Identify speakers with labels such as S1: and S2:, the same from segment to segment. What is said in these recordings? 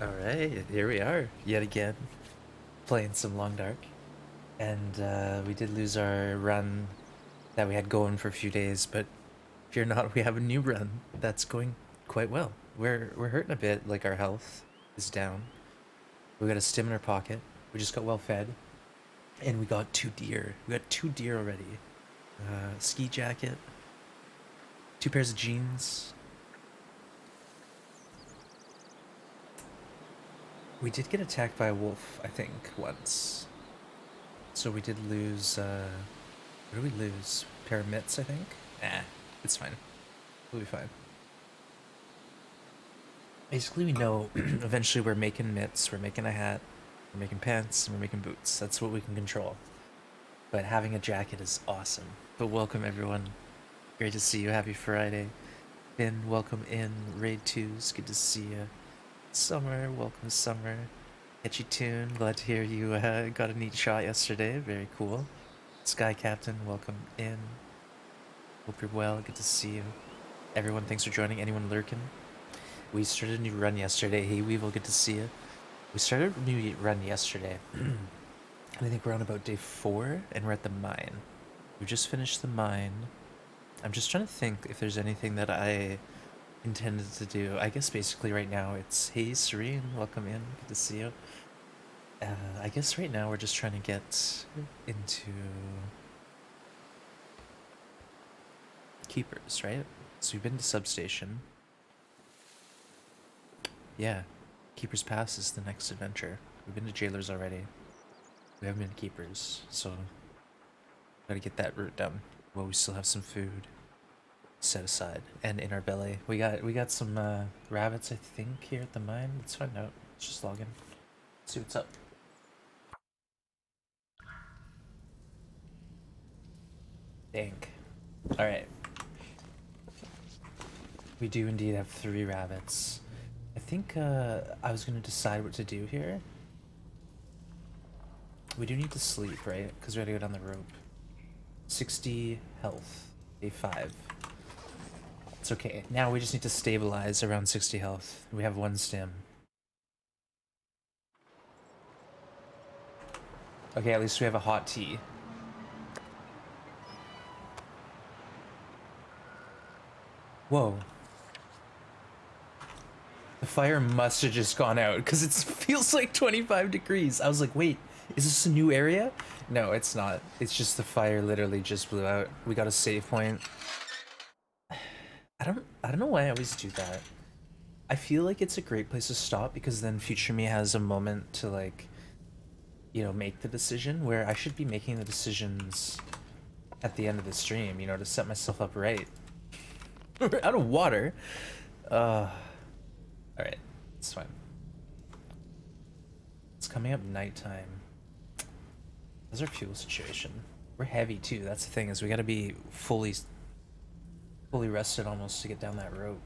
S1: Alright, here we are, yet again, playing some Long Dark. And we did lose our run that we had going for a few days, but fear not, we have a new run that's going quite well. We're hurting a bit, like our health is down. We got a stim in our pocket, we just got well fed, and we got 2 deer. We got 2 deer already. Ski jacket, 2 pairs of jeans. We did get attacked by a wolf, I think, once. So we did lose, what did we lose? Pair of mitts, I think? Nah, it's fine. We'll be fine. Basically, we know eventually we're making mitts, we're making a hat, we're making pants, and we're making boots. That's what we can control. But having a jacket is awesome. But welcome, everyone. Great to see you. Happy Friday. Finn, welcome in. Raid 2's good to see you. Summer, welcome, Summer. Catchy tune. Glad to hear you got a neat shot yesterday. Very cool. Sky Captain, welcome in. Hope you're well. Good to see you. Everyone, thanks for joining. Anyone lurking? We started a new run yesterday. Hey, Weevil, good to see you. We started a new run yesterday. And I think we're on about day 4, and we're at the mine. We just finished the mine. I'm just trying to think if there's anything that I intended to do. I guess basically right now it's, hey Serene, welcome in, good to see you. I guess right now we're just trying to get into keepers, right? So we've been to substation. Yeah, Keepers Pass is the next adventure. We've been to jailers already. We haven't been to keepers, so gotta get that route done. Well, we still have some food set aside and in our belly. We got some rabbits, I think, here at the mine. Let's find out. Let's just log in. See what's up. Dank. Alright. We do indeed have 3 rabbits. I think I was gonna decide what to do here. We do need to sleep, right? Because we gotta go down the rope. 60 health. Day 5. It's okay. Now we just need to stabilize around 60 health. We have 1 stim. Okay, at least we have a hot tea. Whoa. The fire must have just gone out because it feels like 25 degrees. I was like, wait, is this a new area? No, it's not. It's just the fire literally just blew out. We got a save point. I don't know why I always do that. I feel like it's a great place to stop because then future me has a moment to, like, you know, make the decision, where I should be making the decisions at the end of the stream, you know, to set myself up right. We're out of water. Alright, it's fine. It's coming up nighttime. How's our fuel situation? We're heavy too, that's the thing, is we gotta be fully rested almost to get down that rope.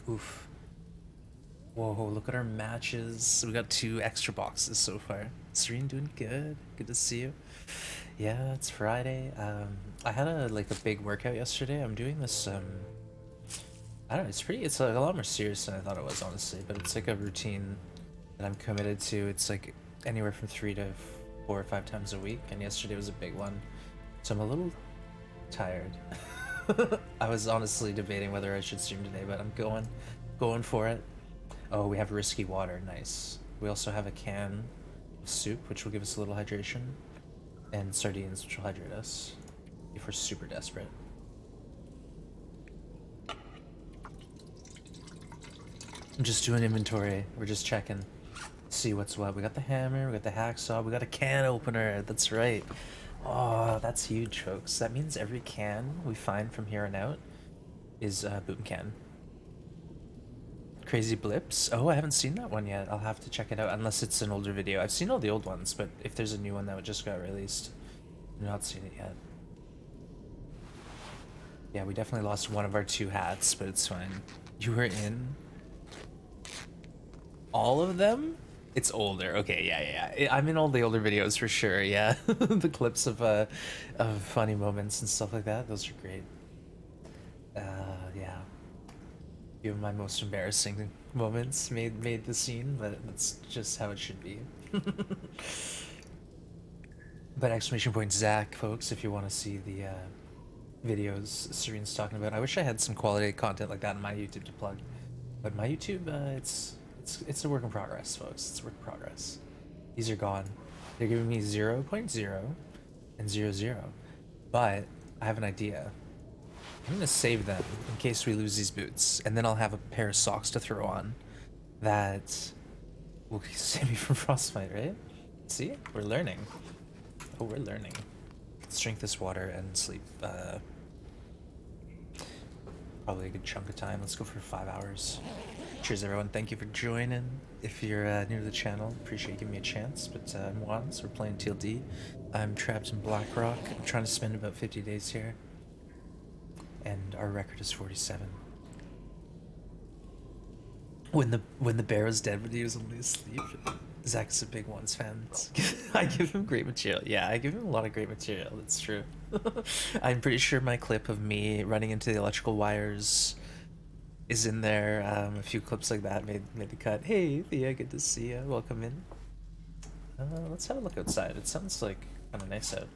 S1: Oof. Whoa, look at our matches. We got 2 extra boxes so far. Serene doing good. Good to see you. Yeah, it's Friday. I had a big workout yesterday. I'm doing this I don't know, it's a lot more serious than I thought it was, honestly, but it's like a routine that I'm committed to. It's like anywhere from 3 to 4 or 5 times a week, and yesterday was a big one. So I'm a little tired. I was honestly debating whether I should stream today, but I'm going for it. Oh, we have risky water, nice. We also have a can of soup, which will give us a little hydration, and sardines, which will hydrate us if we're super desperate. I'm just doing inventory. We're just checking. See what's what. We got the hammer, we got the hacksaw, we got a can opener. That's right. Oh, that's huge, folks. That means every can we find from here on out is a boom can. Crazy Blips? Oh, I haven't seen that one yet. I'll have to check it out, unless it's an older video. I've seen all the old ones, but if there's a new one that just got released, I've not seen it yet. Yeah, we definitely lost one of our 2 hats, but it's fine. You were in all of them? It's older. Okay, yeah. I'm in all the older videos for sure, yeah. The clips of funny moments and stuff like that, those are great. Yeah. few of my most embarrassing moments made the scene, but that's just how it should be. But exclamation point Zach, folks, if you want to see the videos Serene's talking about. I wish I had some quality content like that in my YouTube to plug, but my YouTube, it's a work in progress, folks. It's a work in progress. These are gone. They're giving me 0.0 and 0.0, but I have an idea. I'm gonna save them in case we lose these boots, and then I'll have a pair of socks to throw on that will save me from frostbite, right? See? We're learning. Oh, we're learning. Let's drink this water and sleep probably a good chunk of time. Let's go for 5 hours. Cheers, everyone. Thank you for joining. If you're new to the channel, appreciate you giving me a chance. But I'm Juan, so we're playing TLD. I'm trapped in Blackrock. I'm trying to spend about 50 days here. And our record is 47. When the bear was dead, but he was only asleep. Zach's a big Ones fan. I give him great material. Yeah, I give him a lot of great material. That's true. I'm pretty sure my clip of me running into the electrical wires is in there. A few clips like that made the cut. Hey, Thea, good to see you. Welcome in. Let's have a look outside. It sounds like kind of nice out.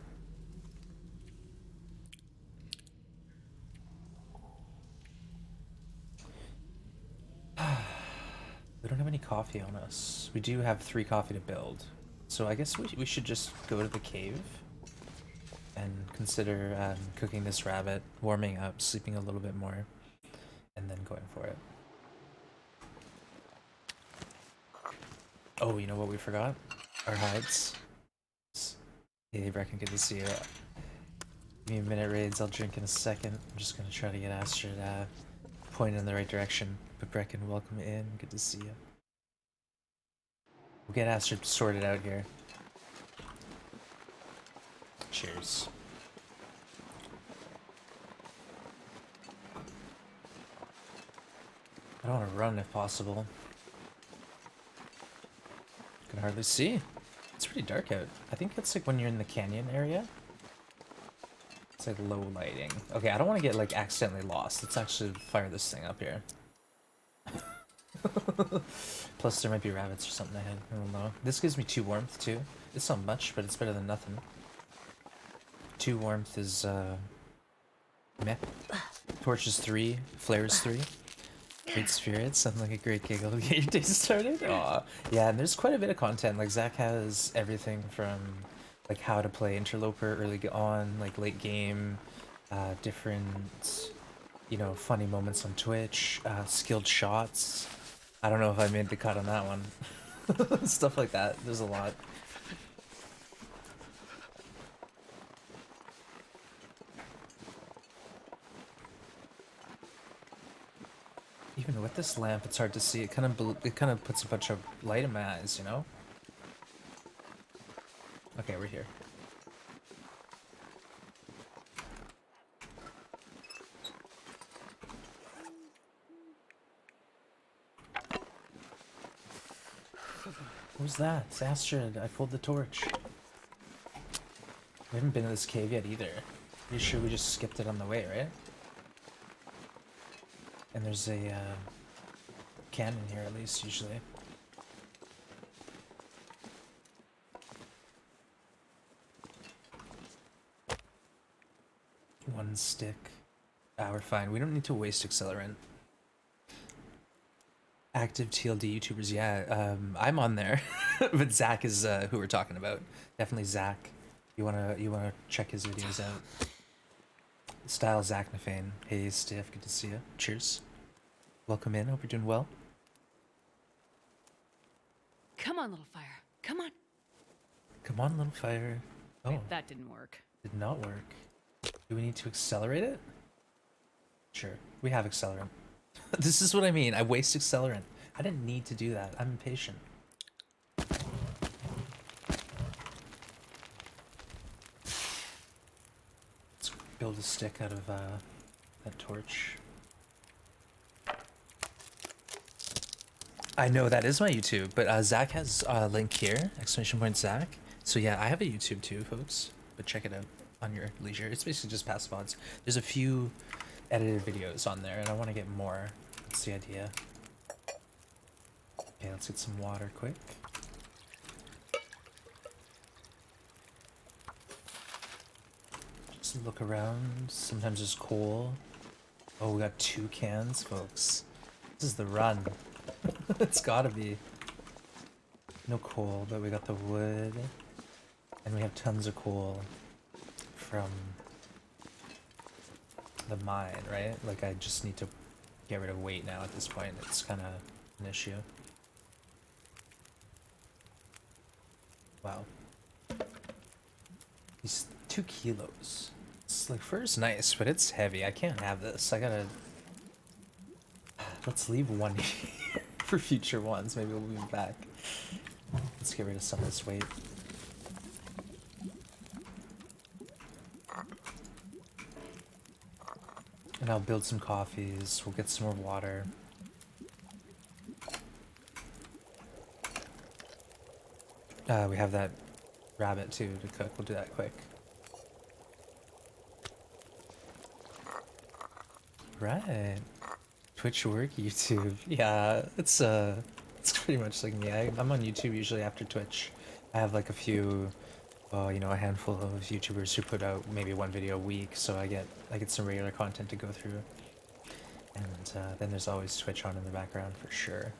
S1: We don't have any coffee on us. We do have 3 coffee to build. So I guess we should just go to the cave and consider cooking this rabbit, warming up, sleeping a little bit more, and then going for it. Oh, you know what we forgot? Our hides. Hey, Brecken, good to see you. Give me a minute, Raids. I'll drink in a second. I'm just gonna try to get Astrid pointed in the right direction. But Brecken, welcome in. Good to see you. We'll get Astrid sorted out here. Cheers. I don't want to run if possible. Can hardly see. It's pretty dark out. I think it's like when you're in the canyon area. It's like low lighting. Okay, I don't want to get like accidentally lost. Let's actually fire this thing up here. Plus there might be rabbits or something ahead. I don't know. This gives me 2 warmth too. It's not much, but it's better than nothing. 2 warmth is meh. Torch is 3, flare is 3. Great spirits, sounds like a great giggle to get your day started. Aw. Yeah, and there's quite a bit of content. Like Zach has everything from like how to play interloper early on, like late game, different, you know, funny moments on Twitch, skilled shots. I don't know if I made the cut on that one. Stuff like that. There's a lot. Even with this lamp, it's hard to see. It kind of puts a bunch of light in my eyes, you know? Okay, we're here. What was that? It's Astrid. I pulled the torch. We haven't been to this cave yet either. Pretty sure we just skipped it on the way, right? And there's a cannon here at least, usually. One stick. Ah, we're fine. We don't need to waste accelerant. Active TLD YouTubers, yeah. I'm on there, but Zach is who we're talking about. Definitely Zach. You wanna check his videos out. Style Zach Nafane. Hey, Stiff. Good to see you. Cheers. Welcome in. Hope you're doing well.
S2: Come on, little fire. Come on.
S1: Come on, little fire. Oh,
S2: Wait, that didn't work.
S1: did not work. Do we need to accelerate it? Sure. We have accelerant. This is what I mean. I waste accelerant. I didn't need to do that. I'm impatient. Let's build a stick out of that torch. I know that is my YouTube, but Zach has a link here, exclamation point Zach. So yeah, I have a YouTube too, folks, but check it out on your leisure. It's basically just past mods. There's a few edited videos on there, and I want to get more. That's the idea. Okay, let's get some water quick. Just look around. Sometimes there's coal. Oh, we got 2 cans, folks. This is the run. It's gotta be. No coal, but we got the wood. And we have tons of coal from the mine, right? Like, I just need to get rid of weight now at this point. It's kind of an issue. Wow. These 2 kilos. It's like, fur's nice, but it's heavy. I can't have this. I gotta... Let's leave 1 here for future ones. Maybe we'll be back. Let's get rid of some of this weight. And I'll build some coffees. We'll get some more water. We have that rabbit too to cook. We'll do that quick. Right. Twitch work, YouTube. Yeah, it's pretty much like me. I'm on YouTube usually after Twitch. I have like a few, you know, a handful of YouTubers who put out maybe 1 video a week, so I get some regular content to go through. And then there's always Twitch on in the background for sure.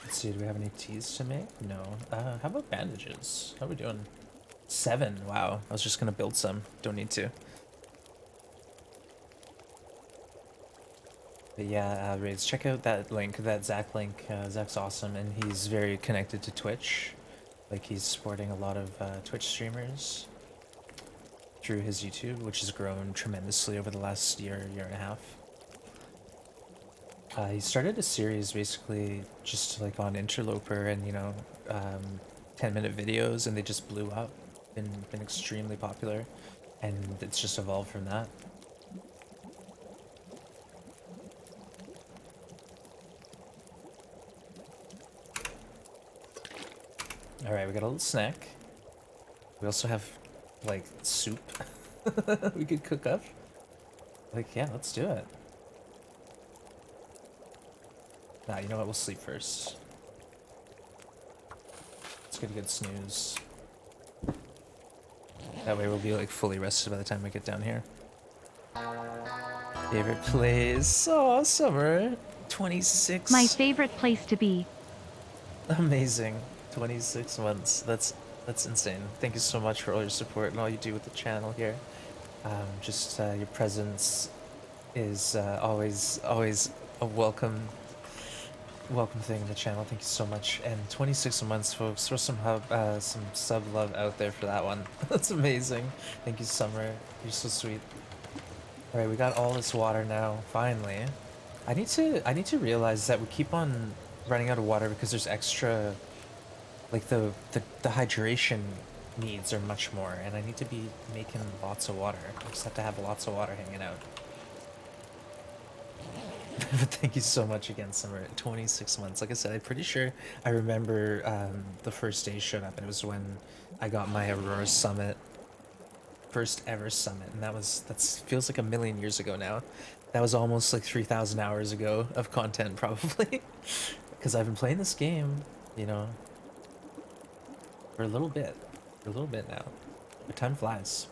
S1: Let's see, do we have any teas to make? No. How about bandages? How are we doing? 7. Wow. I was just gonna build some. Don't need to. But yeah, Raids, check out that link, that Zach link. Zach's awesome, and he's very connected to Twitch. Like, he's supporting a lot of Twitch streamers through his YouTube, which has grown tremendously over the last year and a half. He started a series basically just like on Interloper and, you know, 10-minute videos, and they just blew up. Been extremely popular, and it's just evolved from that. Alright, we got a little snack. We also have, like, soup we could cook up. Like, yeah, let's do it. Nah, you know what? We'll sleep first. Let's get a good snooze. That way we'll be, like, fully rested by the time we get down here. Favorite place? Oh, summer. 26.
S3: My favorite place to be.
S1: Amazing. 26 months. That's insane. Thank you so much for all your support and all you do with the channel here. Just your presence is always a welcome thing in the channel. Thank you so much. And 26 months, folks. Throw some sub love out there for that one. That's amazing. Thank you, Summer. You're so sweet. All right, we got all this water now. Finally, I need to realize that we keep on running out of water because there's extra. Like the hydration needs are much more, and I need to be making lots of water. I just have to have lots of water hanging out. But thank you so much again, Summer. 26 months. Like I said, I'm pretty sure I remember the first day showed up, and it was when I got my Aurora Summit, first ever summit, and that feels like a million years ago now. That was almost like 3,000 hours ago of content, probably, because I've been playing this game, you know, for a little bit now. But time flies.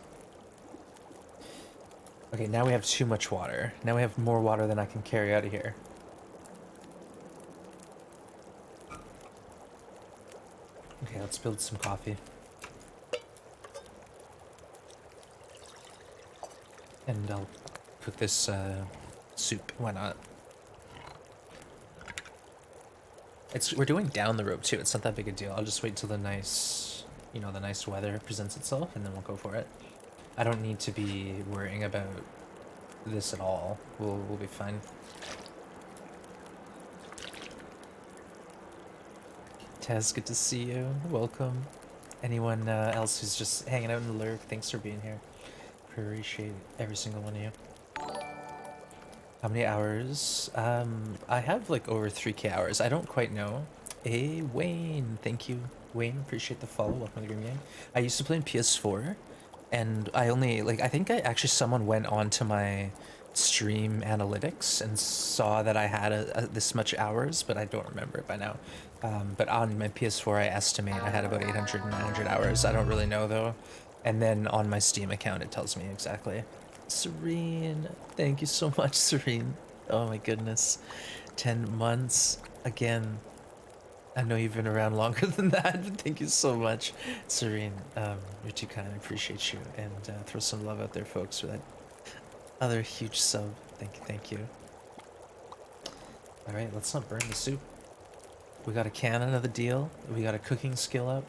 S1: Okay, now we have too much water. Now we have more water than I can carry out of here. Okay, let's build some coffee. And I'll cook this soup. Why not? We're doing down the rope too. It's not that big a deal. I'll just wait till the nice, you know, the nice weather presents itself, and then we'll go for it. I don't need to be worrying about this at all. We'll be fine. Taz, good to see you. Welcome. Anyone else who's just hanging out in the lurk, thanks for being here. Appreciate every single one of you. How many hours? I have like over 3K hours. I don't quite know. Hey, Wayne. Thank you, Wayne. Appreciate the follow. Welcome to the Green Gang. I used to play on PS4. and I only like I think I actually someone went onto my stream analytics and saw that I had this much hours, but I don't remember it by now. But on my PS4, I estimate I had about 800 900 hours. I don't really know though. And then on my Steam account, it tells me exactly. Serene, thank you so much, Serene. Oh my goodness, 10 months again. I know you've been around longer than that, but thank you so much, Serene. You're too kind. I appreciate you, and throw some love out there, folks, for that other huge sub. Thank you, thank you. All right, let's not burn the soup. We got a cannon of the deal. We got a cooking skill up.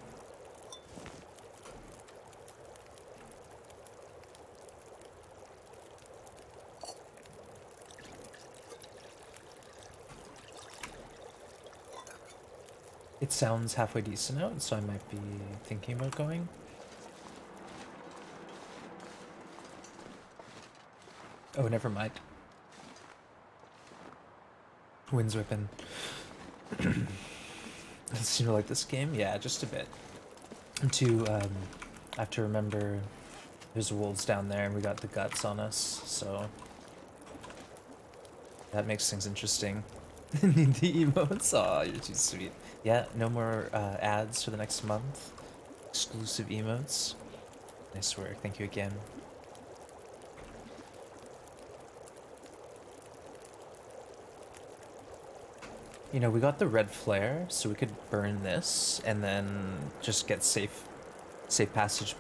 S1: It sounds halfway decent out, so I might be thinking about going. Oh, never mind. Wind's whipping. Seem to like this game? Yeah, just a bit. I have to remember there's wolves down there and we got the guts on us, so that makes things interesting. Need the emotes? Aw, you're too sweet. Yeah, no more ads for the next month. Exclusive emotes. Nice work, thank you again. You know, we got the red flare, so we could burn this and then just get safe passage.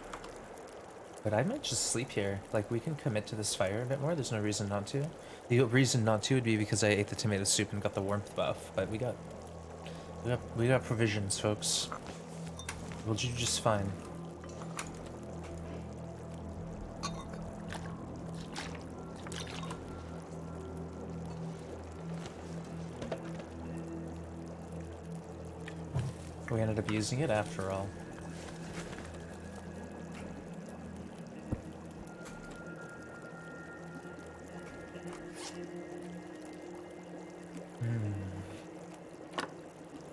S1: But I might just sleep here. Like, we can commit to this fire a bit more. There's no reason not to. The reason not to would be because I ate the tomato soup and got the warmth buff. But we got provisions, folks. We'll do just fine. We ended up using it after all.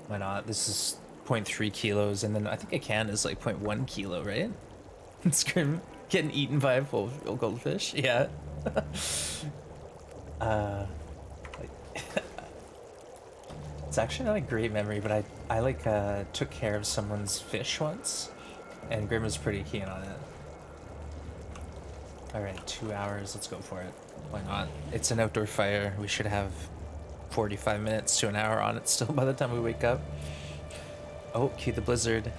S1: Why not? This is 0.3 kilos, and then I think a can is like 0.1 kilo, right? Scream getting eaten by a full goldfish. Yeah. It's actually not a great memory, but I like took care of someone's fish once, and Grim was pretty keen on it. All right, 2 hours. Let's go for it. Why not? It's an outdoor fire. We should have 45 minutes to an hour on it still by the time we wake up. Oh, cue the blizzard.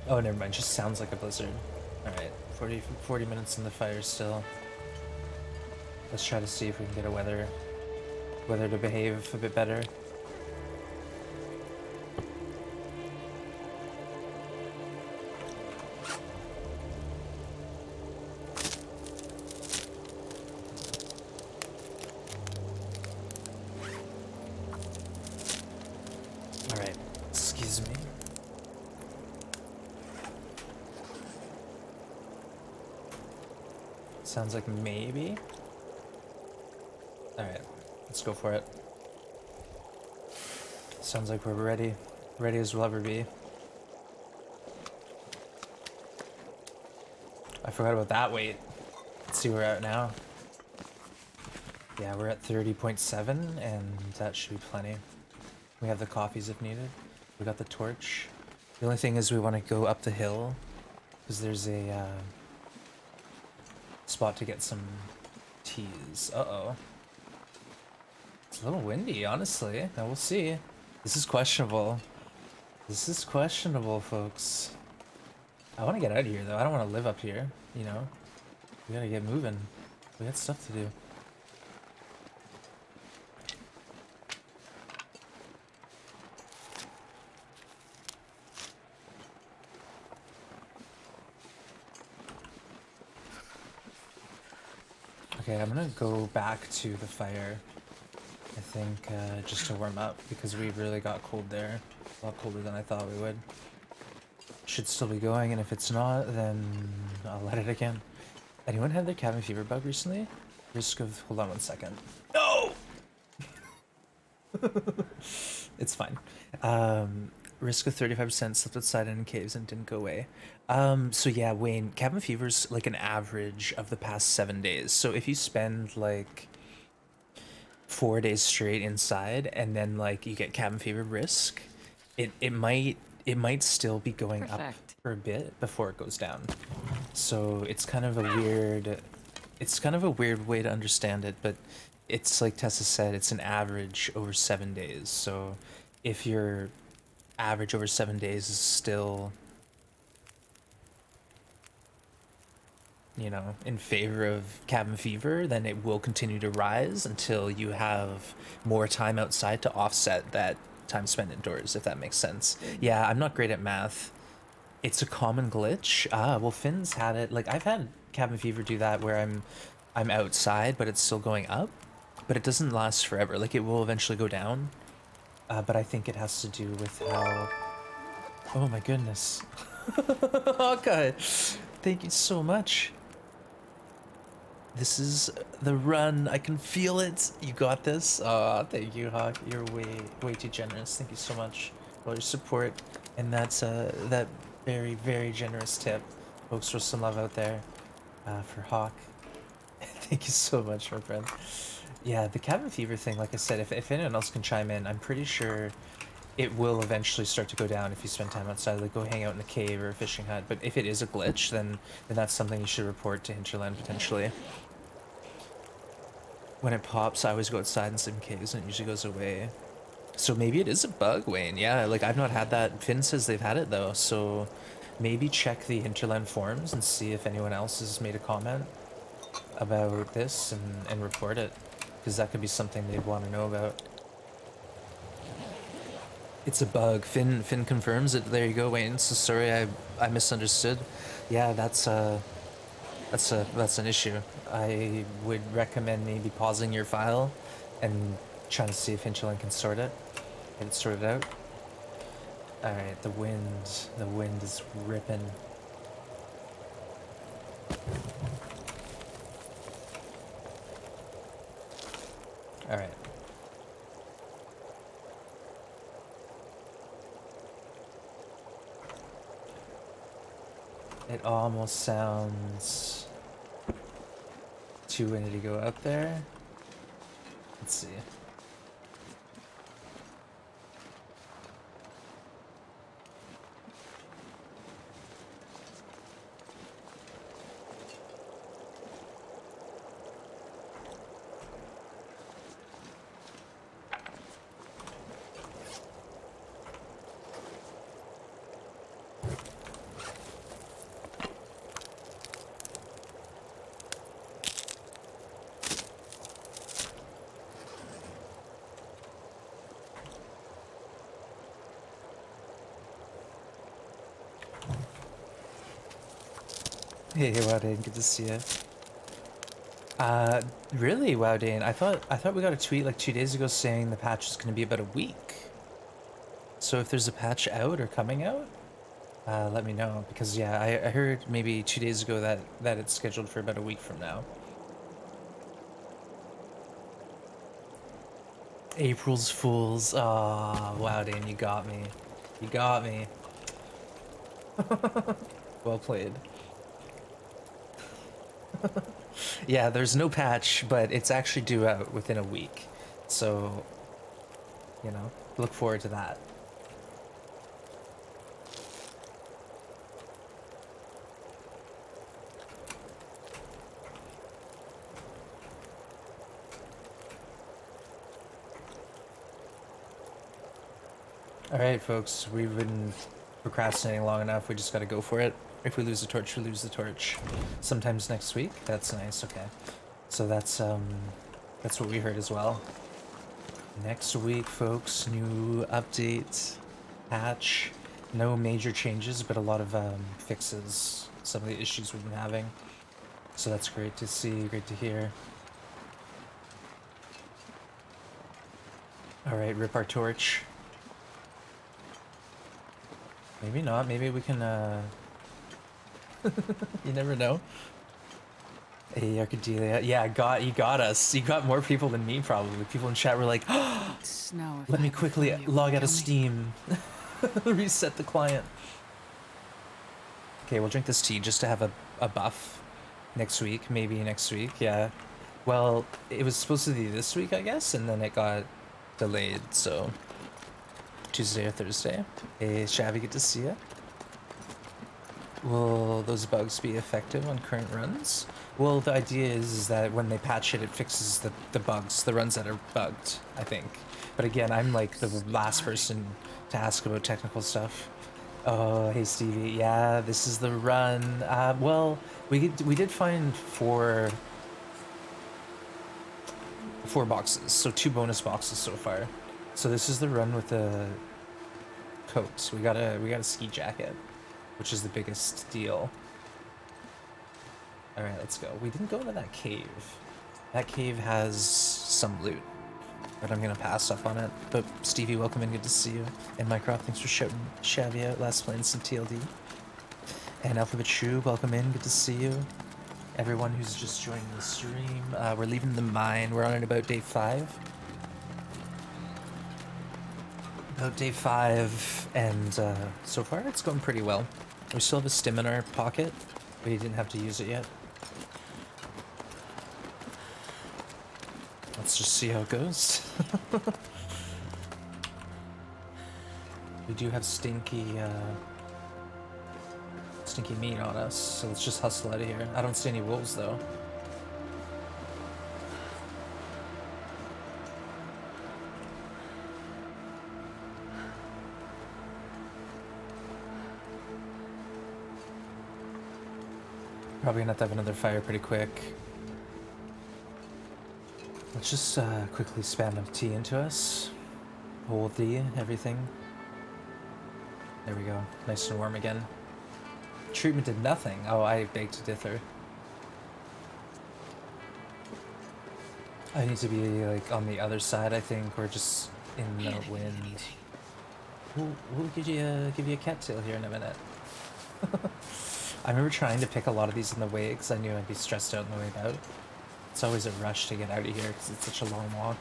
S1: Oh, never mind. Just sounds like a blizzard. All right, 40 minutes in the fire still. Let's try to see if we can get a weather to behave a bit better. All right, excuse me. Sounds like maybe. All right. Let's go for it. Sounds like we're ready. Ready as we'll ever be. I forgot about that weight. Let's see where we're at now. Yeah, we're at 30.7, and that should be plenty. We have the coffees if needed. We got the torch. The only thing is we want to go up the hill, because there's a spot to get some teas. Uh-oh. It's a little windy, honestly. Now we'll see. This is questionable. This is questionable, folks. I want to get out of here, though. I don't want to live up here, you know? We gotta get moving. We got stuff to do. Okay, I'm gonna go back to the fire. I think just to warm up, because we really got cold there. A lot colder than I thought we would. Should still be going, and if it's not, then I'll let it again. Anyone had their cabin fever bug recently? Risk of... Hold on 1 second. No! It's fine. Risk of 35% slipped outside in caves and didn't go away. So yeah, Wayne, cabin fever's like an average of the past 7 days. So if you spend like 4 days straight inside and then like you get cabin fever risk, it might still be going up
S2: Perfect.
S1: for a bit before it goes down. So it's kind of a weird way to understand it, but it's like Tessa said, it's an average over 7 days. So if your average over 7 days is still, in favor of cabin fever, then it will continue to rise until you have more time outside to offset that time spent indoors, if that makes sense. Yeah, I'm not great at math. It's a common glitch. Well, Finn's had it. Like I've had cabin fever do that where I'm outside, but it's still going up, but it doesn't last forever. Like it will eventually go down. But I think it has to do with how. Oh my goodness. Hawkeye, thank you so much. This is the run. I can feel it. You got this. Thank you, Hawk. You're way too generous. Thank you so much for all your support. And that's that very, very generous tip. Folks, throw some love out there for Hawk. Thank you so much, my friend. Yeah, the cabin fever thing, like I said, if anyone else can chime in, I'm pretty sure it will eventually start to go down if you spend time outside, like go hang out in a cave or a fishing hut. But if it is a glitch, then that's something you should report to Hinterland potentially. When it pops, I always go outside in some caves and it usually goes away. So maybe it is a bug, Wayne. Yeah, like I've not had that. Finn says they've had it though, so maybe check the Hinterland forums and see if anyone else has made a comment about this and report it, because that could be something they'd want to know about. It's a bug. Finn confirms it. There you go, Wayne. So sorry, I misunderstood. Yeah, that's an issue. I would recommend maybe pausing your file and trying to see if Hinterland can sort it. Get it sorted out. Alright, the wind is ripping. Alright. It almost sounds too windy to go up there. Let's see. Hey, Wowdane, good to see you. Really, Wowdane? I thought we got a tweet like 2 days ago saying the patch is gonna be about a week. So if there's a patch out or coming out, let me know, because yeah, I heard maybe 2 days ago that it's scheduled for about a week from now. April's Fools. Ah, Wowdane, you got me. You got me. Well played. Yeah, there's no patch, but it's actually due out within a week. So, look forward to that. Alright, folks, we've been procrastinating long enough. We just gotta go for it. If we lose the torch, we lose the torch. Sometimes next week. That's nice. Okay, so that's what we heard as well. Next week, folks, new update, patch. No major changes, but a lot of fixes. Some of the issues we've been having. So that's great to see. Great to hear. All right, rip our torch. Maybe not. Maybe we can. You never know. Hey, Arcadelia. Yeah, you got us. You got more people than me, probably. People in chat were like,
S2: Snow.
S1: let me quickly log out of Steam. Reset the client. Okay, we'll drink this tea just to have a buff next week, maybe next week, yeah. Well, it was supposed to be this week, I guess, and then it got delayed, so Tuesday or Thursday. Hey, Shabby, good to see you. Will those bugs be effective on current runs? Well, the idea is that when they patch it, it fixes the bugs, the runs that are bugged, I think. But again, I'm like the last person to ask about technical stuff. Oh, hey Stevie, yeah, this is the run. Well, we did find four boxes, so 2 bonus boxes so far. So this is the run with the coats. We got a ski jacket, which is the biggest deal. All right, let's go. We didn't go into that cave. That cave has some loot, but I'm gonna pass up on it. But Stevie, welcome in, good to see you. And Mycroft, thanks for shouting Shabby out, last playing some TLD. And Alphabet Shoe, welcome in, good to see you. Everyone who's just joining the stream, we're leaving the mine. We're on at about day 5. About day 5, and so far it's going pretty well. We still have a stim in our pocket, but you didn't have to use it yet. Let's just see how it goes. We do have stinky meat on us, so let's just hustle out of here. I don't see any wolves though. Probably gonna have to have another fire pretty quick. Let's just quickly spam a tea into us. Hold the everything. There we go. Nice and warm again. Treatment did nothing. Oh, I baked a dither. I need to be like on the other side, I think, or just in the wind. We'll give you a cattail here in a minute. I remember trying to pick a lot of these on the way because I knew I'd be stressed out on the way out. It's always a rush to get out of here because it's such a long walk.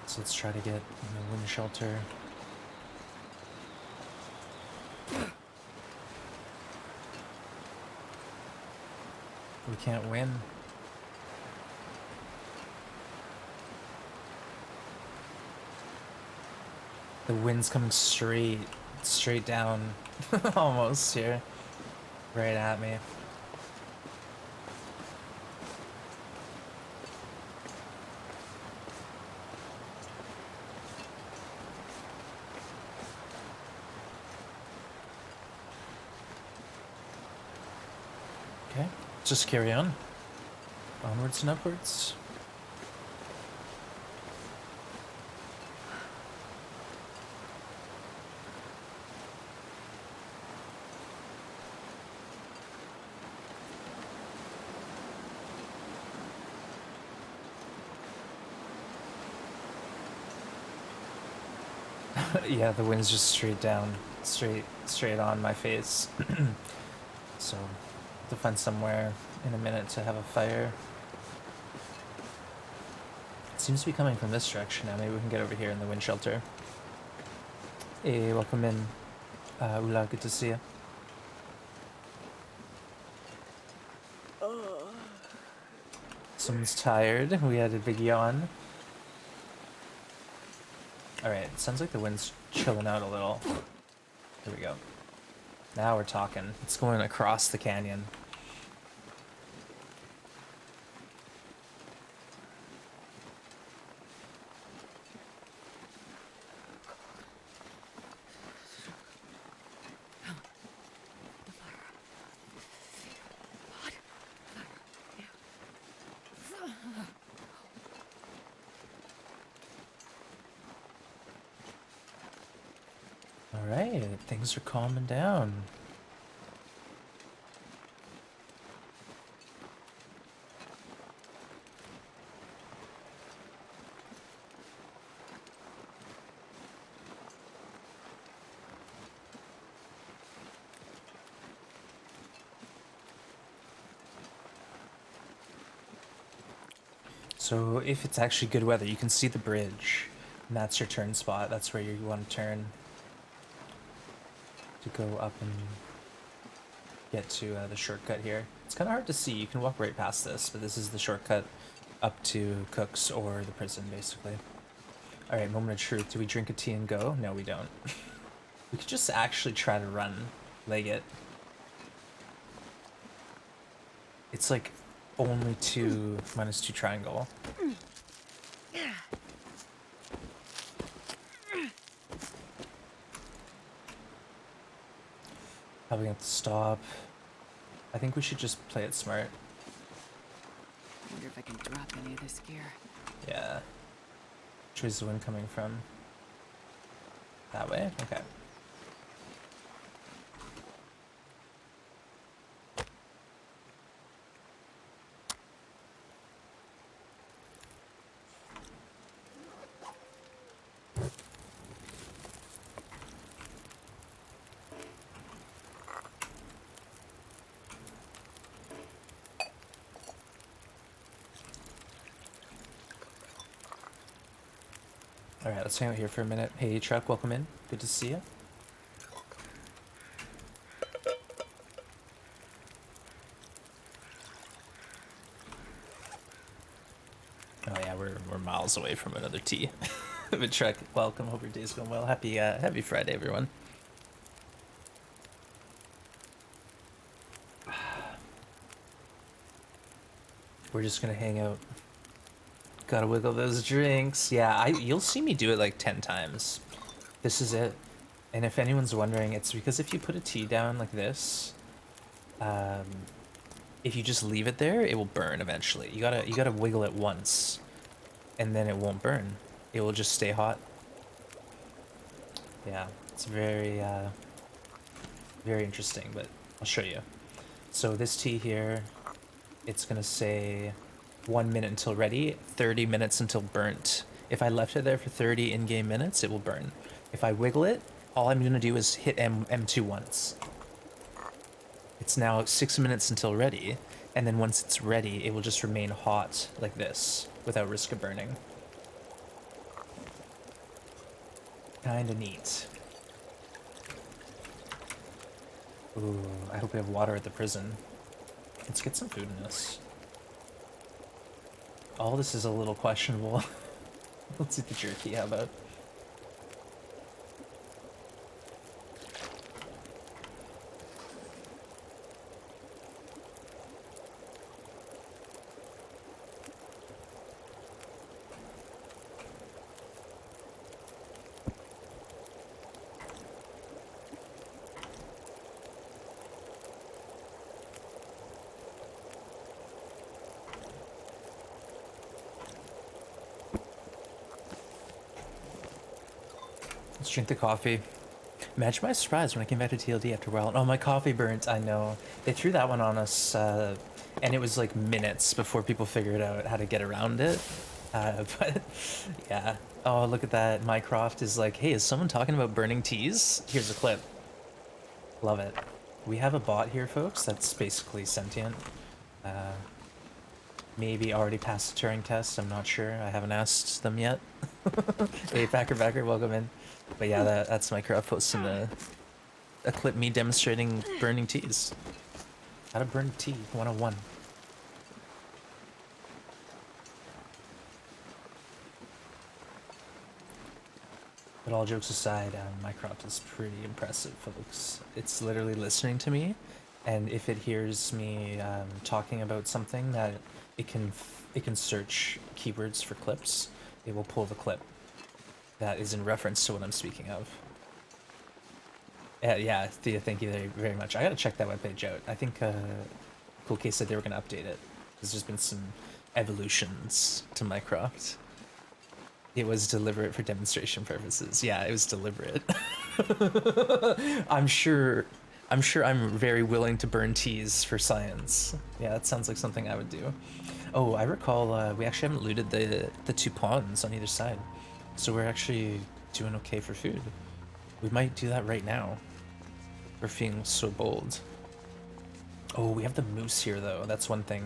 S1: So let's try to get wind shelter. We can't win. The wind's coming straight down, almost here, right at me. Okay, just carry on. Onwards and upwards. Yeah, the wind's just straight down, straight on my face. So, have to find somewhere in a minute to have a fire. It seems to be coming from this direction now. Maybe we can get over here in the wind shelter. Hey, welcome in. Ula, good to see you. Someone's tired. We had a big yawn. Alright, sounds like the wind's chilling out a little. Here we go. Now we're talking. It's going across the canyon. Alright, things are calming down. So if it's actually good weather, you can see the bridge, and that's your turn spot. That's where you want to turn. to go up and get to the shortcut here. It's kind of hard to see. You can walk right past this, but this is the shortcut up to Cook's or the prison, basically. All right, moment of truth. Do we drink a tea and go? No, we don't. We could just actually try to run, leg it. It's like only -2 triangle. Probably have to stop. I think we should just play it smart.
S2: Wonder if I can drop any of this gear.
S1: Yeah. Which way is the wind coming from? That way? Okay. Alright, let's hang out here for a minute. Hey, Truck, welcome in. Good to see you. Oh yeah, we're miles away from another tea. But Truck, welcome. Hope your day's going well. Happy Friday, everyone. We're just gonna hang out. Gotta wiggle those drinks. Yeah, you'll see me do it like 10 times. This is it. And if anyone's wondering, it's because if you put a tea down like this, if you just leave it there, it will burn eventually. You gotta wiggle it once, and then it won't burn. It will just stay hot. Yeah, it's very very interesting, but I'll show you. So this tea here, it's gonna say 1 minute until ready, 30 minutes until burnt. If I left it there for 30 in-game minutes, it will burn. If I wiggle it, all I'm gonna do is hit M2 once. It's now 6 minutes until ready, and then once it's ready, it will just remain hot like this, without risk of burning. Kinda neat. Ooh, I hope we have water at the prison. Let's get some food in this. All this is a little questionable. Let's eat the jerky, how about? Let's drink the coffee. Imagine my surprise when I came back to TLD after a while. Oh, my coffee burnt. I know. They threw that one on us, and it was like minutes before people figured out how to get around it. But yeah. Oh, look at that. Mycroft is like, hey, is someone talking about burning teas? Here's a clip. Love it. We have a bot here, folks, that's basically sentient. Maybe already passed the Turing test. I'm not sure. I haven't asked them yet. Hey, Packer, welcome in. But yeah, that's Mycroft posting a clip me demonstrating burning teas. How to burn tea 101. But all jokes aside, Mycroft is pretty impressive, folks. It's literally listening to me, and if it hears me talking about something that it can search keywords for clips, it will pull the clip that is in reference to what I'm speaking of. Yeah, Thea, thank you very much. I gotta check that webpage out. I think Cool Case said they were gonna update it. There's just been some evolutions to Mycroft. It was deliberate for demonstration purposes. Yeah, it was deliberate. I'm sure I'm very willing to burn teas for science. Yeah, that sounds like something I would do. Oh, I recall we actually haven't looted the 2 ponds on either side. So we're actually doing okay for food. We might do that right now. We're feeling so bold. Oh, we have the moose here though. That's one thing.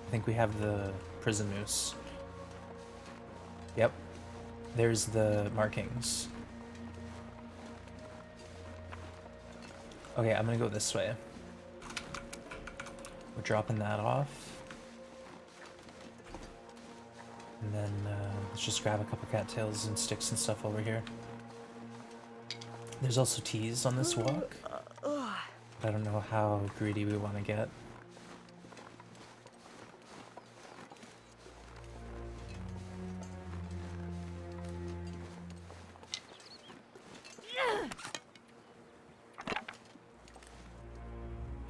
S1: I think we have the prison moose. Yep. There's the markings. Okay, I'm gonna go this way. We're dropping that off. And then let's just grab a couple cattails and sticks and stuff while we're here. There's also teas on this walk. I don't know how greedy we want to get.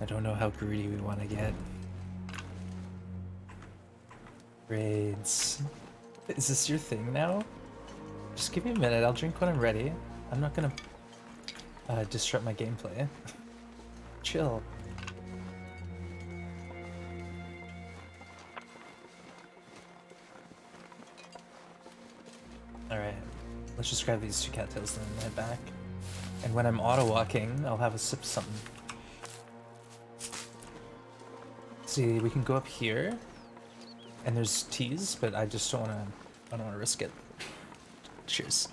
S1: I don't know how greedy we want to get. Raids. Is this your thing now? Just give me a minute, I'll drink when I'm ready. I'm not gonna disrupt my gameplay. Chill. Alright, let's just grab these 2 cattails and then head back. And when I'm auto-walking, I'll have a sip of something. See, we can go up here, and there's teas, but I just don't wanna risk it. Cheers.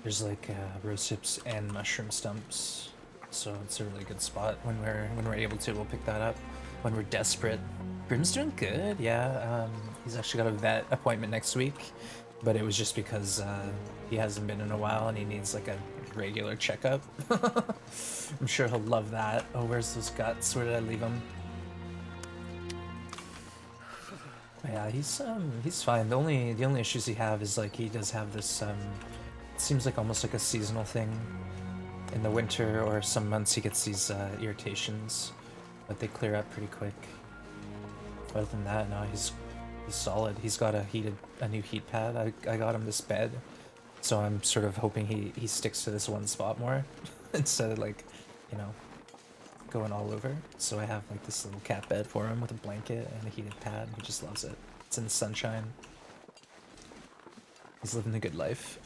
S1: There's like rose hips and mushroom stumps, so it's a really good spot when we're able to. We'll pick that up when we're desperate. Grim's doing good, yeah. He's actually got a vet appointment next week, but it was just because he hasn't been in a while and he needs like a regular checkup. I'm sure he'll love that. Oh, where's those guts? Where did I leave them? Yeah, he's fine. The only issues he have is like he does have this it seems like almost like a seasonal thing. In the winter or some months he gets these irritations, but they clear up pretty quick. Other than that, no, he's solid. He's got a new heat pad. I got him this bed, so I'm sort of hoping he sticks to this one spot more instead of like, you know, going all over. So I have like this little cat bed for him with a blanket and a heated pad. He just loves it. It's in the sunshine. He's living the good life.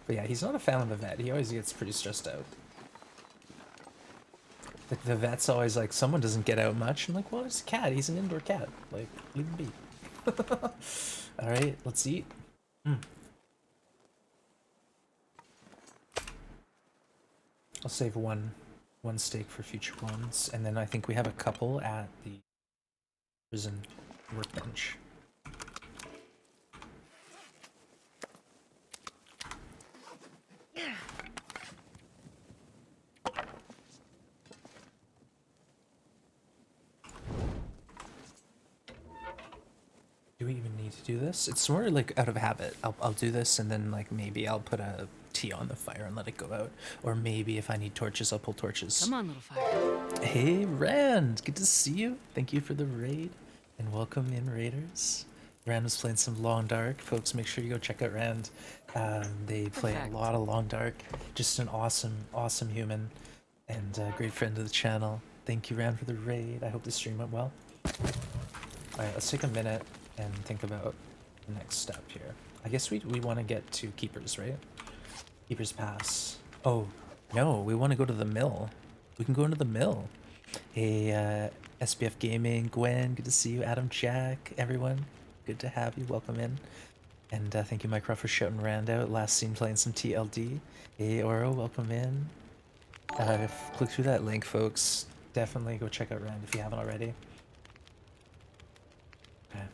S1: But yeah, he's not a fan of a vet. He always gets pretty stressed out. The vet's always like, someone doesn't get out much. I'm like, well, it's a cat. He's an indoor cat. Like, leave him be. Alright, let's eat. I'll save one steak for future ones, and then I think we have a couple at the prison workbench. Do we even need to do this? It's sort of like out of habit. I'll do this and then like maybe I'll put a tea on the fire and let it go out. Or maybe if I need torches, I'll pull torches.
S2: Come on, little fire.
S1: Hey Rand, good to see you. Thank you for the raid and welcome in Raiders. Rand was playing some Long Dark. Folks, make sure you go check out Rand. They play a lot of Long Dark. Just an awesome human and a great friend of the channel. Thank you Rand for the raid. I hope the stream went well. Alright, let's take a minute and think about the next step here. I guess we want to get to Keeper's, right? Keeper's Pass. Oh, no, we want to go to the mill. We can go into the mill. Hey, SBF Gaming, Gwen, good to see you. Adam, Jack, everyone, good to have you. Welcome in. And thank you, Mycroft, for shouting Rand out. Last seen playing some TLD. Hey, Oro, welcome in. Click through that link, folks. Definitely go check out Rand if you haven't already. Okay.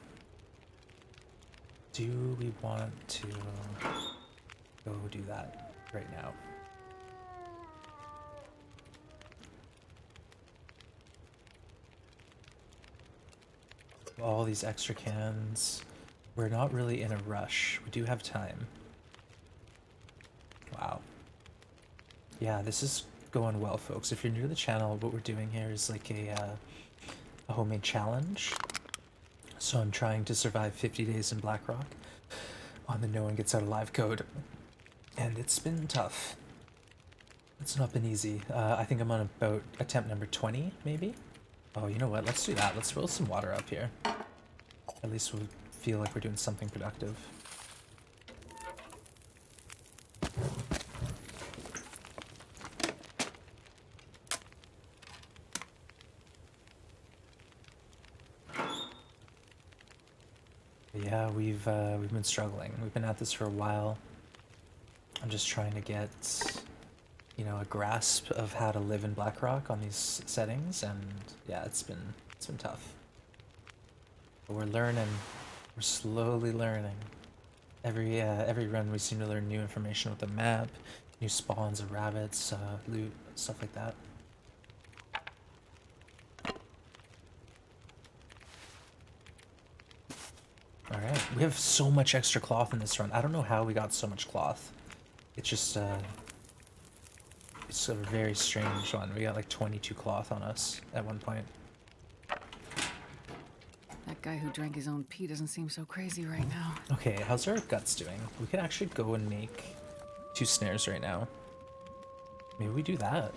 S1: Do we want to go do that right now? All these extra cans. We're not really in a rush. We do have time. Wow. Yeah, this is going well, folks. If you're new to the channel, what we're doing here is like a homemade challenge. So I'm trying to survive 50 days in Blackrock on the no one gets out alive code. And it's been tough. It's not been easy. I think I'm on about attempt number 20, maybe? Oh, you know what? Let's do that. Let's roll some water up here. At least we'll feel like we're doing something productive. Yeah, we've been struggling. We've been at this for a while. I'm just trying to get, you know, a grasp of how to live in Blackrock on these settings, and yeah, it's been tough. But we're learning. We're slowly learning. Every run we seem to learn new information with the map, new spawns of rabbits, loot, stuff like that. Alright, we have so much extra cloth in this run. I don't know how we got so much cloth. It's just, it's a very strange one. We got like 22 cloth on us at one point.
S2: That guy who drank his own pee doesn't seem so crazy right now.
S1: Okay, how's our guts doing? We could actually go and make 2 snares right now. Maybe we do that.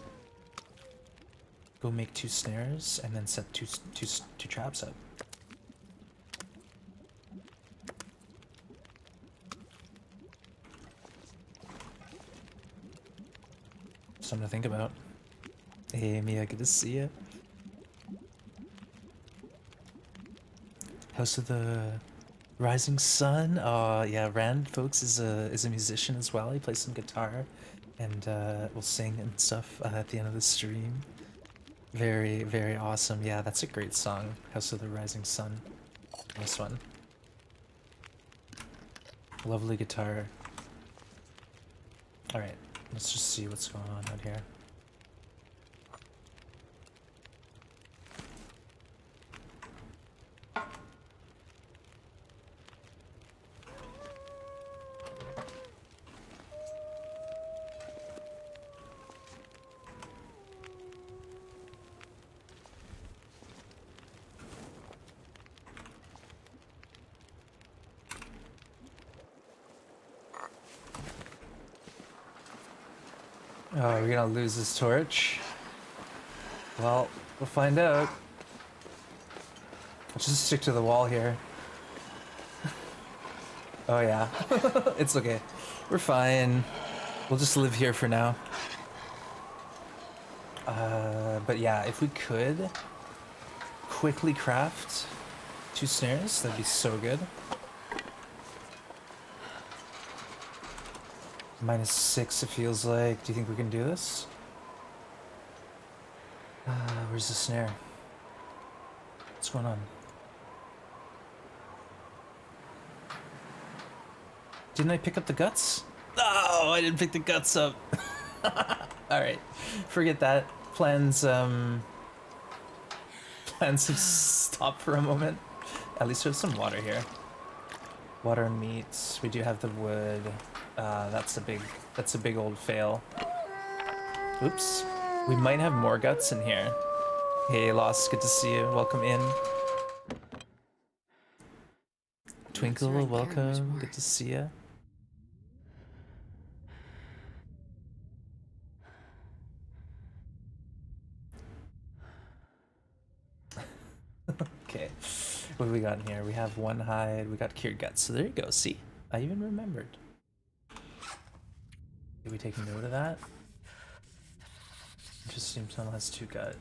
S1: Go make 2 snares and then set two traps up. Something to think about. Hey Mia, good to see you. House of the Rising Sun. Yeah, Rand folks is a musician as well. He plays some guitar and will sing and stuff at the end of the stream. Very, very awesome. Yeah, that's a great song. House of the Rising Sun. Nice one. Lovely guitar. Alright, let's just see what's going on out here. Oh, are we gonna lose this torch? Well, we'll find out. Let's just stick to the wall here. Oh yeah, it's okay. We're fine. We'll just live here for now. But yeah, if we could quickly craft 2 snares, that'd be so good. -6 it feels like. Do you think we can do this? Where's the snare? What's going on? Didn't I pick up the guts? No, I didn't pick the guts up. Alright, forget that. Plans have stopped for a moment. At least we have some water here. Water and meat. We do have the wood. That's a big old fail. Oops. We might have more guts in here. Hey, Lost, good to see you. Welcome in. Twinkle,
S2: right,
S1: welcome. Good to see you. Okay. What do we got in here? We have 1 hide. We got cured guts. So there you go. See? I even remembered. Did we take note of that? Interesting. Someone has 2 gut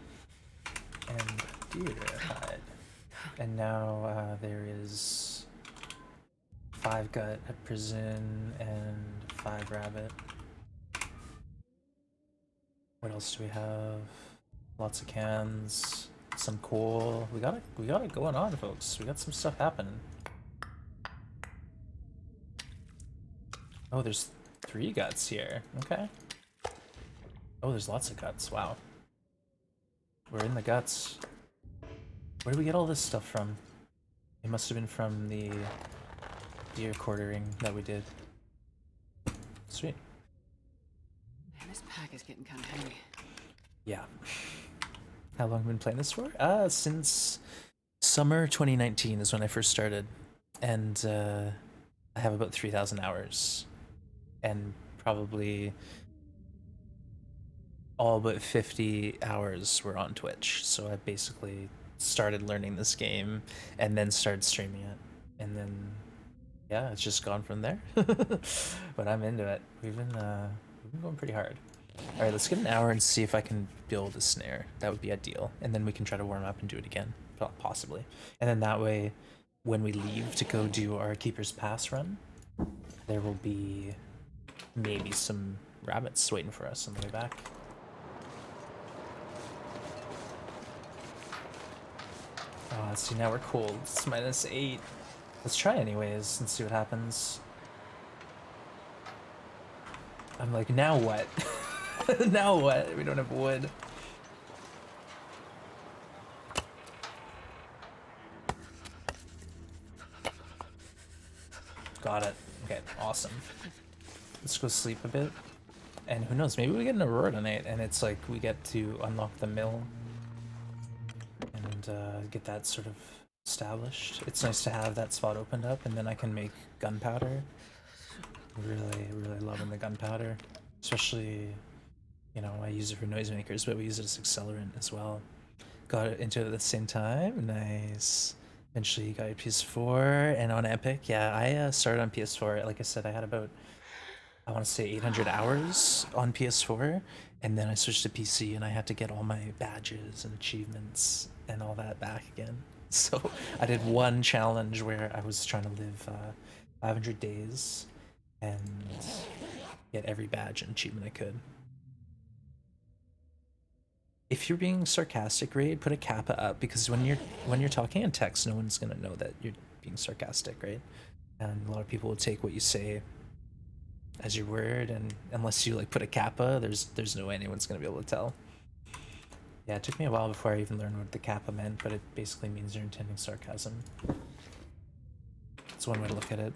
S1: and deer hide. And now there is 5 gut at prison and 5 rabbit. What else do we have? Lots of cans, some coal. We got it going on, folks. We got some stuff happening. Oh, there's 3 guts here. Okay. Oh, there's lots of guts. Wow. We're in the guts. Where did we get all this stuff from? It must have been from the deer quartering that we did. Sweet.
S2: Man, this pack is getting kind of heavy.
S1: Yeah. How long have we been playing this for? Since summer 2019 is when I first started. And I have about 3,000 hours. And probably all but 50 hours were on Twitch. So I basically started learning this game and then started streaming it. And then, yeah, it's just gone from there. But I'm into it. We've been going pretty hard. All right, let's get an hour and see if I can build a snare. That would be ideal. And then we can try to warm up and do it again, possibly. And then that way, when we leave to go do our Keeper's Pass run, there will be maybe some rabbits waiting for us on the way back. Oh, see, now we're cold. It's -8. Let's try anyways and see what happens. I'm like, now what? Now what? We don't have wood. Got it. Okay, awesome. Let's go sleep a bit. And who knows, maybe we get an Aurora tonight and it's like we get to unlock the mill and get that sort of established. It's nice to have that spot opened up and then I can make gunpowder. Really loving the gunpowder. Especially, you know, I use it for noisemakers, but we use it as accelerant as well. Got it into it at the same time. Nice. Eventually got a PS4 and on Epic. Yeah, I started on PS4. Like I said, I had about, I want to say 800 hours on PS4, and then I switched to PC and I had to get all my badges and achievements and all that back again. So I did one challenge where I was trying to live 500 days and get every badge and achievement I could. If you're being sarcastic, Raid, put a kappa up, because when you're talking in text, no one's gonna know that you're being sarcastic, right? And a lot of people will take what you say as your word, and unless you like put a kappa, there's no way anyone's gonna be able to tell. Yeah, it took me a while before I even learned what the kappa meant, but it basically means you're intending sarcasm. That's one way to look at it.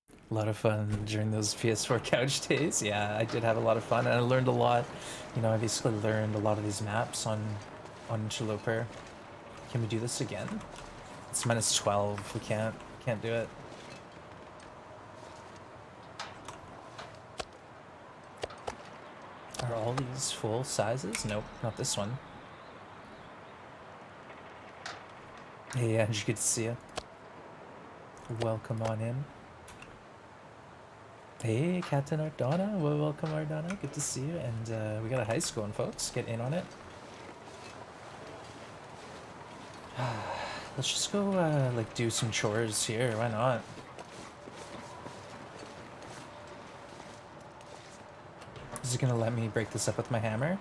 S1: A lot of fun during those PS4 couch days. Yeah, I did have a lot of fun and I learned a lot. You know, I basically learned a lot of these maps on Interloper. Can we do this again? It's -12. We can't do it. Are all these full sizes? Nope, not this one. Hey, Angie, good to see you. Welcome on in. Hey, Captain Ardonna. Well, welcome, Ardonna. Good to see you. And we got a heist going, folks. Get in on it. Let's just go, like, do some chores here. Why not? Is it gonna let me break this up with my hammer?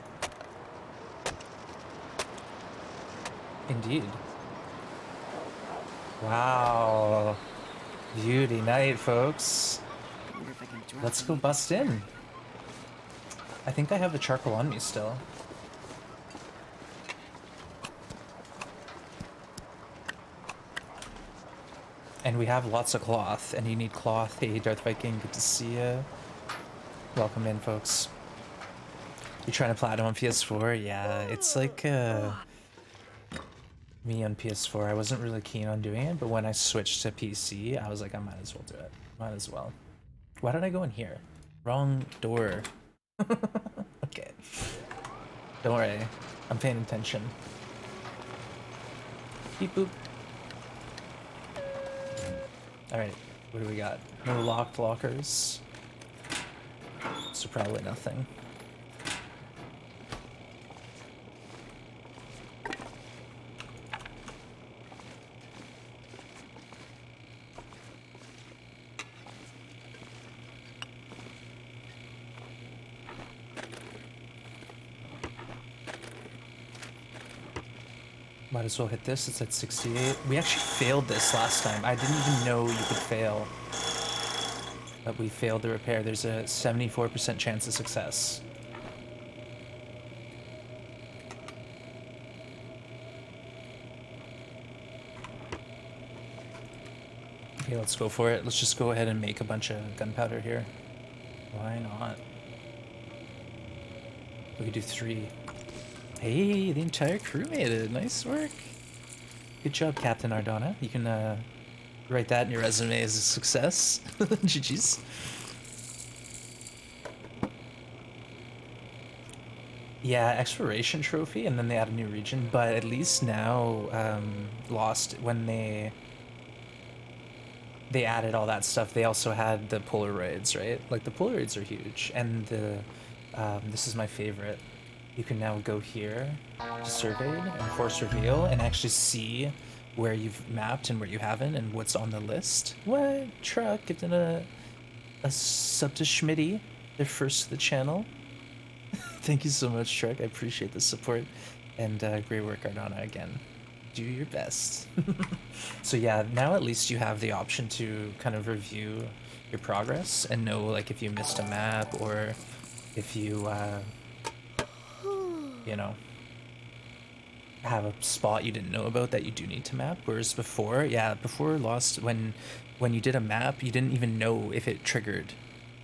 S1: Indeed. Wow. Beauty night, folks. Let's go bust in. I think I have the charcoal on me still. And we have lots of cloth, and you need cloth. Hey, Darth Viking, good to see you. Welcome in, folks. You're trying to platinum on PS4? Yeah, it's like, me on PS4, I wasn't really keen on doing it, but when I switched to PC, I was like, I might as well do it. Might as well. Why did I go in here? Wrong door. Okay. Don't worry. I'm paying attention. Beep boop. Alright, what do we got? No locked lockers. So probably nothing. Might as well hit this. It's at 68. We actually failed this last time. I didn't even know you could fail. But we failed the repair. There's a 74% chance of success. Okay, let's go for it. Let's just go ahead and make a bunch of gunpowder here. Why not? We could do 3. Hey, the entire crew made it. Nice work. Good job, Captain Ardonna. You can write that in your resume as a success. GG's. Yeah, exploration trophy, and then they add a new region, but at least now Lost, when they added all that stuff, they also had the Polaroids, right? Like, the Polaroids are huge, and the this is my favorite. You can now go here to survey and force reveal and actually see where you've mapped and where you haven't and what's on the list. What? Truck, giving a sub to Schmitty. They're first to the channel. Thank you so much, Truck. I appreciate the support. And great work, Ardana, again. Do your best. So yeah, now at least you have the option to kind of review your progress and know like if you missed a map or if you, you know, have a spot you didn't know about that you do need to map. Whereas before, yeah, before Lost, when you did a map, you didn't even know if it triggered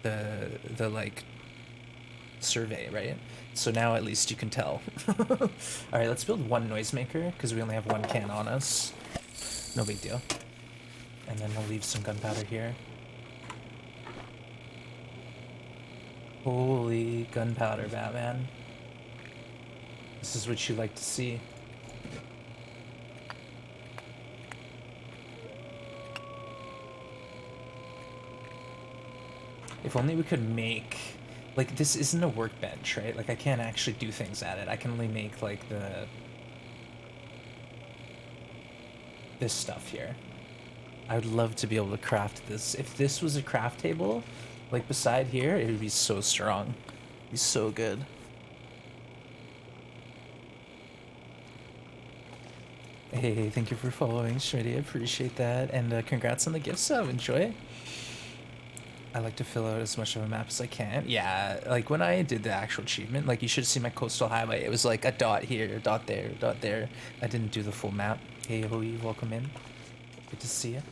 S1: the like survey, right? So now at least you can tell. All right, let's build one noisemaker because we only have one can on us. No big deal. And then we'll leave some gunpowder here. Holy gunpowder, Batman. This is what you like to see. If only we could make... Like, this isn't a workbench, right? Like, I can't actually do things at it. I can only make, like, this stuff here. I would love to be able to craft this. If this was a craft table, like, beside here, it would be so strong. It'd be so good. Hey, thank you for following, Shreddy. I appreciate that. And congrats on the gift sub. Enjoy. I like to fill out as much of a map as I can. Yeah, like when I did the actual achievement, like you should see my coastal highway. It was like a dot here, a dot there, a dot there. I didn't do the full map. Hey, Hoi, welcome in. Good to see you.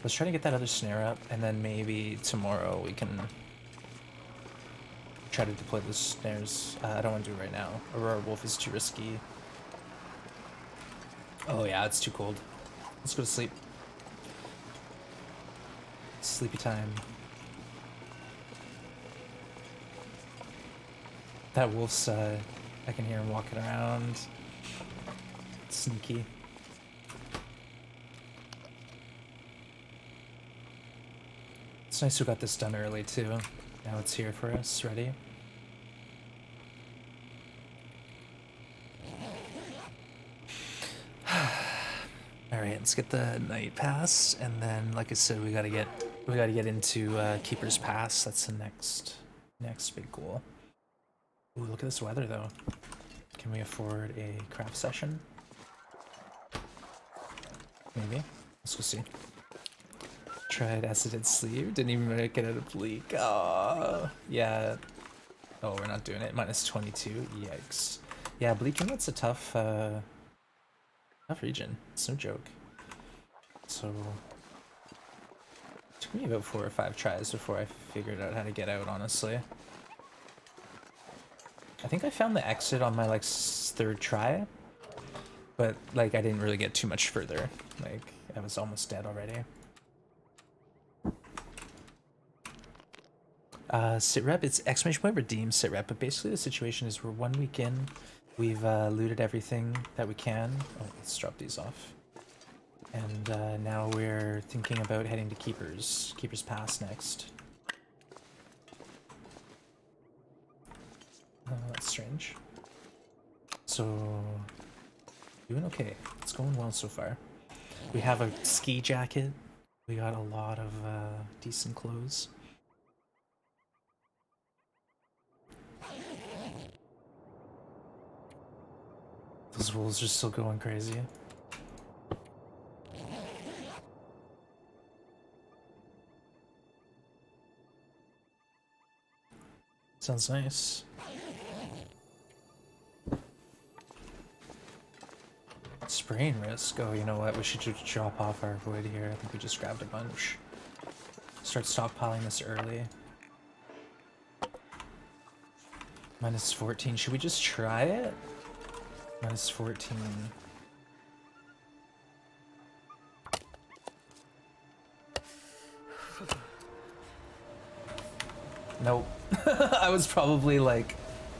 S1: Let's try to get that other snare up, and then maybe tomorrow we can try to deploy the snares. I don't want to do it right now. Aurora Wolf is too risky. Oh yeah, it's too cold. Let's go to sleep. Sleepy time. That wolf's, I can hear him walking around. Sneaky. It's nice we got this done early, too. Now it's here for us, ready? Alright, let's get the night pass, and then, like I said, we gotta get into Keeper's Pass. That's the next big goal. Ooh, look at this weather, though. Can we afford a craft session? Maybe. Let's go see. Tried acid sleeve. Didn't even make it out of bleak. Oh, yeah. Oh, we're not doing it. Minus 22. Yikes. Yeah, bleak inlet's a tough region. It's no joke. So, it took me about 4 or 5 tries before I figured out how to get out, honestly. I think I found the exit on my, like, 3rd try, but, like, I didn't really get too much further. Like, I was almost dead already. Sitrep, it's exclamation point redeem sitrep, but basically the situation is we're 1 week in, we've looted everything that we can. Oh, let's drop these off. And now we're thinking about heading to Keeper's Pass next. That's strange. So, doing okay. It's going well so far. We have a ski jacket. We got a lot of decent clothes. Those wolves are still going crazy. Sounds nice. Spraying risk. Oh, you know what? We should just drop off our wood here. I think we just grabbed a bunch. Start stockpiling this early. Minus 14. Should we just try it? Minus 14. Nope. I was probably like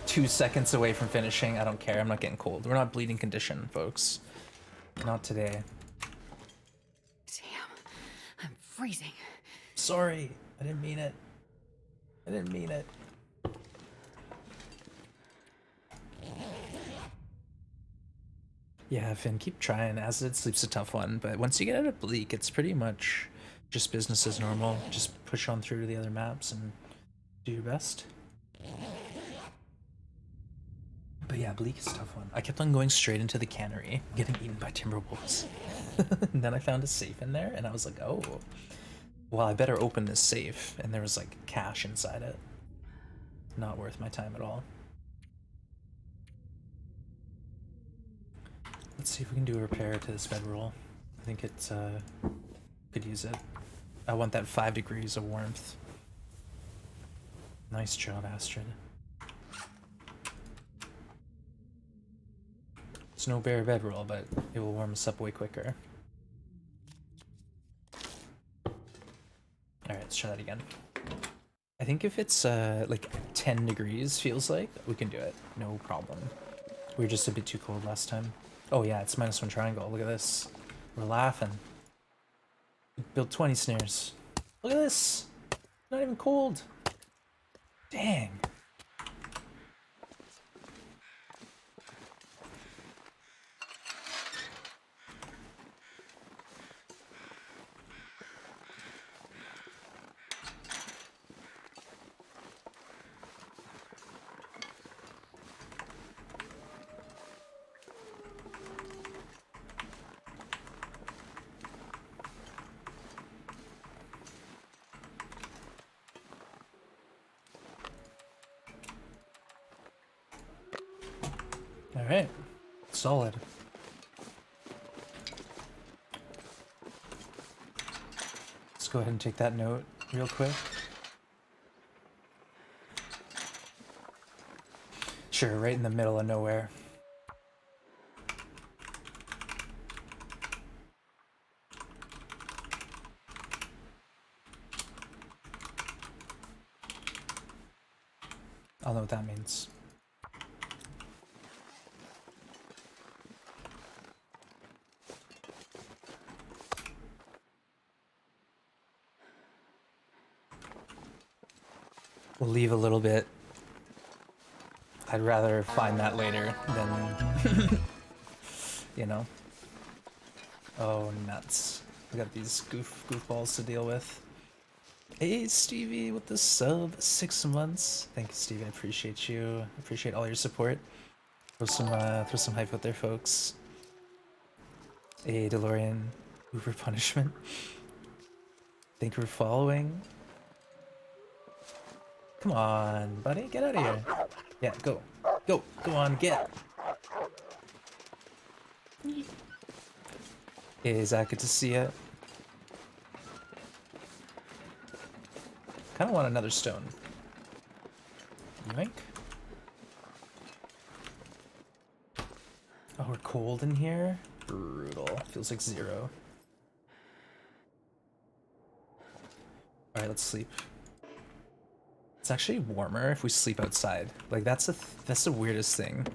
S1: 2 seconds away from finishing. I don't care. I'm not getting cold. We're not bleeding condition, folks. Not today.
S2: Damn, I'm freezing.
S1: Sorry. I didn't mean it. I didn't mean it. Yeah, Finn, keep trying. Acid Sleep's a tough one, but once you get out of Bleak, it's pretty much just business as normal. Just push on through to the other maps and do your best. But yeah, Bleak is a tough one. I kept on going straight into the cannery, getting eaten by timberwolves. And then I found a safe in there, and I was like, oh, well, I better open this safe. And there was like cash inside it. Not worth my time at all. Let's see if we can do a repair to this bedroll. I think it's, could use it. I want that 5 degrees of warmth. Nice job, Astrid. It's no bare bedroll, but it will warm us up way quicker. Alright, let's try that again. I think if it's like 10 degrees, feels like, we can do it. No problem. We were just a bit too cold last time. Oh yeah, it's -1 triangle. Look at this. We're laughing. Built 20 snares. Look at this! Not even cold. Dang. Alright. Solid. Let's go ahead and take that note real quick. Sure, right in the middle of nowhere. I'll know what that means. We'll leave a little bit. I'd rather find that later than, you know. Oh, nuts. We got these goofballs to deal with. Hey, Stevie, with the sub, 6 months. Thank you, Stevie. I appreciate you. I appreciate all your support. Throw some hype out there, folks. Hey, DeLorean, Uber punishment. Thank you for following. Come on, buddy, get out of here. Yeah, go. Go on, get. Hey, Zach, good to see ya. Kinda want another stone. Yoink. Oh, we're cold in here? Brutal. Feels like 0. Alright, let's sleep. It's actually warmer if we sleep outside. Like, that's the weirdest thing.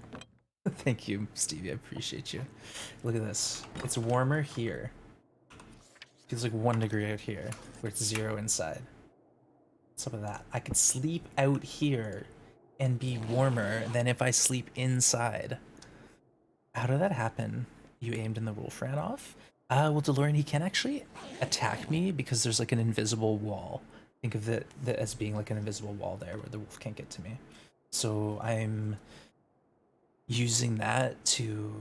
S1: Thank you, Stevie. I appreciate you. Look at this. It's warmer here. Feels like 1 degree out here, where it's 0 inside. What's up with that? I could sleep out here and be warmer than if I sleep inside. How did that happen? You aimed and the wolf ran off? Well, DeLorean, he can actually attack me because there's like an invisible wall. Think of it as being like an invisible wall there where the wolf can't get to me. So I'm using that to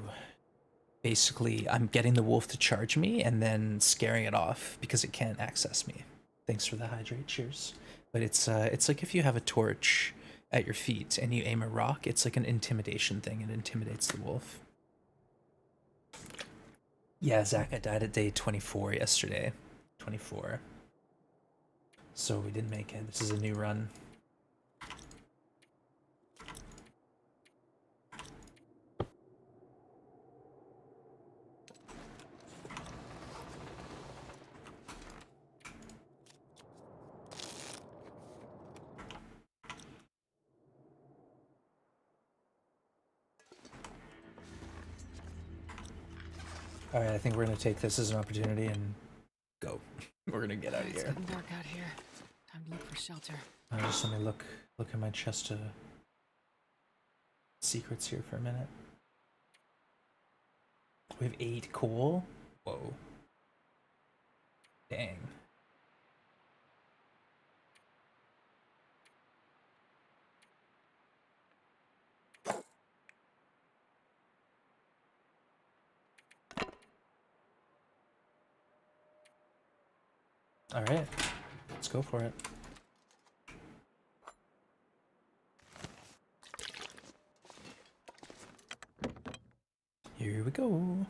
S1: basically, I'm getting the wolf to charge me and then scaring it off because it can't access me. Thanks for the hydrate, cheers. But it's like if you have a torch at your feet and you aim a rock, it's like an intimidation thing. It intimidates the wolf. Yeah, Zach, I died at day 24 yesterday. 24. So we didn't make it. This is a new run. Alright, I think we're gonna take this as an opportunity and go. We're gonna get out of here.
S2: It's getting dark out here. Time to look for shelter.
S1: Just let me look in my chest of secrets here for a minute. We have 8 coal. Whoa. Dang. All right, let's go for it. Here we go.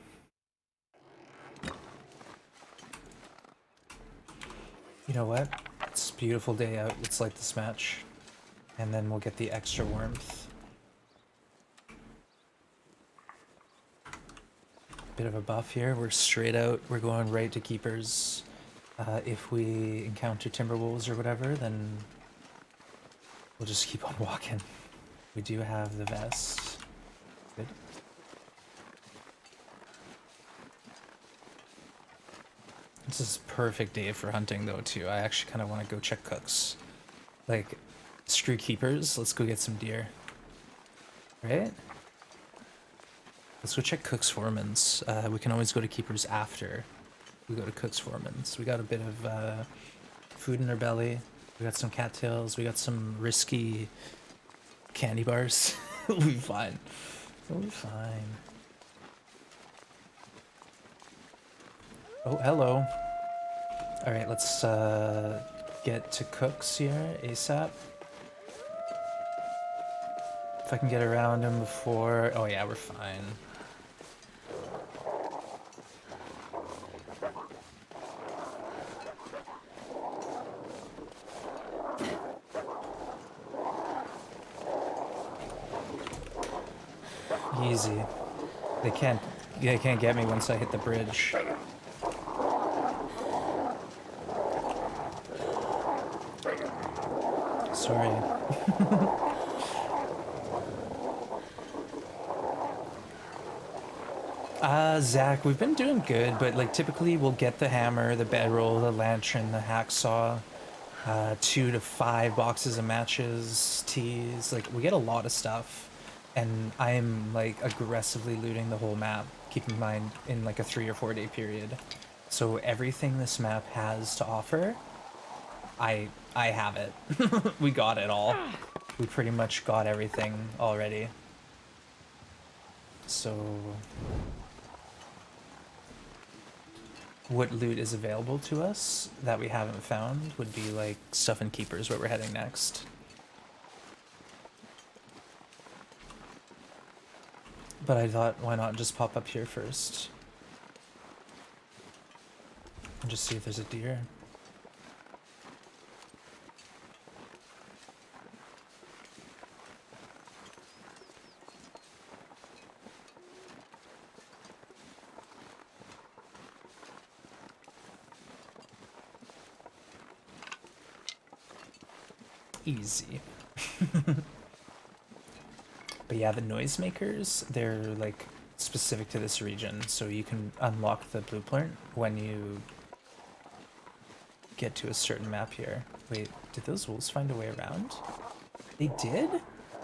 S1: You know what? It's a beautiful day out. Let's light this match. And then we'll get the extra warmth. Bit of a buff here. We're straight out. We're going right to keepers. If we encounter timberwolves or whatever, then we'll just keep on walking. We do have the vest. Good. This is a perfect day for hunting though too. I actually kind of want to go check cooks. Like, screw keepers, let's go get some deer. Right? Let's go check Cook's Foreman's. We can always go to keepers after we go to Cook's Foreman's. We got a bit of food in our belly. We got some cattails. We got some risky candy bars. We'll be fine. We'll be fine. Oh, hello. Alright, let's get to Cook's here ASAP. If I can get around him before... Oh yeah, we're fine. Easy. They can't get me once I hit the bridge. Sorry. Zach, we've been doing good, but like typically we'll get the hammer, the bedroll, the lantern, the hacksaw, 2 to 5 boxes of matches, teas, like we get a lot of stuff, and I'm like aggressively looting the whole map, keep in mind in like a 3 or 4 day period. So everything this map has to offer, I have it. We got it all. We pretty much got everything already. So what loot is available to us that we haven't found would be like stuff in keepers where we're heading next. But I thought, why not just pop up here first? And just see if there's a deer. Easy. But yeah, the noisemakers, they're like specific to this region, so you can unlock the blueprint when you get to a certain map here. Wait, did those wolves find a way around? They did?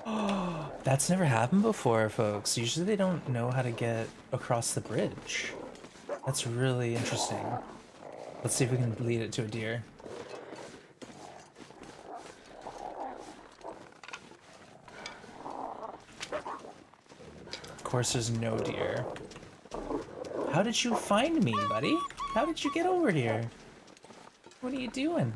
S1: Oh, that's never happened before, folks. Usually they don't know how to get across the bridge. That's really interesting. Let's see if we can lead it to a deer. Of course there's no deer. How did you find me, buddy? How did you get over here? What are you doing?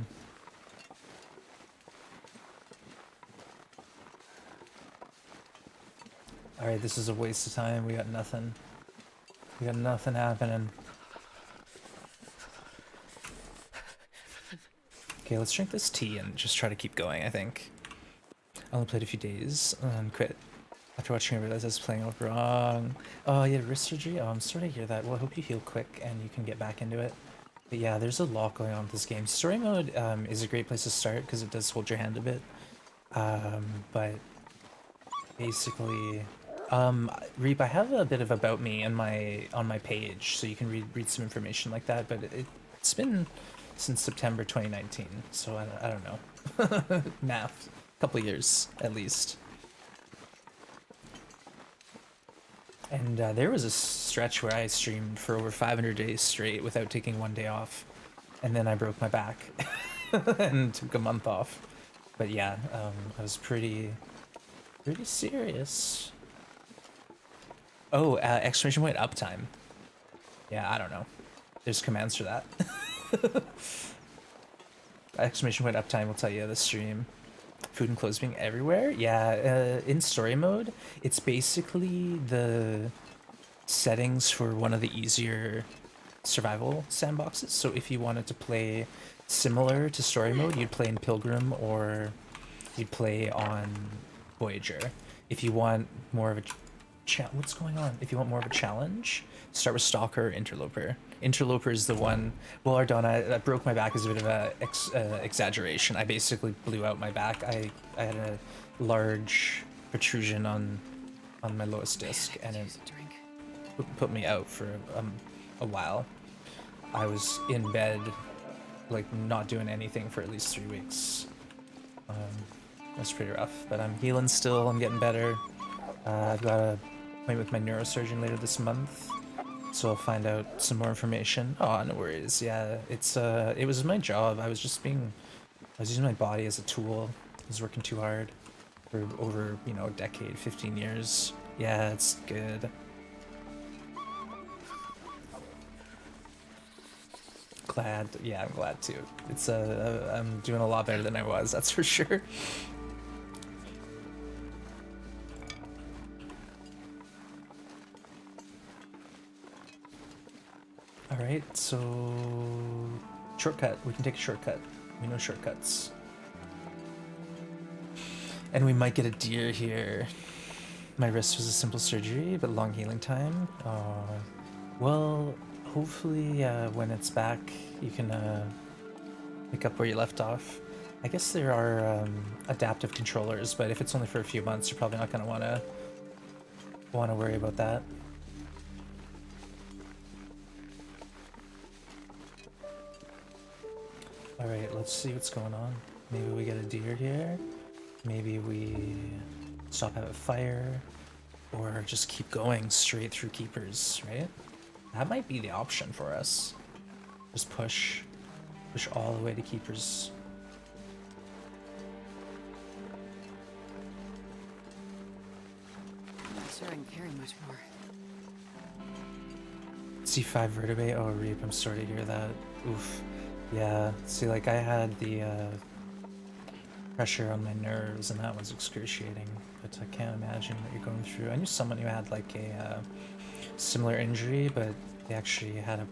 S1: Alright, this is a waste of time. We got nothing. We got nothing happening. Okay, let's drink this tea and just try to keep going, I think. I only played a few days and quit. After watching, I realized I was playing out wrong. Oh, you had wrist surgery? Oh, I'm sorry to hear that. Well, I hope you heal quick and you can get back into it. But yeah, there's a lot going on with this game. Story mode is a great place to start because it does hold your hand a bit. But basically, Reap, I have a bit of about me on my page, so you can read some information like that. But it's been since September 2019, so I don't know. Math, a couple years at least. And there was a stretch where I streamed for over 500 days straight without taking one day off, and then I broke my back and took a month off. But yeah, I was pretty serious. Oh, exclamation point uptime. Yeah, I don't know. There's commands for that. Exclamation point uptime will tell you the stream. Food and clothes being everywhere. Yeah, in story mode, it's basically the settings for one of the easier survival sandboxes. So if you wanted to play similar to story mode, you'd play in Pilgrim or you'd play on Voyager. If you want more of a what's going on? If you want more of a challenge, start with Stalker or Interloper. Interloper is the one. Well, Ardonna, I broke my back is a bit of a exaggeration. I basically blew out my back. I had a large protrusion on my lowest disc, and it put me out for a while. I was in bed, like not doing anything for at least 3 weeks. That's pretty rough, but I'm healing still. I'm getting better. I've got a appointment with my neurosurgeon later this month, so I'll find out some more information. Oh, no worries. Yeah, it was my job. I was using my body as a tool. I was working too hard for over, a decade, 15 years. Yeah, it's good. Glad. Yeah, I'm glad too. It's I'm doing a lot better than I was, that's for sure. Alright, so shortcut. We can take a shortcut. We know shortcuts. And we might get a deer here. My wrist was a simple surgery, but long healing time. Well, hopefully when it's back, you can pick up where you left off. I guess there are adaptive controllers, but if it's only for a few months, you're probably not going to want to worry about that. Alright, let's see what's going on. Maybe we get a deer here. Maybe we stop having fire. Or just keep going straight through keepers, right? That might be the option for us. Just push all the way to keepers.
S2: I'm not sure I can carry much more.
S1: C5 vertebrae. Oh, Reap, I'm sorry to hear that. Oof. Yeah, see, like, I had the pressure on my nerves, and that was excruciating. But I can't imagine what you're going through. I knew someone who had, like, a similar injury, but they actually had a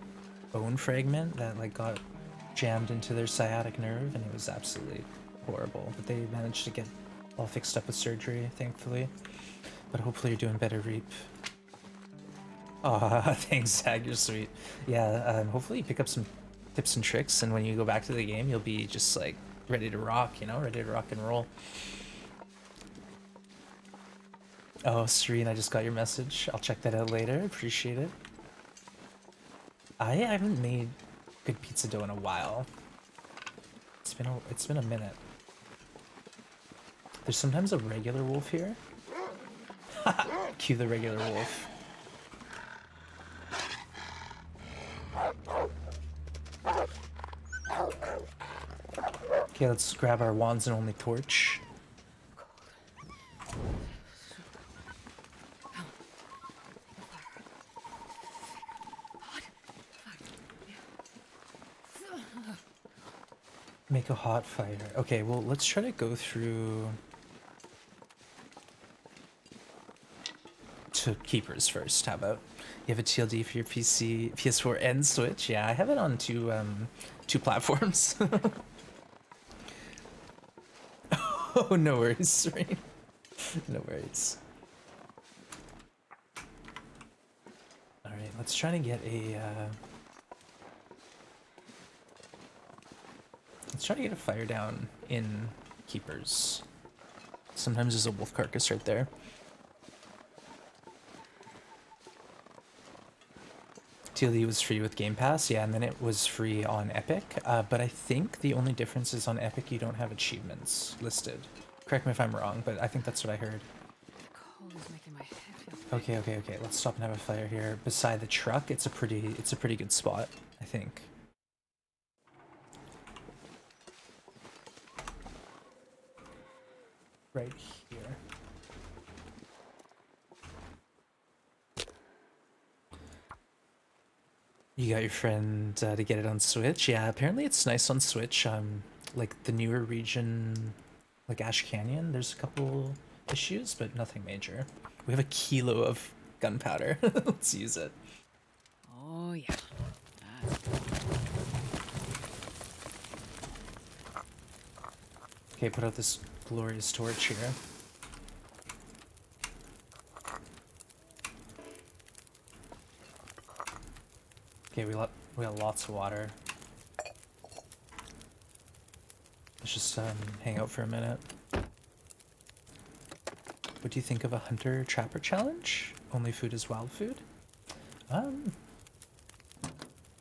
S1: bone fragment that, like, got jammed into their sciatic nerve, and it was absolutely horrible. But they managed to get all fixed up with surgery, thankfully. But hopefully you're doing better, Reap. Aw, thanks, Zag, you're sweet. Yeah, hopefully you pick up some tips and tricks, and when you go back to the game, you'll be just like ready to rock, ready to rock and roll. Oh, Serene, I just got your message. I'll check that out later. Appreciate it. I haven't made good pizza dough in a while. It's been a minute. There's sometimes a regular wolf here. Cue the regular wolf. Okay, let's grab our wands and only torch. Make a hot fire. Okay, well, let's try to go through to keepers first. How about you have a TLD for your PC, PS4, and Switch? Yeah, I have it on two platforms. Oh, no worries, right? No worries. All right, let's try to get a. Let's try to get a fire down in keepers. Sometimes there's a wolf carcass right there. TLD was free with Game Pass, yeah, and then it was free on Epic. But I think the only difference is on Epic you don't have achievements listed. Correct me if I'm wrong, but I think that's what I heard.
S2: The cold is making my head feel
S1: Okay, okay, okay. Let's stop and have a fire here. Beside the truck, it's a pretty good spot, I think. Right here. You got your friend to get it on Switch? Yeah, apparently it's nice on Switch. Like the newer region, like Ash Canyon, there's a couple issues, but nothing major. We have a kilo of gunpowder. Let's use it.
S2: Oh, yeah. That's cool.
S1: Okay, put out this glorious torch here. Okay, we got lots of water. Let's just hang out for a minute. What do you think of a hunter trapper challenge? Only food is wild food?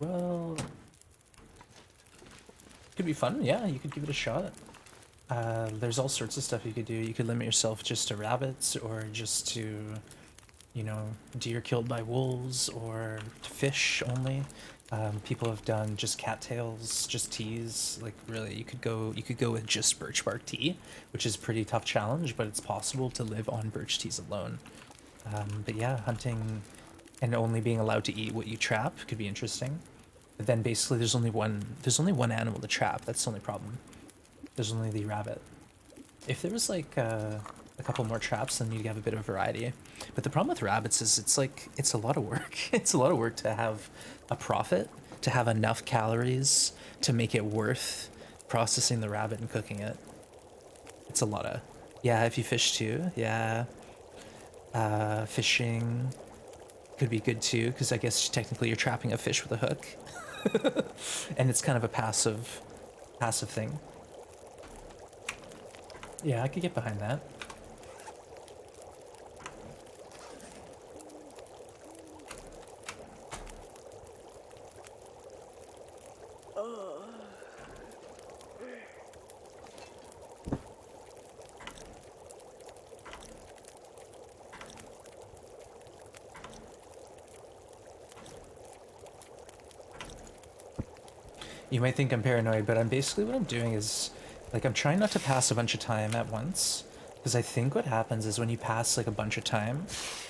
S1: Well, could be fun. Yeah, you could give it a shot. There's all sorts of stuff you could do. You could limit yourself just to rabbits, or just to, you know, deer killed by wolves, or to fish only. People have done just cattails, just teas. Like really, you could go with just birch bark tea, which is a pretty tough challenge, but it's possible to live on birch teas alone. But yeah, hunting and only being allowed to eat what you trap could be interesting. But then basically there's only one animal to trap. That's the only problem. There's only the rabbit. If there was like a couple more traps, then you'd have a bit of variety. But the problem with rabbits is it's a lot of work. It's a lot of work to have a profit, to have enough calories to make it worth processing the rabbit and cooking it. It's a lot of, yeah, if you fish too, yeah. Fishing could be good too, because I guess technically you're trapping a fish with a hook. And it's kind of a passive thing. Yeah, I could get behind that. You might think I'm paranoid, but what I'm doing is, like, I'm trying not to pass a bunch of time at once, because I think what happens is when you pass, like, a bunch of time,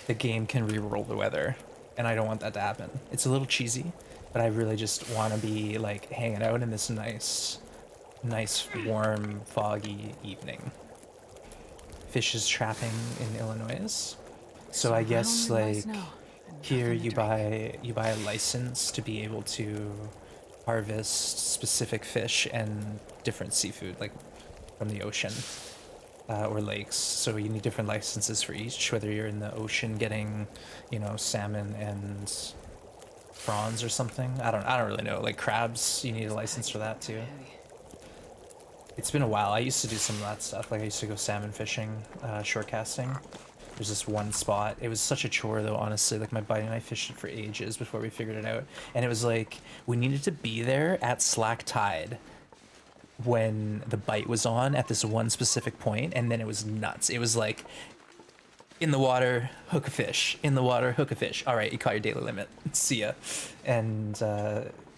S1: the game can re-roll the weather, and I don't want that to happen. It's a little cheesy, but I really just want to be, like, hanging out in this nice, warm, foggy evening. Fish is trapping in Illinois, so I guess, like, here you buy a license to be able to harvest specific fish and different seafood, like from the ocean or lakes. So you need different licenses for each, whether you're in the ocean getting, you know, salmon and prawns or something. I don't really know. Like crabs, you need a license for that too. It's been a while. I used to do some of that stuff. Like I used to go salmon fishing, short casting. There's this one spot. It was such a chore though, honestly. Like my buddy and I fished it for ages before we figured it out. And it was like, we needed to be there at slack tide when the bite was on at this one specific point, and then it was nuts. It was like, in the water, hook a fish. In the water, hook a fish. All right, you caught your daily limit. See ya. And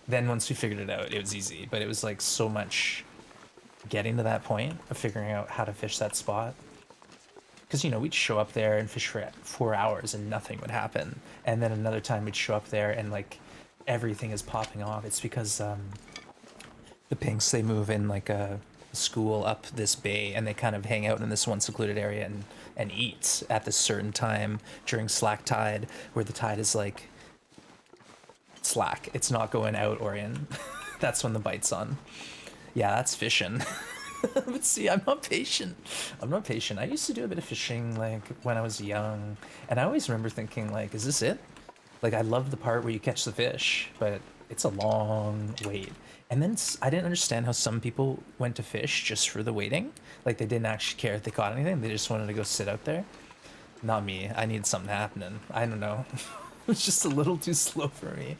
S1: then once we figured it out, it was easy. But it was like so much getting to that point of figuring out how to fish that spot. Because, you know, we'd show up there and fish for 4 hours and nothing would happen. And then another time we'd show up there and, like, everything is popping off. It's because the pinks, they move in, like, a school up this bay and they kind of hang out in this one secluded area and eat at this certain time during slack tide, where the tide is, like, slack. It's not going out or in. That's when the bite's on. Yeah, that's fishing. But see, I'm not patient. I'm not patient. I used to do a bit of fishing, like, when I was young, and I always remember thinking, like, is this it? Like, I love the part where you catch the fish, but it's a long wait. And then I didn't understand how some people went to fish just for the waiting. Like, they didn't actually care if they caught anything. They just wanted to go sit out there. Not me. I needed something happening. I don't know. It was just a little too slow for me.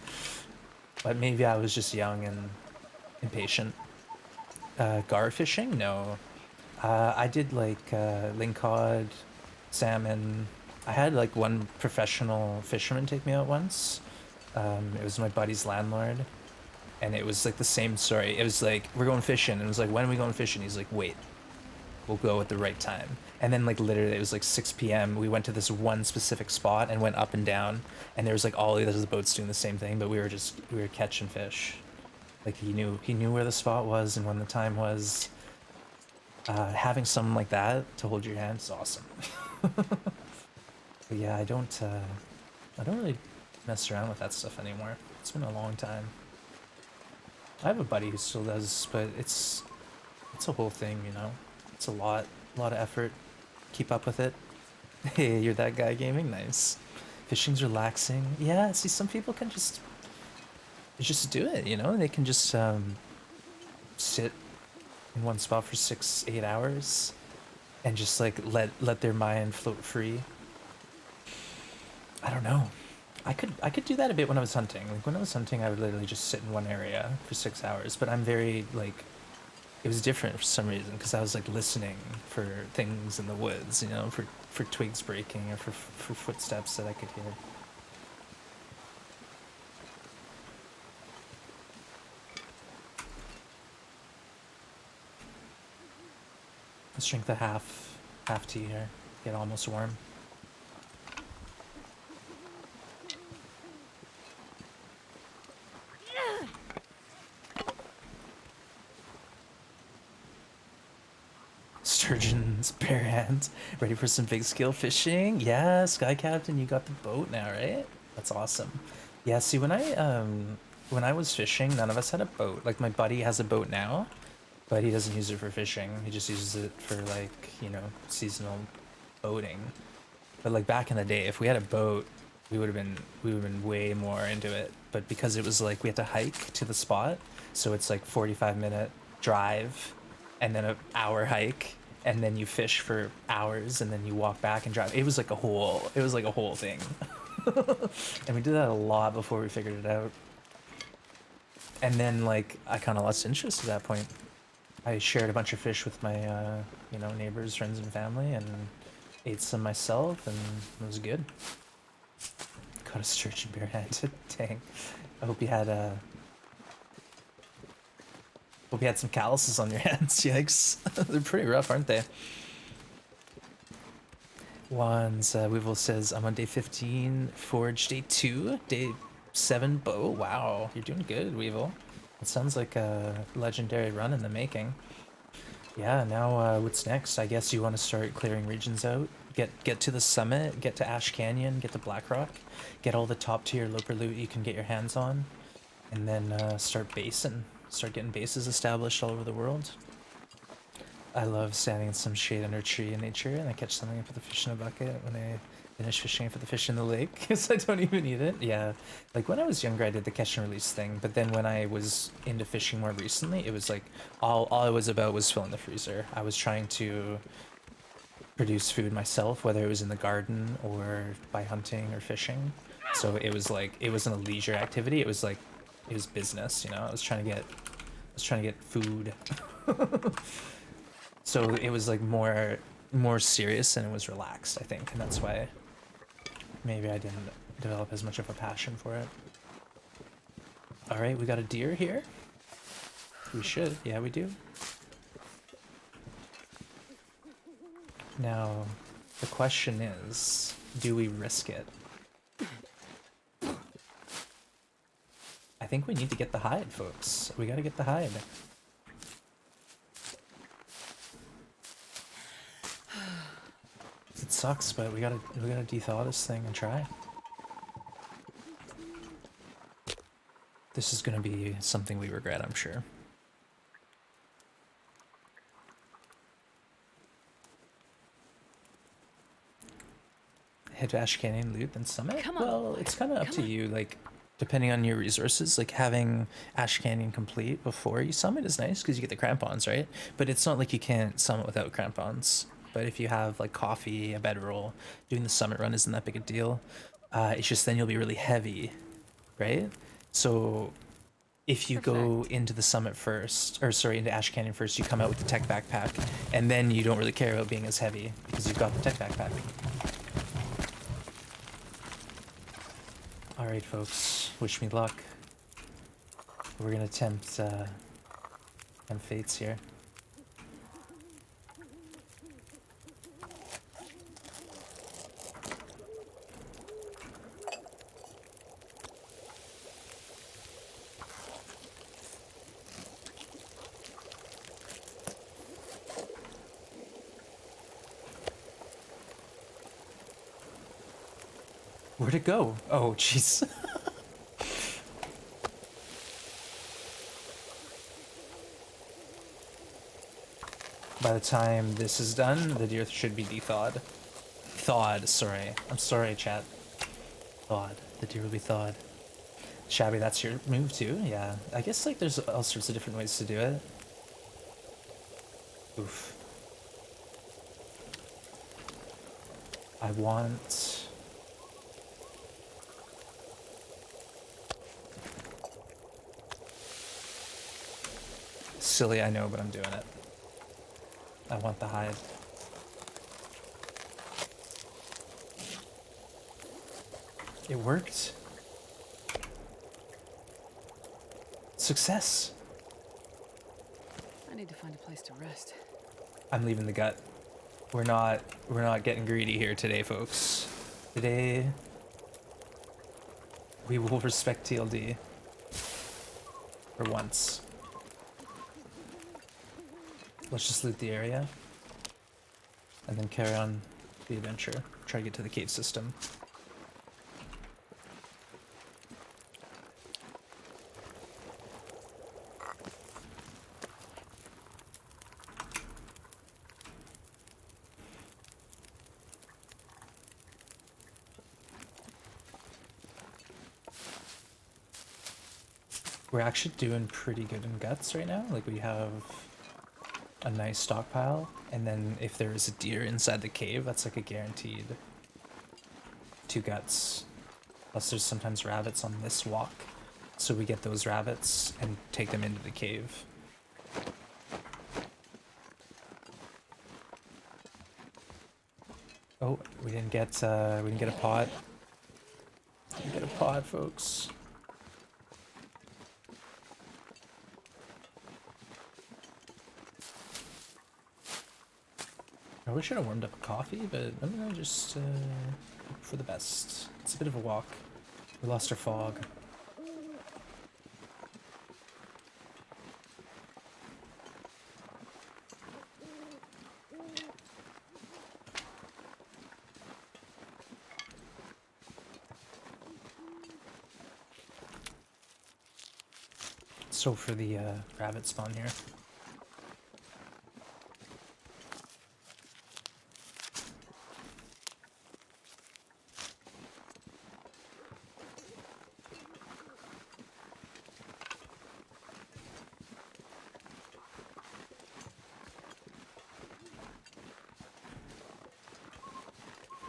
S1: But maybe I was just young and impatient. Gar fishing? No. I did like lingcod, salmon, I had like one professional fisherman take me out once. It was my buddy's landlord, and it was like the same story. It was like, we're going fishing, and it was like, when are we going fishing? He's like, wait, we'll go at the right time. And then like literally it was like 6 p.m. We went to this one specific spot and went up and down, and there was like all the other boats doing the same thing, but we were catching fish. Like he knew where the spot was and when the time was. Having someone like that to hold your hand is awesome. But yeah, I don't really mess around with that stuff anymore. It's been a long time. I have a buddy who still does, but it's a whole thing, you know. It's a lot of effort. Keep up with it. Hey, you're that guy gaming? Nice. Fishing's relaxing. Yeah, see, some people can just do it, you know? They can just sit in one spot for 6, 8 hours and just like let their mind float free. I don't know. I could do that a bit when I was hunting. Like when I was hunting, I would literally just sit in one area for 6 hours. But I'm very like, it was different for some reason because I was like listening for things in the woods, you know, for twigs breaking or for footsteps that I could hear. Let's drink the half tea here. Get almost warm. Sturgeon's bare hands. Ready for some big scale fishing? Yeah, Sky Captain, you got the boat now, right? That's awesome. Yeah, see when I was fishing, none of us had a boat. Like my buddy has a boat now, but he doesn't use it for fishing. He just uses it for like, you know, seasonal boating. But like back in the day, if we had a boat, we would have been way more into it. But because it was like we had to hike to the spot, so it's like 45-minute drive and then an hour hike and then you fish for hours and then you walk back and drive. It was like a whole thing. And we did that a lot before we figured it out. And then like I kind of lost interest at that point. I shared a bunch of fish with my you know, neighbors, friends and family and ate some myself and it was good. Caught a sturgeon barehanded. Dang. I hope you had some calluses on your hands. Yikes. They're pretty rough, aren't they? Weevil says, I'm on day 15, forge day 2, day 7 bow. Wow, you're doing good, Weevil. It sounds like a legendary run in the making. Yeah, now what's next? I guess you want to start clearing regions out. Get to the summit, get to Ash Canyon, get to Blackrock, get all the top tier loper loot you can get your hands on, and then start basing. Start getting bases established all over the world. I love standing in some shade under a tree in nature and I catch something and put the fish in a bucket when I finish fishing for the fish in the lake because I don't even eat it. Yeah, like when I was younger I did the catch and release thing, but then when I was into fishing more recently, it was like all it was about was filling the freezer. I was trying to produce food myself, whether it was in the garden or by hunting or fishing. So it was like, it wasn't a leisure activity, it was business, you know. I was trying to get food. So it was like more serious and it was relaxed, I think, and that's why maybe I didn't develop as much of a passion for it. All right, we got a deer here. We should, yeah, we do. Now, the question is, do we risk it? I think we need to get the hide, folks. We gotta get the hide. It sucks, but we gotta dethaw this thing and try. This is gonna be something we regret, I'm sure. Head to Ash Canyon, loot, then summit?
S2: Come on,
S1: well,
S2: boy.
S1: it's kind of up
S2: Come
S1: to
S2: on.
S1: you, like, depending on your resources. Like, having Ash Canyon complete before you summit is nice, because you get the crampons, right? But it's not like you can't summit without crampons. But if you have, like, coffee, a bedroll, doing the summit run isn't that big a deal. It's just then you'll be really heavy, right? So if you go into the summit first, or sorry, into Ash Canyon first, you come out with the tech backpack, and then you don't really care about being as heavy, because you've got the tech backpack. Alright, folks. Wish me luck. We're gonna attempt fates here. Where'd it go? Oh, jeez. By the time this is done, the deer should be thawed. Thawed, sorry. I'm sorry, chat. Thawed. The deer will be thawed. Shabby, that's your move too? Yeah. I guess like there's all sorts of different ways to do it. Oof. I want... Silly, I know, but I'm doing it. I want the hide. It worked. Success.
S2: I need to find a place to rest.
S1: I'm leaving the gut. We're not getting greedy here today, folks. Today we will respect TLD for once. Let's just loot the area and then carry on the adventure. Try to get to the cave system. We're actually doing pretty good in guts right now. Like we have a nice stockpile, and then if there is a deer inside the cave, that's like a guaranteed 2 guts. Plus there's sometimes rabbits on this walk, so we get those rabbits and take them into the cave. Oh, we didn't get a pot. Didn't get a pot, folks. I wish I'd have warmed up a coffee, but I'm gonna just hope for the best. It's a bit of a walk. We lost our fog. So for the rabbit spawn here.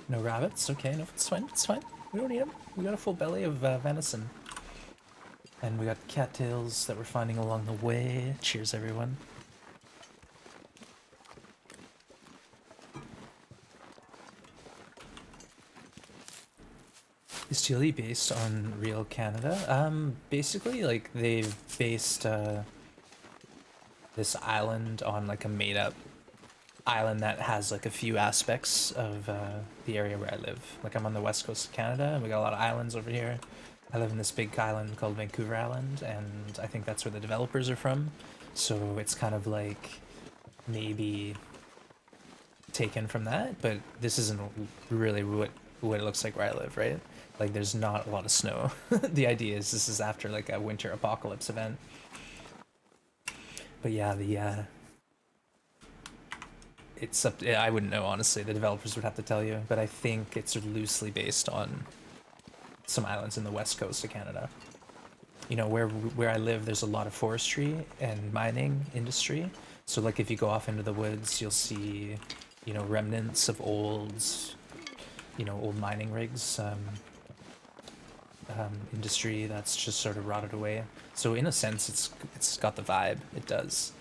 S1: No rabbits? Okay, no, it's fine, it's fine. We don't need them. We got a full belly of venison. And we got cattails that we're finding along the way. Cheers, everyone. Is TLE based on real Canada? Basically, like, they've based this island on, like, a made-up island that has like a few aspects of the area where I live. Like I'm on the west coast of Canada and we got a lot of islands over here. I live in this big island called Vancouver Island, and I think that's where the developers are from. So it's kind of like maybe taken from that, but this isn't really what it looks like where I live, right? Like there's not a lot of snow. The idea is this is after like a winter apocalypse event. But yeah, the it's up to, I wouldn't know, honestly. The developers would have to tell you, but I think it's loosely based on some islands in the west coast of Canada. You know, where I live, there's a lot of forestry and mining industry. So like if you go off into the woods, you'll see, you know, remnants of old mining rigs, industry that's just sort of rotted away. So in a sense, it's got the vibe. It does.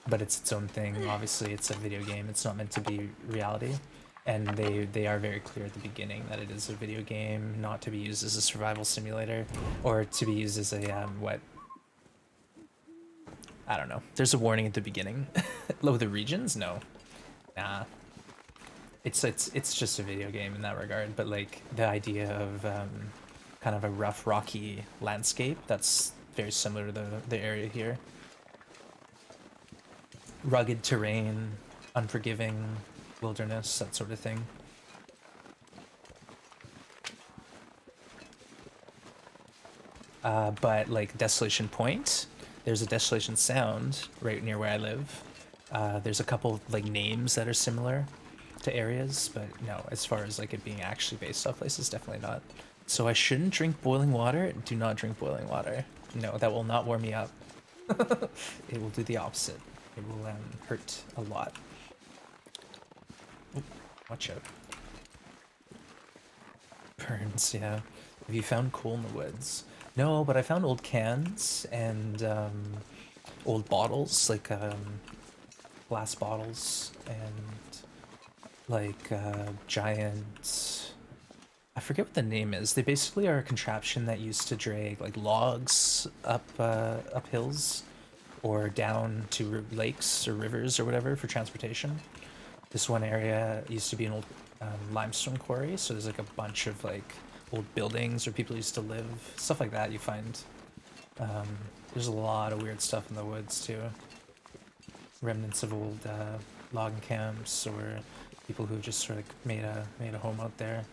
S1: But it's its own thing. Obviously, it's a video game. It's not meant to be reality. and they are very clear at the beginning that it is a video game, not to be used as a survival simulator, or to be used as a what? I don't know. There's a warning at the beginning. Low the regions? No, nah. It's just a video game in that regard. But like the idea of kind of a rough, rocky landscape, that's very similar to the area here. Rugged terrain, unforgiving wilderness, that sort of thing. But like Desolation Point, there's a Desolation Sound right near where I live. There's a couple like names that are similar to areas, but no, as far as like it being actually based off places, definitely not. So I shouldn't drink boiling water. Do not drink boiling water. No, that will not warm me up. It will do the opposite. It will hurt a lot. Ooh, watch out. Burns, yeah. Have you found coal in the woods? No, but I found old cans and old bottles, like glass bottles, and like giant. I forget what the name is. They basically are a contraption that used to drag like logs up hills or down to lakes or rivers or whatever for transportation. This one area used to be an old limestone quarry, so there's like a bunch of like old buildings where people used to live, stuff like that you find. There's a lot of weird stuff in the woods too. Remnants of old logging camps or people who just sort of made a home out there.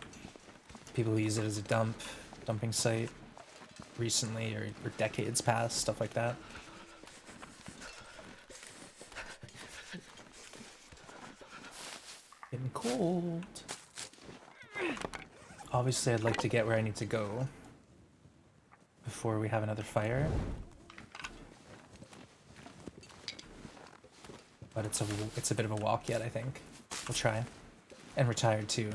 S1: People who use it as a dumping site recently or decades past, stuff like that. Getting cold. Obviously, I'd like to get where I need to go before we have another fire. But it's a bit of a walk yet, I think. We'll try. And we're tired too.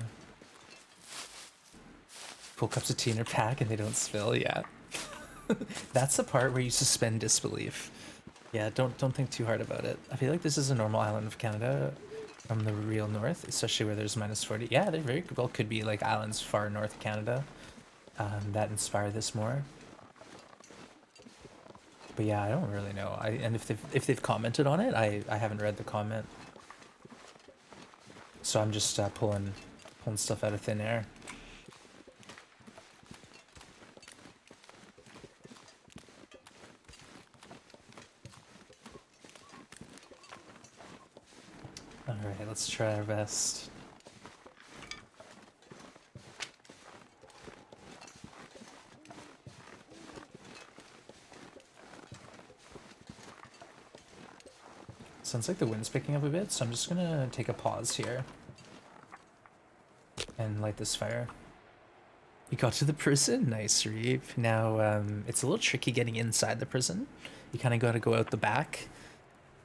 S1: Full cups of tea in your pack and they don't spill, yeah. That's the part where you suspend disbelief. Yeah, don't think too hard about it. I feel like this is a normal island of Canada from the real north, especially where there's -40. Yeah, there very well could be like islands far north of Canada that inspire this more. But yeah, I don't really know. And if they've commented on it, I haven't read the comment. So I'm just pulling stuff out of thin air. Alright, let's try our best. Sounds like the wind's picking up a bit, so I'm just gonna take a pause here and light this fire. You got to the prison? Nice, Reap. Now, it's a little tricky getting inside the prison. You kind of got to go out the back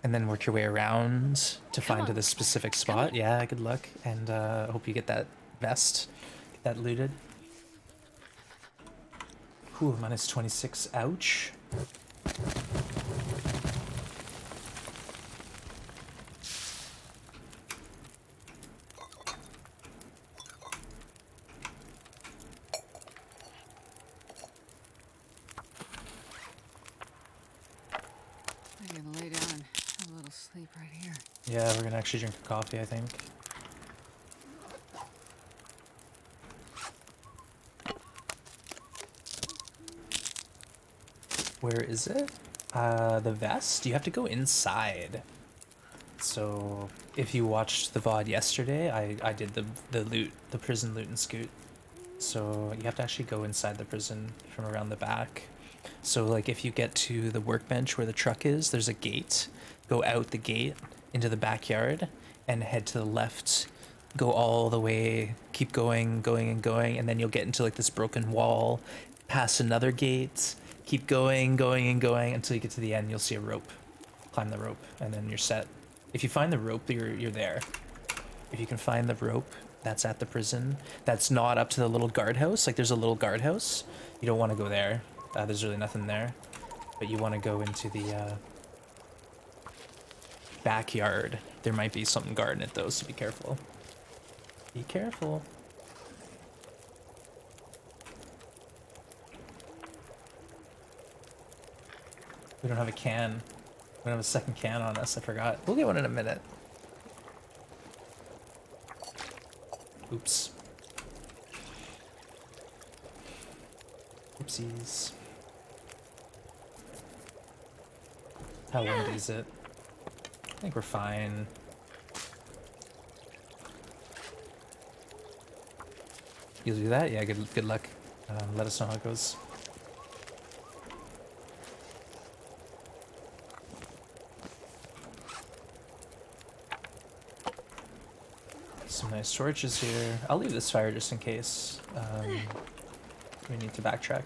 S1: and then work your way around to find to this specific spot. Yeah, good luck, and I hope you get that vest, get that looted. Ooh, -26, ouch.
S2: I'm gonna lay down and have a little sleep right here.
S1: Yeah, we're gonna actually drink a coffee, I think. Where is it? The vest? You have to go inside. So if you watched the VOD yesterday, I did the prison loot and scoot. So you have to actually go inside the prison from around the back. So like if you get to the workbench where the truck is, there's a gate. Go out the gate into the backyard and head to the left. Go all the way, keep going, and then you'll get into like this broken wall, pass another gate, keep going until you get to the end. You'll see a rope. Climb the rope and then you're set. If you find the rope, you're there. If you can find the rope, that's at the prison. That's not up to the little guardhouse. Like there's a little guardhouse. You don't want to go there. There's really nothing there. But you want to go into the backyard. There might be something guarding it though, so be careful. Be careful. We don't have a can. We don't have a second can on us, I forgot. We'll get one in a minute. Oops. Oopsies. How windy is it? I think we're fine. You'll do that? Yeah, good luck. Let us know how it goes. Some nice torches here. I'll leave this fire just in case we need to backtrack.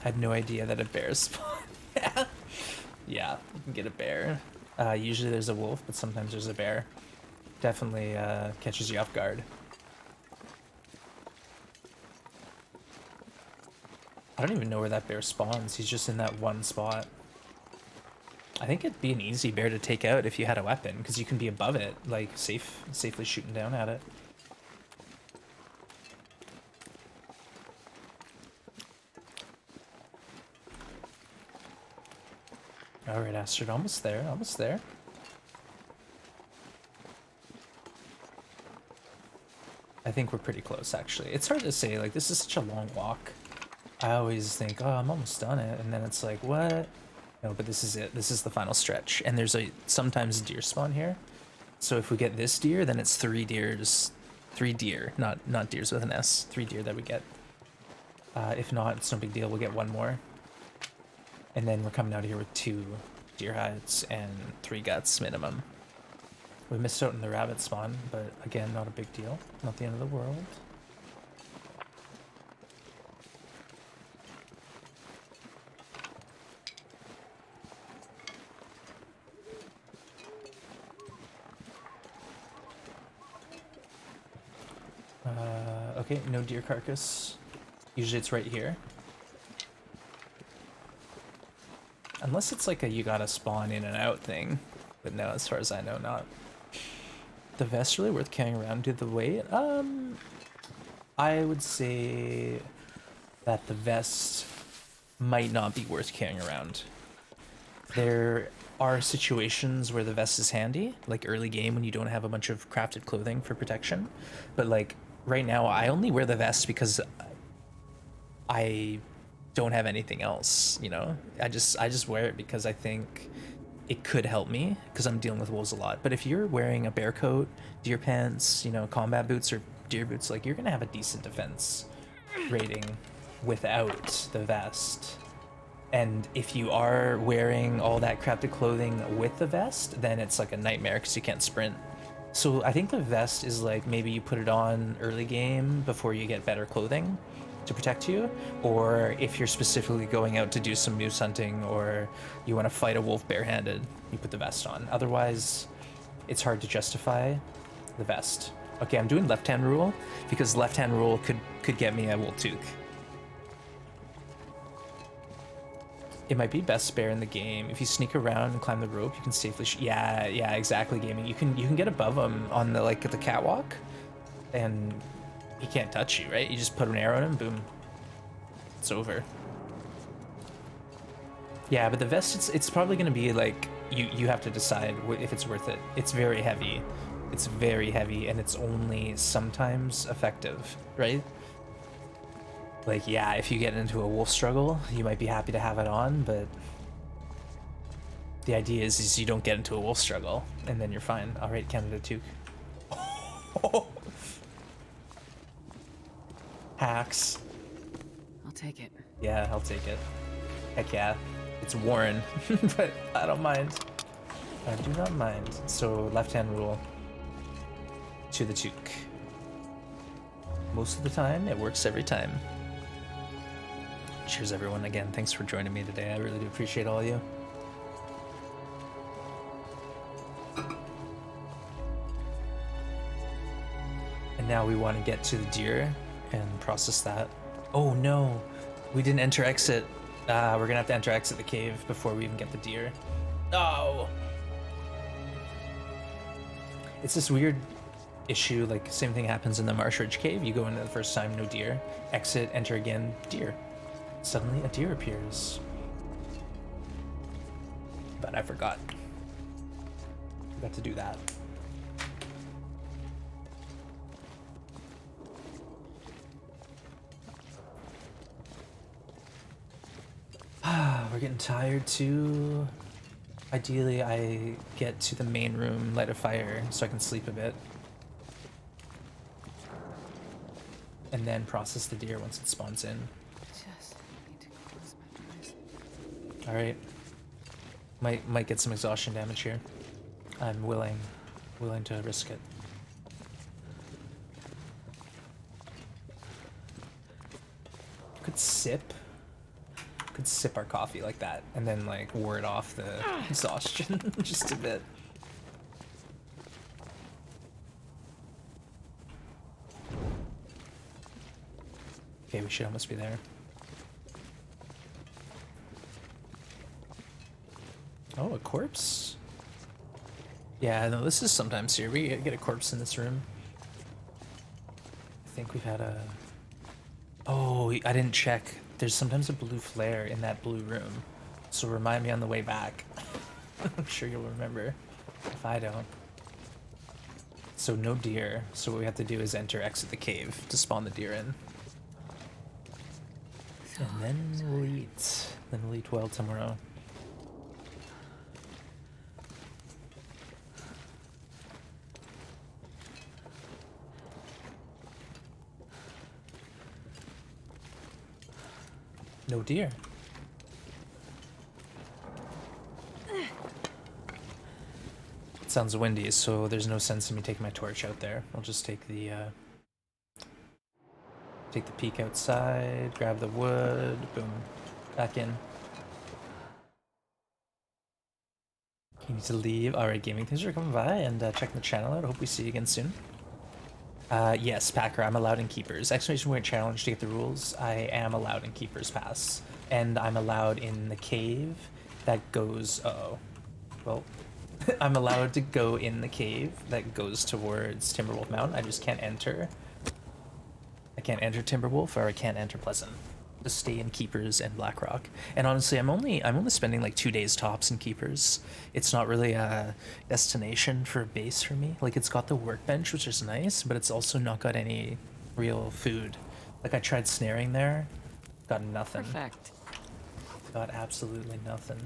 S1: Had no idea that a bear spawned. Yeah. Yeah, you can get a bear. Usually there's a wolf, but sometimes there's a bear. Definitely catches you off guard. I don't even know where that bear spawns. He's just in that one spot. I think it'd be an easy bear to take out if you had a weapon, because you can be above it, like safely shooting down at it. Alright, Astrid, almost there, almost there. I think we're pretty close, actually. It's hard to say, like, this is such a long walk. I always think, oh, I'm almost done it, and then it's like, what? No, but this is it. This is the final stretch. And there's sometimes deer spawn here. So if we get this deer, then it's 3 deers. 3 deer, not deers with an S. 3 deer that we get. If not, it's no big deal. We'll get 1 more. And then we're coming out of here with 2 deer hides and 3 guts minimum. We missed out on the rabbit spawn, but again, not a big deal. Not the end of the world. Okay, no deer carcass. Usually it's right here. Unless it's like a you gotta spawn in and out thing. But no, as far as I know, not. The vest really worth carrying around due to the weight? I would say that the vest might not be worth carrying around. There are situations where the vest is handy, like early game when you don't have a bunch of crafted clothing for protection. But like right now, I only wear the vest because I don't have anything else, you know? I just wear it because I think it could help me because I'm dealing with wolves a lot. But if you're wearing a bear coat, deer pants, you know, combat boots or deer boots, like you're gonna have a decent defense rating without the vest. And if you are wearing all that crafted clothing with the vest, then it's like a nightmare because you can't sprint. So I think the vest is like maybe you put it on early game before you get better clothing to protect you, or if you're specifically going out to do some moose hunting or you want to fight a wolf barehanded, you put the vest on. Otherwise, it's hard to justify the vest. Okay, I'm doing left-hand rule because left-hand rule could get me a wool toque. It might be best bear in the game. If you sneak around and climb the rope, you can safely yeah, exactly, gaming. You can get above him on the the catwalk, and he can't touch you, right? You just put an arrow in him, boom, it's over. Yeah, but the vest, it's probably gonna be like you have to decide if it's worth it. It's very heavy. It's very heavy, and it's only sometimes effective, right? Like, yeah, if you get into a wolf struggle, you might be happy to have it on, but the idea is you don't get into a wolf struggle, and then you're fine. All right, Canada toque. Hacks.
S2: I'll take it.
S1: Yeah, I'll take it. Heck yeah. It's Warren, but I don't mind. I do not mind. So, left-hand rule to the toque. Most of the time, it works every time. Cheers, everyone. Again, thanks for joining me today. I really do appreciate all of you. And now we want to get to the deer and process that. Oh no, we didn't enter exit. We're gonna have to enter exit the cave before we even get the deer. Oh. It's this weird issue, like same thing happens in the Marsh Ridge Cave. You go into the first time, no deer. Exit, enter again, deer. Suddenly a deer appears. But I forgot. Forgot to do that. We're getting tired too. Ideally, I get to the main room, light a fire, so I can sleep a bit. And then process the deer once it spawns in.
S2: Just need to close my eyes.
S1: Alright. Might get some exhaustion damage here. I'm willing to risk it. Could sip our coffee like that and then like ward off the exhaustion just a bit. Okay, we should almost be there. Oh, a corpse? Yeah, no, this is sometimes here. We get a corpse in this room. I think we've had a... Oh, I didn't check. There's sometimes a blue flare in that blue room. So remind me on the way back. I'm sure you'll remember if I don't. So no deer. So what we have to do is exit the cave to spawn the deer in. And then we'll eat. Then we'll eat well tomorrow. No deer. It sounds windy, so there's no sense in me taking my torch out there. I'll just take the peek outside, grab the wood, boom, back in. You need to leave. Alright, gaming, thanks for coming by and checking the channel out. I hope we see you again soon. Yes, Packer, I'm allowed in Keepers. Exclamation point challenge to get the rules. I am allowed in Keepers Pass. And I'm allowed in the cave that goes... Uh-oh. Well, I'm allowed to go in the cave that goes towards Timberwolf Mountain. I just can't enter. I can't enter Timberwolf, or I can't enter Pleasant. Just stay in Keepers and Blackrock. And honestly, I'm only spending like 2 days tops in Keepers. It's not really a destination for a base for me. Like, it's got the workbench, which is nice, but it's also not got any real food. Like, I tried snaring there, got nothing.
S2: Perfect.
S1: Got absolutely nothing.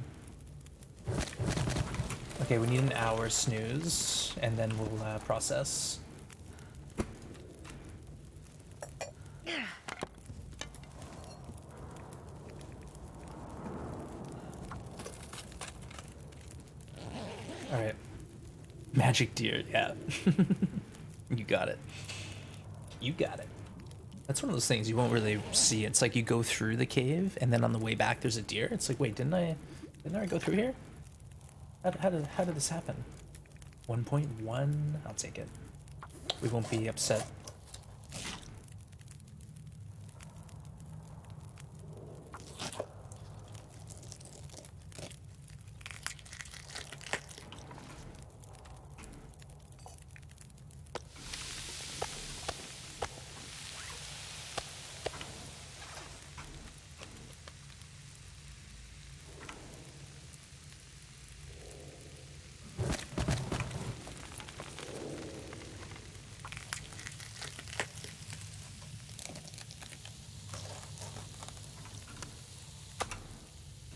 S1: Okay, we need an hour snooze, and then we'll process. Alright. Magic deer, yeah. You got it. You got it. That's one of those things you won't really see. It's like you go through the cave, and then on the way back there's a deer. It's like, wait, didn't I go through here? How did this happen? 1.1? I'll take it. We won't be upset.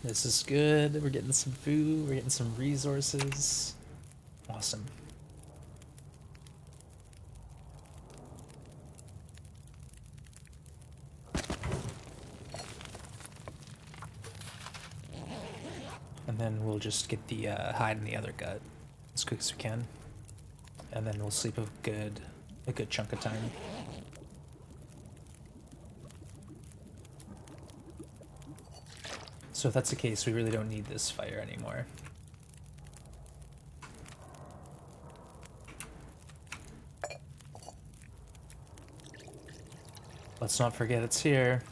S1: This is good. We're getting some food. We're getting some resources. Awesome. And then we'll just get the hide in the other gut as quick as we can. And then we'll sleep a good chunk of time. So if that's the case, we really don't need this fire anymore. Let's not forget it's here.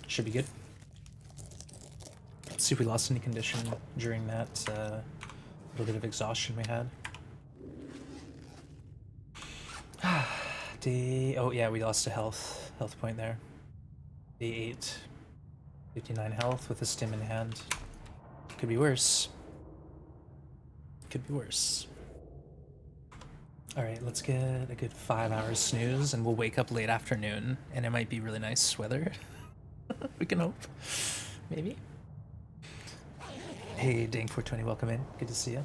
S1: Should be good. Let's see if we lost any condition during that little bit of exhaustion we had. Oh yeah, we lost a health point there. Day 8. 59 health with a stim in hand. Could be worse. Could be worse. Alright, let's get a good 5 hours snooze and we'll wake up late afternoon and it might be really nice weather. We can hope. Maybe. Hey, Dang420, welcome in. Good to see you.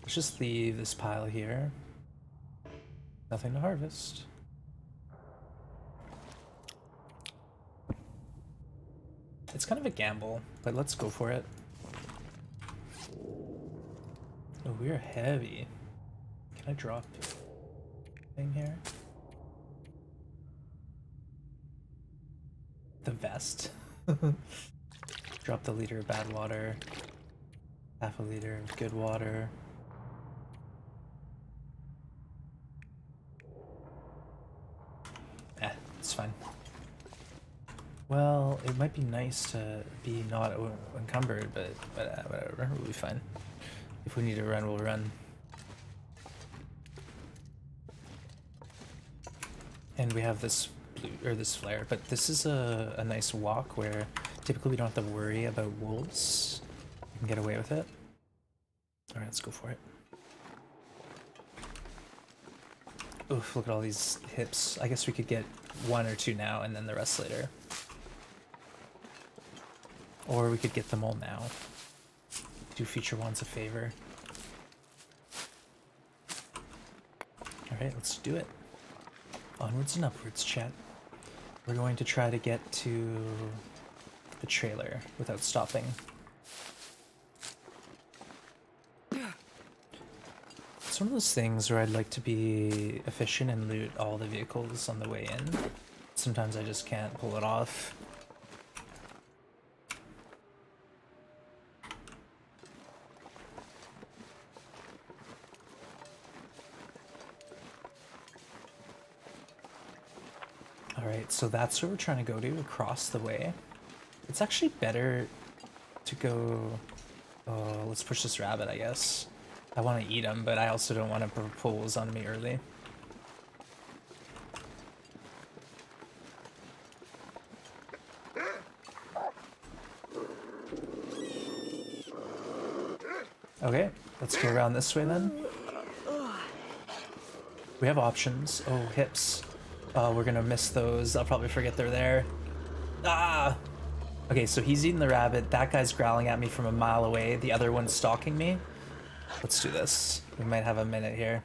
S1: Let's just leave this pile here. Nothing to harvest. It's kind of a gamble, but let's go for it. Oh, we're heavy. Can I drop thing here? The vest. Drop the liter of bad water. Half a liter of good water. It's fine. Well, it might be nice to be not encumbered, but whatever, we'll be fine. If we need to run, we'll run. And we have this blue, or this flare, but this is a nice walk where typically we don't have to worry about wolves. We can get away with it. Alright, let's go for it. Oof, look at all these hips. I guess we could get 1 or 2 now and then the rest later. Or we could get them all now. Do future ones a favor. Alright, let's do it. Onwards and upwards, chat. We're going to try to get to the trailer without stopping. It's one of those things where I'd like to be efficient and loot all the vehicles on the way in. Sometimes I just can't pull it off. Alright, so that's where we're trying to go to, across the way. It's actually better to go... Oh, let's push this rabbit, I guess. I want to eat him, but I also don't want to propose on me early. Okay, let's go around this way then. We have options. Oh, hips. Oh, we're gonna miss those. I'll probably forget they're there. Ah! Okay, so he's eating the rabbit. That guy's growling at me from a mile away. The other one's stalking me. Let's do this. We might have a minute here.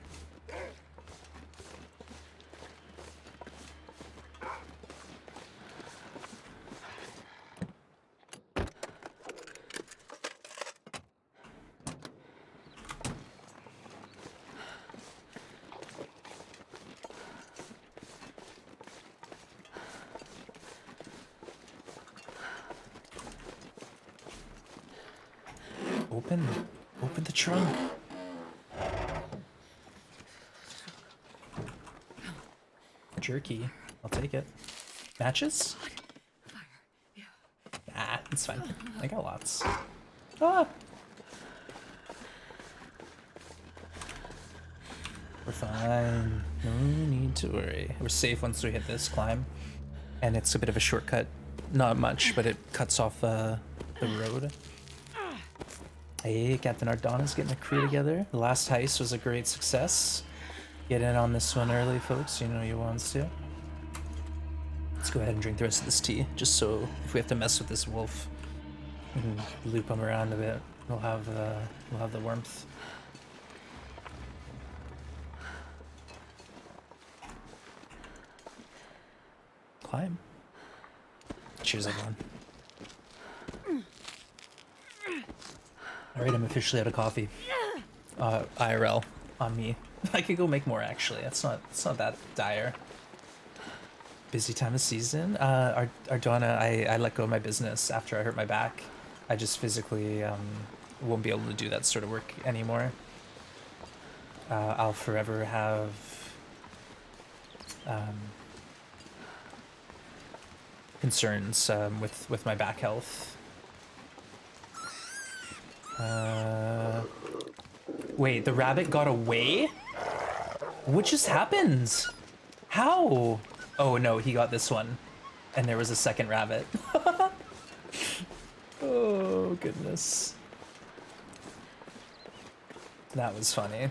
S1: Open the trunk. Jerky. I'll take it. Matches? Ah, it's fine. I got lots. Ah! We're fine. No need to worry. We're safe once we hit this climb. And it's a bit of a shortcut. Not much, but it cuts off the road. Hey, Captain Ardonna's getting the crew together. The last heist was a great success. Get in on this one early, folks. You know you want to. Let's go ahead and drink the rest of this tea, just so if we have to mess with this wolf, we can loop him around a bit. We'll have the warmth. Climb. Cheers, everyone. Alright, I'm officially out of coffee. IRL on me. I could go make more, actually. It's not that dire. Busy time of season. Ardonna, I let go of my business after I hurt my back. I just physically won't be able to do that sort of work anymore. I'll forever have concerns with my back health. Wait, the rabbit got away? What just happened? How? Oh no, he got this one. And there was a second rabbit. Oh goodness. That was funny.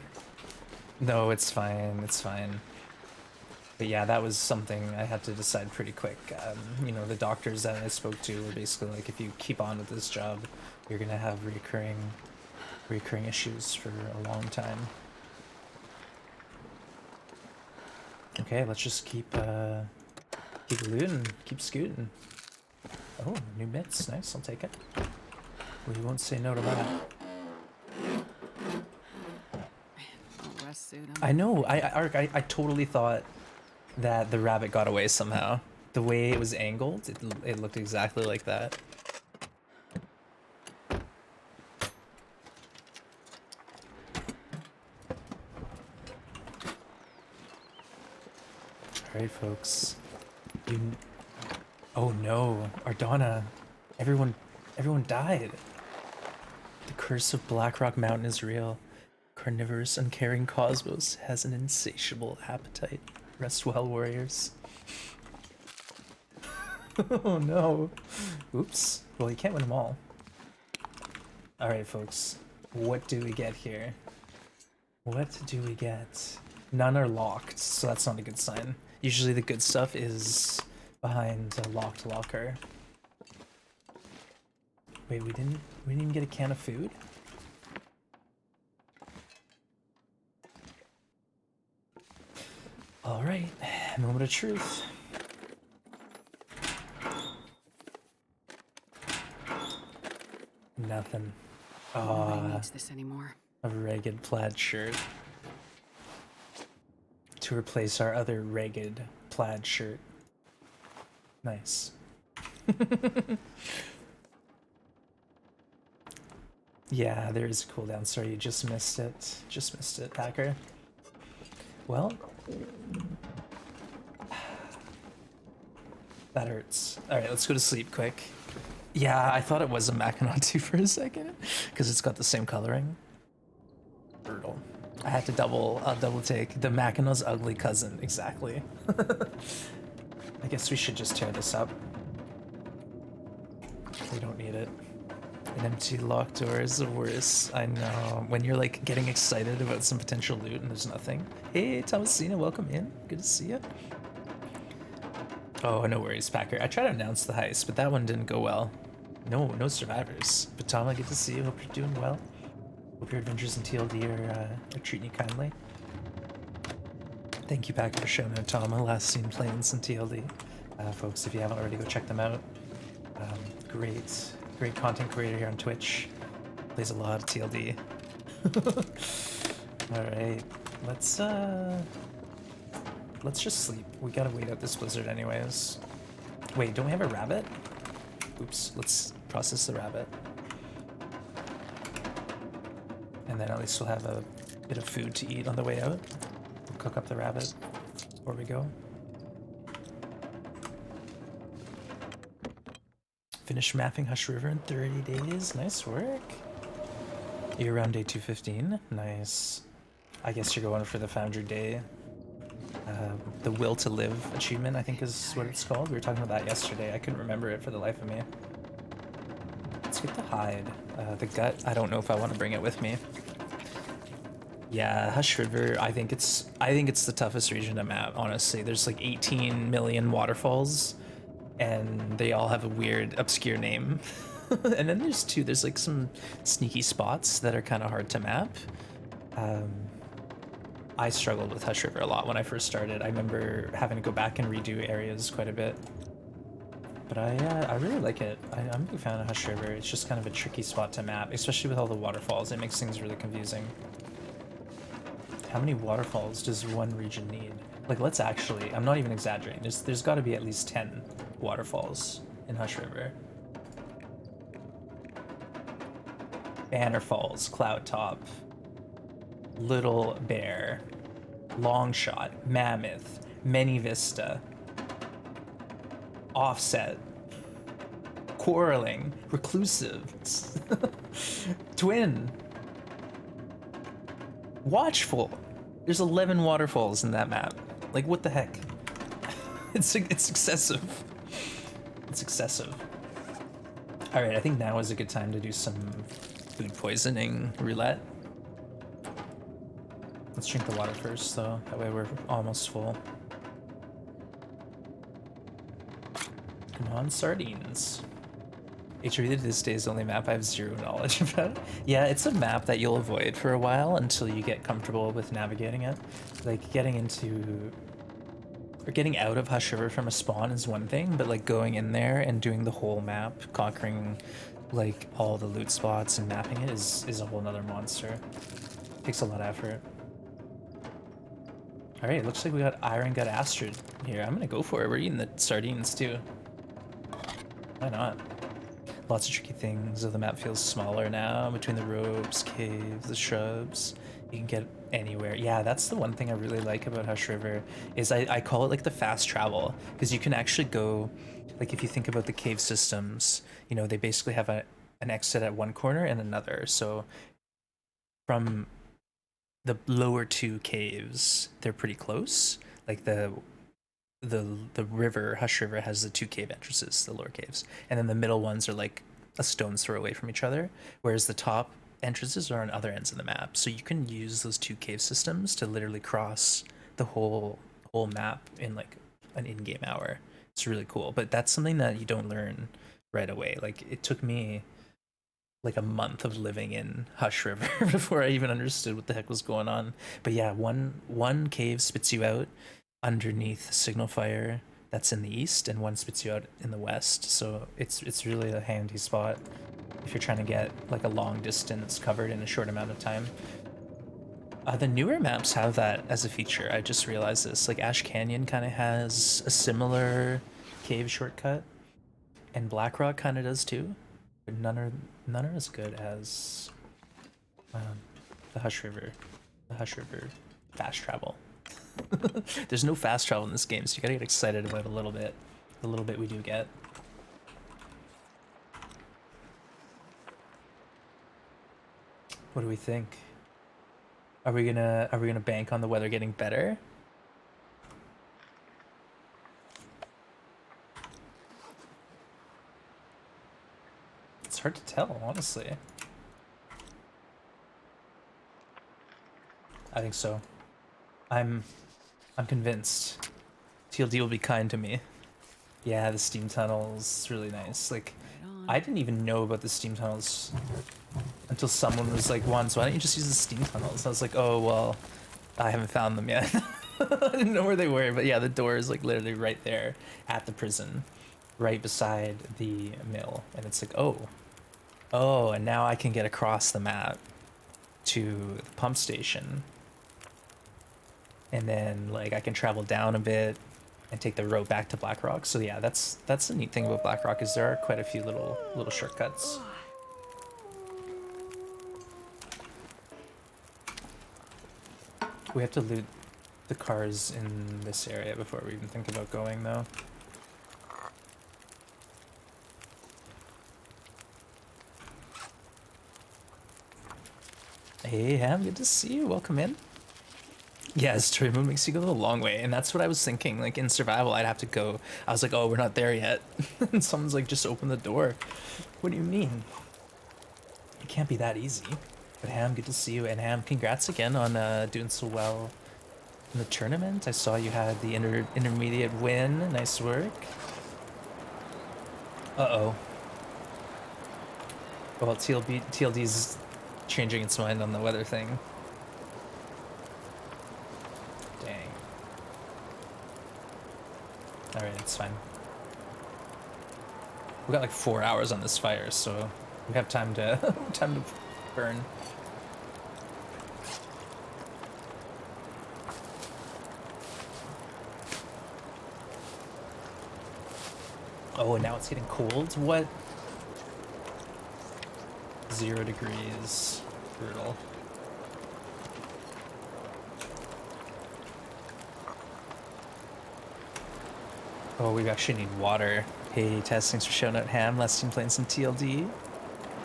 S1: No, it's fine, it's fine. But yeah, that was something I had to decide pretty quick. You know, the doctors that I spoke to were basically like, if you keep on with this job, you're gonna have recurring issues for a long time. Okay, let's just keep looting, keep scooting. Oh, new mitts, nice, I'll take it. We won't say no to that.
S2: I'll rest suit him.
S1: I know, I totally thought that the rabbit got away somehow. The way it was angled, it looked exactly like that. Alright, folks. Oh no, Ardonna. Everyone died. The curse of Blackrock Mountain is real. Carnivorous, uncaring cosmos has an insatiable appetite. Rest well, warriors. Oh no. Oops. Well, you can't win them all. Alright, folks. What do we get here? What do we get? None are locked, so that's not a good sign. Usually the good stuff is behind a locked locker. Wait, we didn't even get a can of food? Alright, moment of truth. Nothing.
S2: Nobody needs this anymore.
S1: A ragged plaid shirt. To replace our other ragged plaid shirt. Nice. Yeah, there is a cooldown. Sorry, you just missed it. Just missed it, Packer. Well, that hurts. Alright, let's go to sleep quick. Yeah, I thought it was a Mackinac too for a second, because it's got the same coloring. Brutal. I had to double take. The Mackinac's ugly cousin, exactly. I guess we should just tear this up. We don't need it. An empty locked door is the worst. I know. When you're like getting excited about some potential loot and there's nothing. Hey, Thomasina, welcome in. Good to see you. Oh, no worries, Packer. I tried to announce the heist, but that one didn't go well. No survivors. But Tama, good to see you. Hope you're doing well. Hope your adventures in TLD are treating you kindly. Thank you, Packer, for showing out Tama. Last seen playing some TLD. Folks, if you haven't already, go check them out. Great content creator here on Twitch. Plays a lot of TLD. Alright, let's just sleep. We gotta wait out this blizzard anyways. Wait, don't we have a rabbit? Oops, let's process the rabbit. And then at least we'll have a bit of food to eat on the way out. We'll cook up the rabbit before we go. Finish mapping Hush River in 30 days. Nice work. You're around day 215. Nice. I guess you're going for the Founder Day. The Will to Live achievement, I think is what it's called. We were talking about that yesterday. I couldn't remember it for the life of me. Let's get the hide. The gut, I don't know if I want to bring it with me. Yeah, Hush River, I think it's the toughest region to map, honestly. There's like 18 million waterfalls, and they all have a weird, obscure name. And then there's like some sneaky spots that are kind of hard to map. I struggled with Hush River a lot when I first started. I remember having to go back and redo areas quite a bit. But I really like it. I'm a big fan of Hush River. It's just kind of a tricky spot to map, especially with all the waterfalls. It makes things really confusing. How many waterfalls does one region need? Like, let's actually, I'm not even exaggerating. There's got to be at least 10 waterfalls in Hush River. Banner Falls, Cloud Top, Little Bear, Long Shot, Mammoth, Many Vista. offset, quarreling, reclusive, twin, watchful. There's 11 waterfalls in that map. Like, what the heck? It's excessive. It's excessive. All right, I think now is a good time to do some food poisoning roulette. Let's drink the water first, though. That way we're almost full. Come on, sardines. HRV to this day is the only map I have zero knowledge about. Yeah, it's a map that you'll avoid for a while until you get comfortable with navigating it. Like, getting into... or getting out of Hush River from a spawn is one thing, but like going in there and doing the whole map, conquering like all the loot spots and mapping it is a whole nother monster. Takes a lot of effort. Alright, looks like we got Iron Gut Astrid here. I'm gonna go for it. We're eating the sardines too. Why not? Lots of tricky things. The map feels smaller now between the ropes, caves, the shrubs. You can get anywhere. Yeah, that's the one thing I really like about Hush River is I call it like the fast travel, because you can actually go, like if you think about the cave systems, you know, they basically have an exit at one corner and another. So from the lower two caves, they're pretty close. Like the river, Hush River, has the two cave entrances, the lower caves, and then the middle ones are like a stone's throw away from each other, whereas the top entrances are on other ends of the map. So you can use those two cave systems to literally cross the whole map in like an in-game hour. It's really cool, but that's something that you don't learn right away. Like, it took me like a month of living in Hush River before I even understood what the heck was going on. But yeah, one cave spits you out underneath Signal Fire that's in the east, and one spits you out in the west. So it's really a handy spot if you're trying to get like a long distance covered in a short amount of time. The newer maps have that as a feature. I just realized this. Like, Ash Canyon kind of has a similar cave shortcut, and Blackrock kind of does too, but none are as good as the Hush River fast travel. There's no fast travel in this game, so you gotta get excited about the little bit we do get. What do we think? Are we gonna bank on the weather getting better? It's hard to tell, honestly. I think so. I'm convinced. TLD will be kind to me. Yeah, the steam tunnels, really nice. Like, I didn't even know about the steam tunnels until someone was like, once, why don't you just use the steam tunnels? I was like, oh, well, I haven't found them yet. I didn't know where they were, but yeah, the door is like literally right there at the prison, right beside the mill. And it's like, oh, and now I can get across the map to the pump station. And then like I can travel down a bit and take the road back to Blackrock. So yeah, that's the neat thing about Blackrock, is there are quite a few little shortcuts. We have to loot the cars in this area before we even think about going, though. Hey Ham, good to see you. Welcome in. Yeah, story mode makes you go the long way, and that's what I was thinking. Like, in survival, I'd have to go. I was like, oh, we're not there yet. And someone's like, just open the door. What do you mean? It can't be that easy. But Ham, good to see you. And Ham, congrats again on doing so well in the tournament. I saw you had the intermediate win. Nice work. Uh-oh. Well, TLD's changing its mind on the weather thing. Dang. Alright, it's fine. We got like 4 hours on this fire, so we have time to time to burn. Oh, and now it's getting cold? What? 0 degrees. Brutal. Oh, we actually need water. Hey, Tess, thanks for showing out Ham. Last team playing some TLD.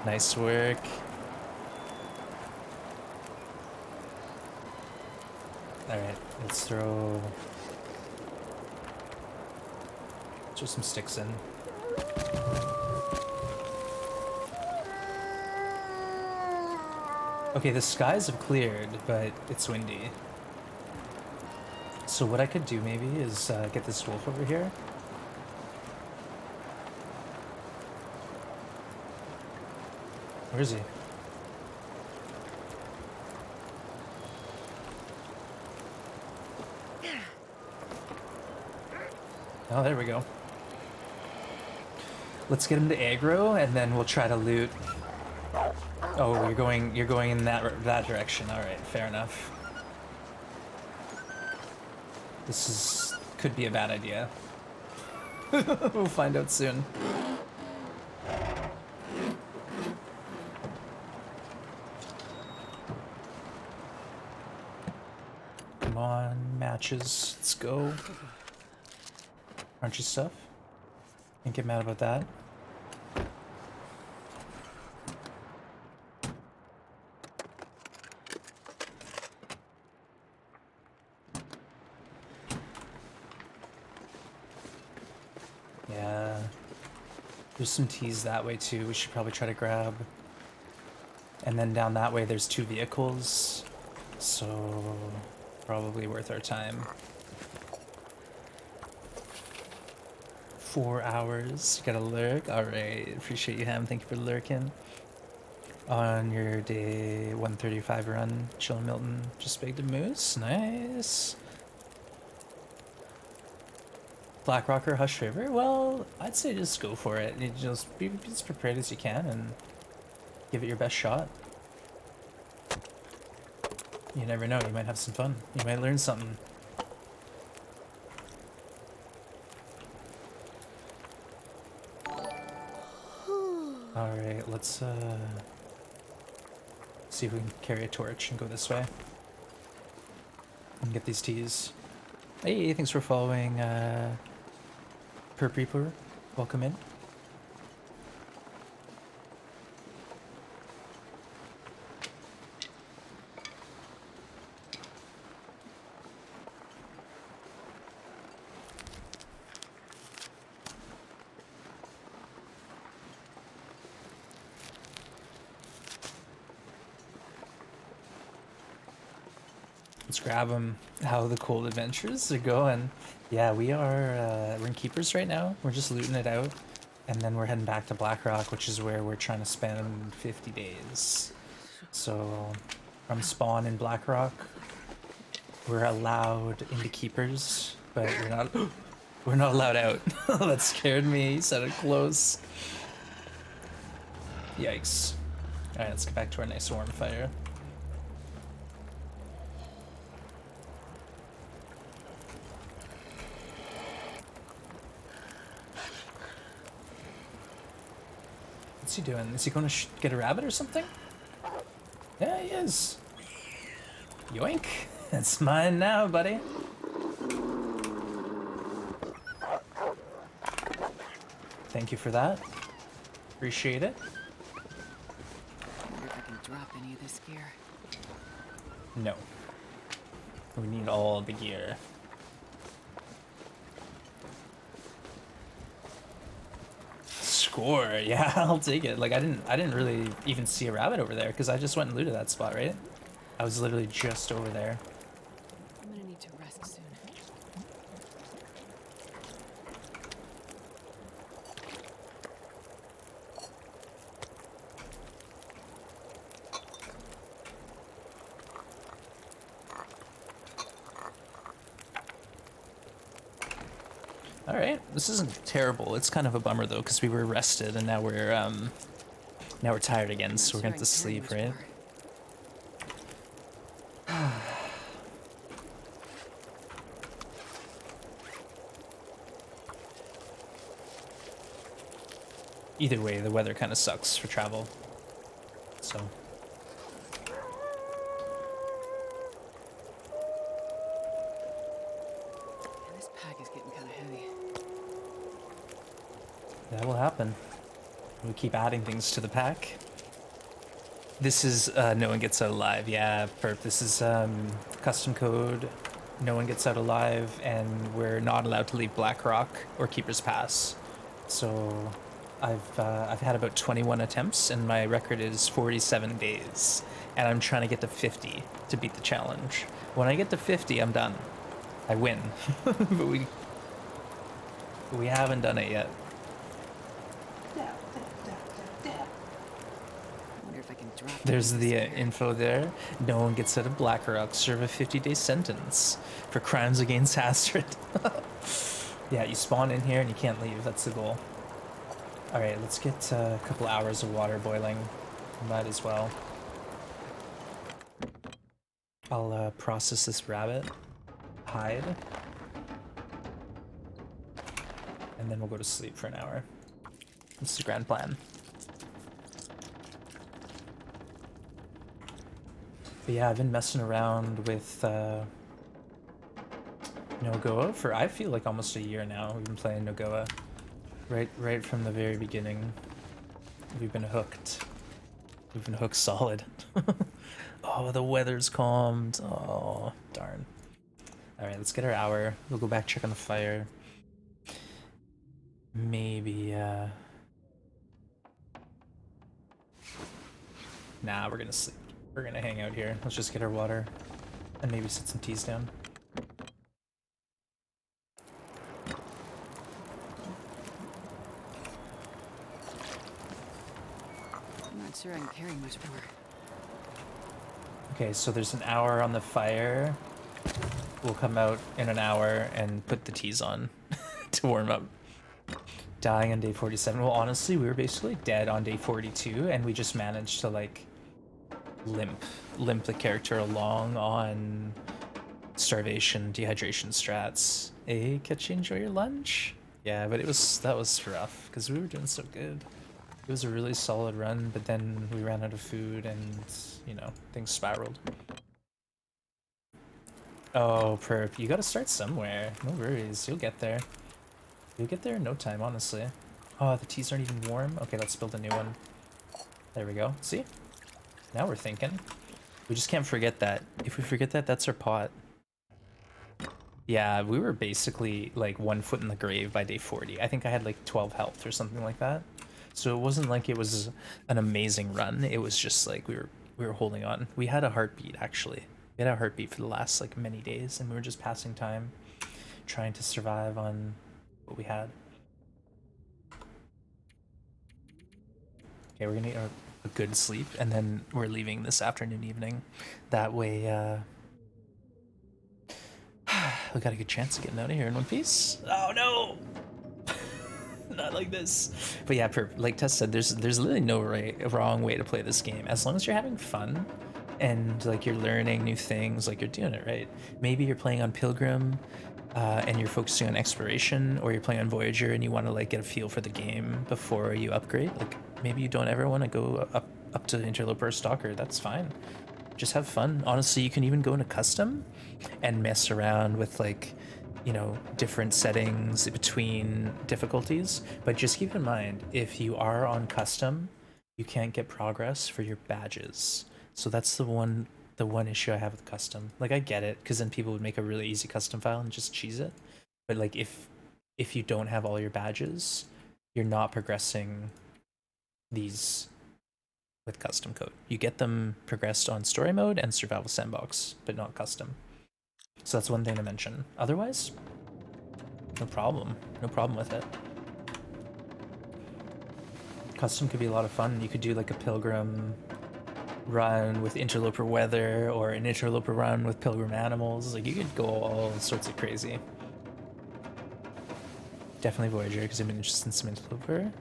S1: Nice work. Alright, let's throw some sticks in. Okay, the skies have cleared, but it's windy. So what I could do maybe is get this wolf over here. Where is he? Oh, there we go. Let's get him to aggro, and then we'll try to loot. Oh, you're going in that direction. All right, fair enough. Could be a bad idea. We'll find out soon. Come on, matches. Let's go. Aren't you stuff? Can't get mad about that. Yeah. There's some teas that way too. We should probably try to grab. And then down that way there's 2 vehicles. So probably worth our time. 4 hours. You gotta lurk. Alright. Appreciate you, Ham. Thank you for lurking. On your day 135 run, chillin' Milton. Just baked a moose. Nice. Blackrock or Hush River? Well, I'd say just go for it. You just be as prepared as you can and give it your best shot. You never know, you might have some fun. You might learn something. Alright, let's see if we can carry a torch and go this way. And get these teas. Hey, thanks for following Perp Reaper. Welcome in. Let's grab them. How the cold adventures are going. Yeah, we're in Keepers right now. We're just looting it out. And then we're heading back to Blackrock, which is where we're trying to spend 50 days. So from spawn in Blackrock, we're allowed into Keepers, but we're not allowed out. That scared me. He said it close. Yikes. Alright, let's get back to our nice warm fire. What's he doing? Is he going to get a rabbit or something? Yeah, he is. Yoink. It's mine now, buddy. Thank you for that. Appreciate it.
S2: I wonder if I can drop any of this gear.
S1: No. We need all the gear. Score. Yeah, I'll take it. Like I didn't really even see a rabbit over there because I just went and looted that spot, right? I was literally just over there.
S2: I'm gonna need to rest soon.
S1: All right, this isn't terrible. It's kind of a bummer though because we were rested and now we're tired again, so we're gonna have to sleep, right? Either way, the weather kind of sucks for travel. So.
S2: And this pack is getting kind of heavy.
S1: That will happen. We keep adding things to the pack. This is no one gets out alive. Yeah, perp. This is custom code. No one gets out alive, and we're not allowed to leave Blackrock or Keeper's Pass. So I've had about 21 attempts, and my record is 47 days. And I'm trying to get to 50 to beat the challenge. When I get to 50, I'm done. I win. but we haven't done it yet.
S2: Wonder if I can drop.
S1: There's the info there. No one gets out of Blackrock. Serve a 50-day sentence for crimes against Astrid. Yeah, you spawn in here and you can't leave. That's the goal. All right, let's get a couple hours of water boiling. Might as well. I'll process this rabbit, hide, and then we'll go to sleep for an hour. That's the grand plan. But yeah, I've been messing around with NoGoBra for I feel like almost a year now. We've been playing NoGoBra right from the very beginning. We've been hooked. We've been hooked solid. Oh, the weather's calmed. Oh, darn. All right, let's get our hour. We'll go back check on the fire. Maybe nah, we're gonna sleep. We're gonna hang out here. Let's just get our water and maybe sit some teas down.
S2: I'm not sure I can carry much more.
S1: Okay, so there's an hour on the fire. We'll come out in an hour and put the teas on to warm up. Dying on day 47. Well, honestly, we were basically dead on day 42, and we just managed to like limp the character along on starvation, dehydration strats. Hey, Ketchy, enjoy your lunch? Yeah, but that was rough because we were doing so good. It was a really solid run, but then we ran out of food and, you know, things spiraled. Oh, perp, you gotta start somewhere. No worries, you'll get there. You'll get there in no time, honestly. Oh, the teas aren't even warm? Okay, let's build a new one. There we go. See? Now we're thinking. We just can't forget that. If we forget that, that's our pot. Yeah, we were basically like 1 foot in the grave by day 40. I think I had like 12 health or something like that. So it wasn't like it was an amazing run. It was just like we were holding on. We had a heartbeat, actually. We had a heartbeat for the last like many days, and we were just passing time, trying to survive on what we had. Okay, we're gonna get a good sleep, and then we're leaving this afternoon, evening. That way, we got a good chance of getting out of here in one piece. Oh no! Not like this. But yeah, like Tess said, there's literally no wrong way to play this game. As long as you're having fun and like you're learning new things, like you're doing it right. Maybe you're playing on Pilgrim and you're focusing on exploration, or you're playing on Voyager and you want to like get a feel for the game before you upgrade. Like maybe you don't ever want to go up to Interloper or Stalker. That's fine. Just have fun. Honestly, you can even go into custom and mess around with like, you know, different settings between difficulties. But just keep in mind, if you are on custom, you can't get progress for your badges. So that's the one issue I have with custom. Like I get it, because then people would make a really easy custom file and just cheese it. But like if you don't have all your badges, you're not progressing these with custom code. You get them progressed on story mode and survival sandbox, but not custom. So that's one thing to mention. Otherwise, no problem. No problem with it. Custom could be a lot of fun. You could do like a Pilgrim run with interloper weather, or an interloper run with Pilgrim animals. Like you could go all sorts of crazy. Definitely Voyager, because I've been interested in some interloper.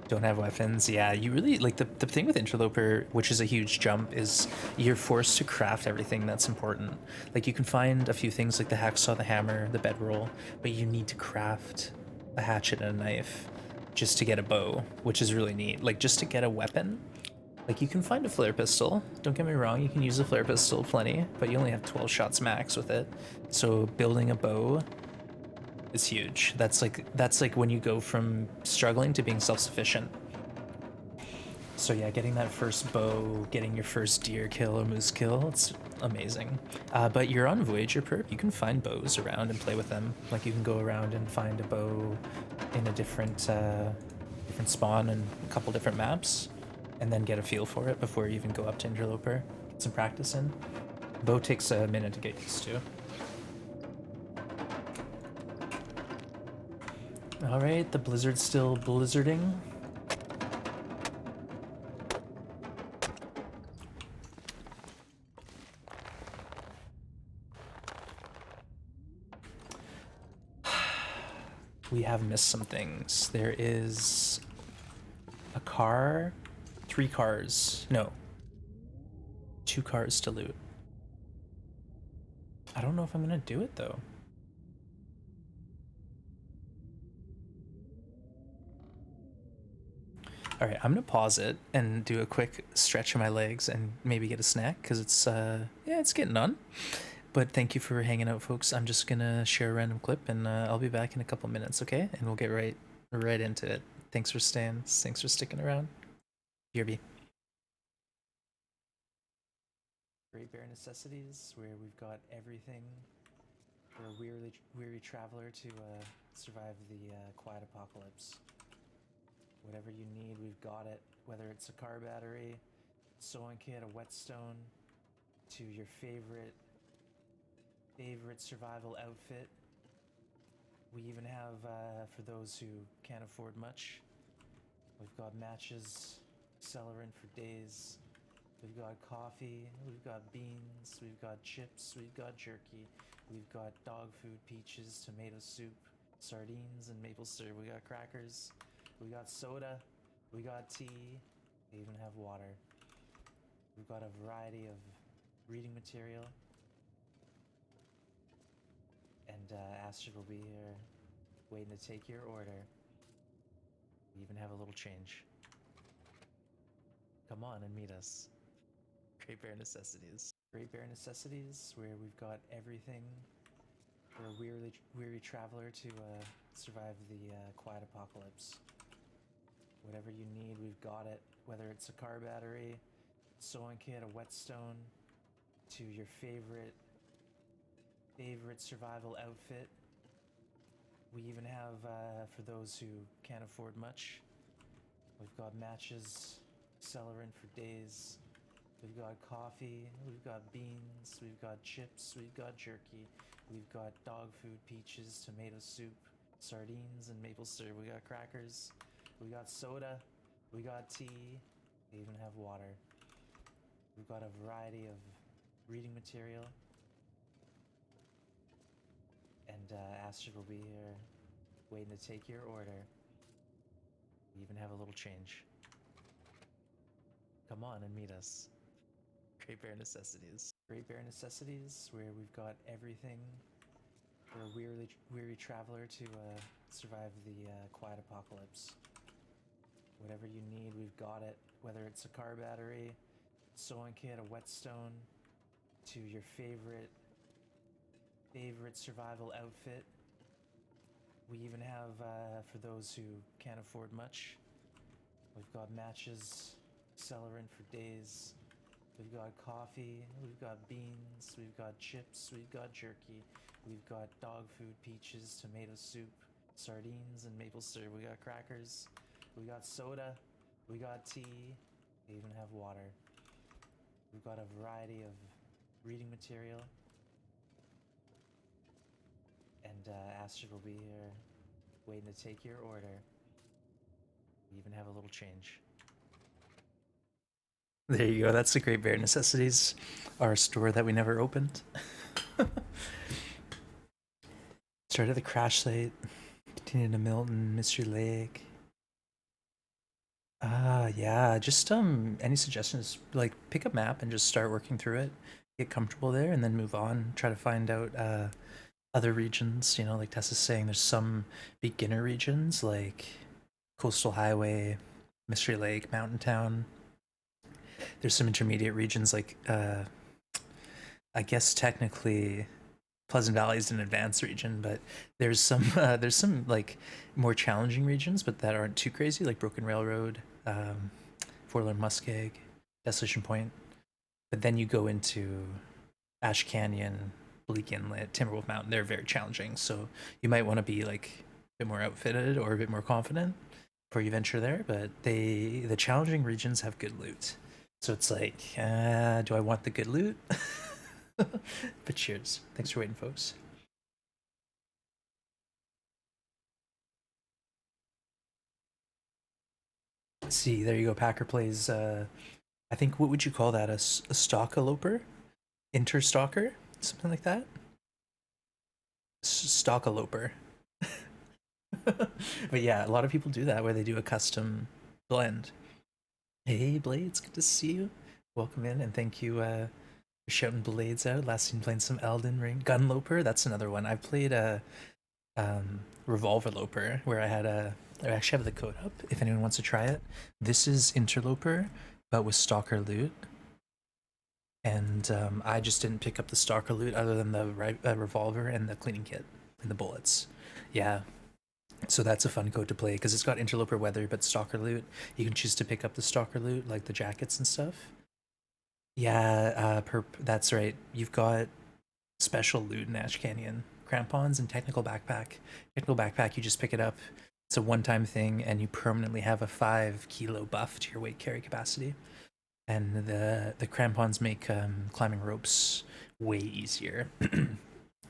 S1: Don't have weapons. Yeah, you really like the thing with interloper, which is a huge jump, is you're forced to craft everything that's important. Like you can find a few things like the hacksaw, the hammer, the bedroll, but you need to craft a hatchet and a knife just to get a bow, which is really neat. Like just to get a weapon, like you can find a flare pistol, don't get me wrong, you can use a flare pistol plenty, but you only have 12 shots max with it. So building a bow is huge. That's like when you go from struggling to being self-sufficient. So yeah, getting that first bow, getting your first deer kill or moose kill, it's amazing. But you're on Voyager perp, you can find bows around and play with them. Like you can go around and find a bow in a different spawn and a couple different maps, and then get a feel for it before you even go up to Interloper. Get some practice in. Bow takes a minute to get used to. Alright, the blizzard's still blizzarding. We have missed some things. There is a car, 3 cars, no, 2 cars to loot. I don't know if I'm gonna do it though. All right, I'm gonna pause it and do a quick stretch of my legs and maybe get a snack because it's yeah, it's getting on. But thank you for hanging out, folks. I'm just gonna share a random clip and I'll be back in a couple minutes, okay? And we'll get right into it. Thanks for staying. Thanks for sticking around. BRB. Great Bear Necessities, where we've got everything for a weary traveler to survive the quiet apocalypse. Whatever you need, we've got it. Whether it's a car battery, sewing kit, a whetstone, to your favorite survival outfit. We even have, for those who can't afford much, we've got matches, cellarin for days. We've got coffee, we've got beans, we've got chips, we've got jerky, we've got dog food, peaches, tomato soup, sardines, and maple syrup. We got crackers, we got soda, we got tea, we even have water. We've got a variety of reading material. And Astrid will be here waiting to take your order. We even have a little change. Come on and meet us. Great Bear Necessities. Great Bear Necessities, where we've got everything for a weary traveler to survive the quiet apocalypse. Whatever you need, we've got it. Whether it's a car battery, sewing kit, a whetstone, to your favorite survival outfit. We even have, for those who can't afford much, we've got matches, cellarin for days. We've got coffee, we've got beans, we've got chips, we've got jerky, we've got dog food, peaches, tomato soup, sardines, and maple syrup. We got crackers, we got soda, we got tea, we even have water. We've got a variety of reading material. And Astrid will be here waiting to take your order. We even have a little change. Come on and meet us. Great Bear Necessities. Great Bear Necessities, where we've got everything for a weary traveler to survive the quiet apocalypse. Whatever you need, we've got it. Whether it's a car battery, sewing kit, a whetstone, to your favorite survival outfit. We even have, for those who can't afford much, we've got matches, cellarin for days. We've got coffee, we've got beans, we've got chips, we've got jerky, we've got dog food, peaches, tomato soup, sardines, and maple syrup. We got crackers, we got soda, we got tea, we even have water. We've got a variety of reading material. And Astrid will be here waiting to take your order. We even have a little change. There you go. That's the Great Bear Necessities, our store that we never opened. Started the crash site, continued to Milton, Mystery Lake. Yeah, just any suggestions? Like pick a map and just start working through it, get comfortable there, and then move on. Try to find out other regions. You know, like Tessa's saying, there's some beginner regions like Coastal Highway, Mystery Lake, Mountain Town. There's some intermediate regions like I guess technically Pleasant Valley is an advanced region, but there's some like more challenging regions, but that aren't too crazy, like Broken Railroad, Forlorn Muskeg, Desolation Point. But then you go into Ash Canyon, Bleak Inlet, Timberwolf Mountain. They're very challenging, so you might want to be like a bit more outfitted or a bit more confident before you venture there. But the challenging regions have good loot, so it's like, do I want the good loot? But cheers. Thanks for waiting, folks. See, there you go. Packer plays. I think what would you call that? A stalkaloper, interstalker, something like that. Stalkaloper. But yeah, a lot of people do that where they do a custom blend. Hey Blades, good to see you. Welcome in and thank you for shouting Blades out. Last time playing some Elden Ring. Gunloper, that's another one. I've played a Revolver Loper where I actually have the code up if anyone wants to try it. This is Interloper, but with Stalker loot. And I just didn't pick up the Stalker loot other than the revolver and the cleaning kit and the bullets. Yeah, so that's a fun code to play because it's got Interloper weather but Stalker loot. You can choose to pick up the Stalker loot, like the jackets and stuff. Yeah, that's right. You've got special loot in Ash Canyon. Crampons and technical backpack. Technical backpack, you just pick it up. It's a one-time thing, and you permanently have a 5 kilo buff to your weight carry capacity. And the crampons make climbing ropes way easier.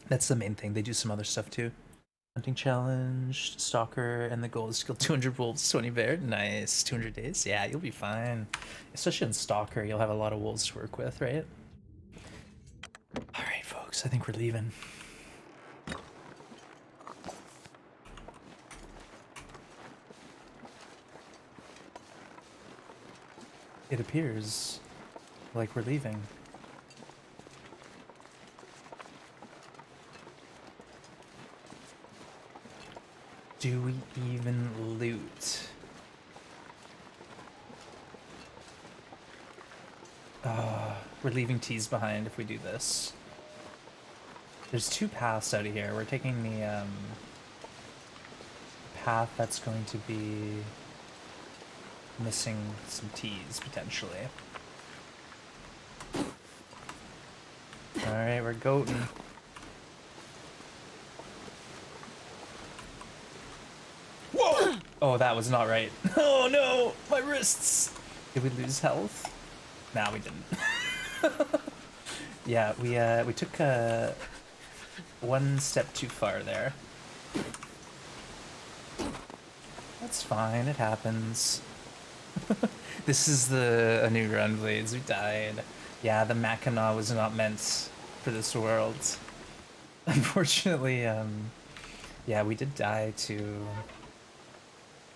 S1: That's the main thing. They do some other stuff too. Hunting challenge, stalker, and the goal is to kill 200 wolves, 20 bear. Nice, 200 days. Yeah, you'll be fine. Especially in stalker, you'll have a lot of wolves to work with, right? All right, folks. I think we're leaving. It appears like we're leaving. Do we even loot? We're leaving teas behind if we do this. There's 2 paths out of here. We're taking the path that's going to be missing some teas, potentially. Alright, we're goating. Whoa! Oh, that was not right. Oh no! My wrists! Did we lose health? Nah, we didn't. Yeah, we took one step too far there. That's fine, it happens. This is a new run, Blades. We died. Yeah, the Mackinac was not meant for this world. Unfortunately, yeah, we did die to...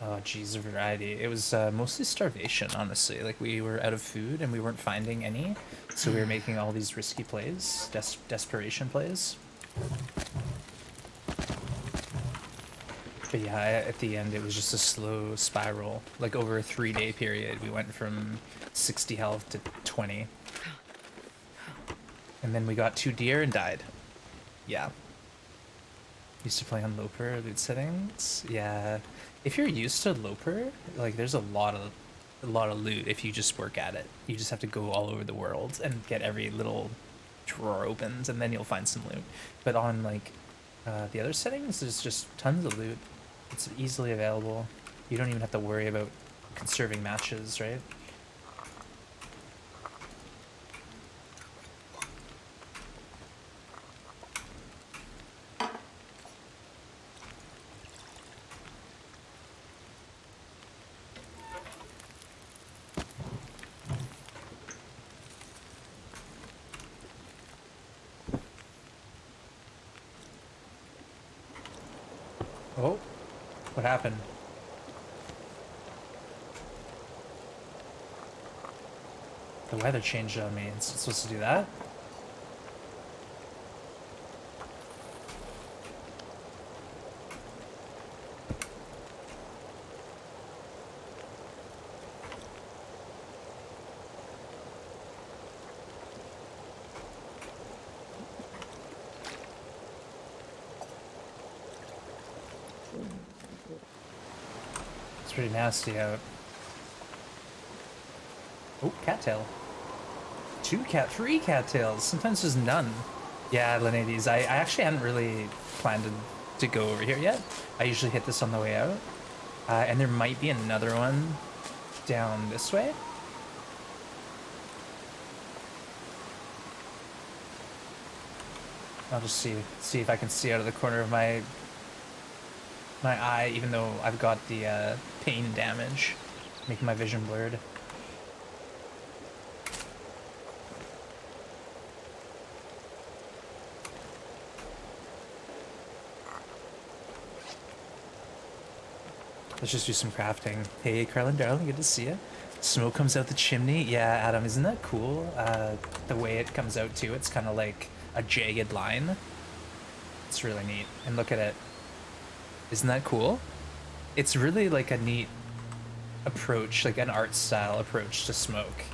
S1: Oh, geez, a variety. It was mostly starvation, honestly. Like, we were out of food and we weren't finding any, so we were making all these risky plays, desperation plays. But yeah, at the end, it was just a slow spiral. Like, over a 3-day period, we went from 60 health to 20. And then we got 2 deer and died. Yeah. Used to play on Loper loot settings. Yeah. If you're used to Loper, like, there's a lot of loot if you just work at it. You just have to go all over the world and get every little drawer opened, and then you'll find some loot. But on, like, the other settings, there's just tons of loot. It's easily available. You don't even have to worry about conserving matches, right? Oh, what happened? The weather changed on me. It's supposed to do that? pretty nasty out. Oh, cattail. Three cattails. Sometimes there's none. Yeah, Linnaeus. I actually hadn't really planned to go over here yet. I usually hit this on the way out. And there might be another one down this way. I'll just see if I can see out of the corner of my eye, even though I've got the pain damage, making my vision blurred. Let's just do some crafting. Hey, Carlin, darling, good to see you. Smoke comes out the chimney. Yeah, Adam, isn't that cool? The way it comes out too, it's kind of like a jagged line. It's really neat. And look at it. Isn't that cool? It's really like a neat approach, like an art style approach to smoke.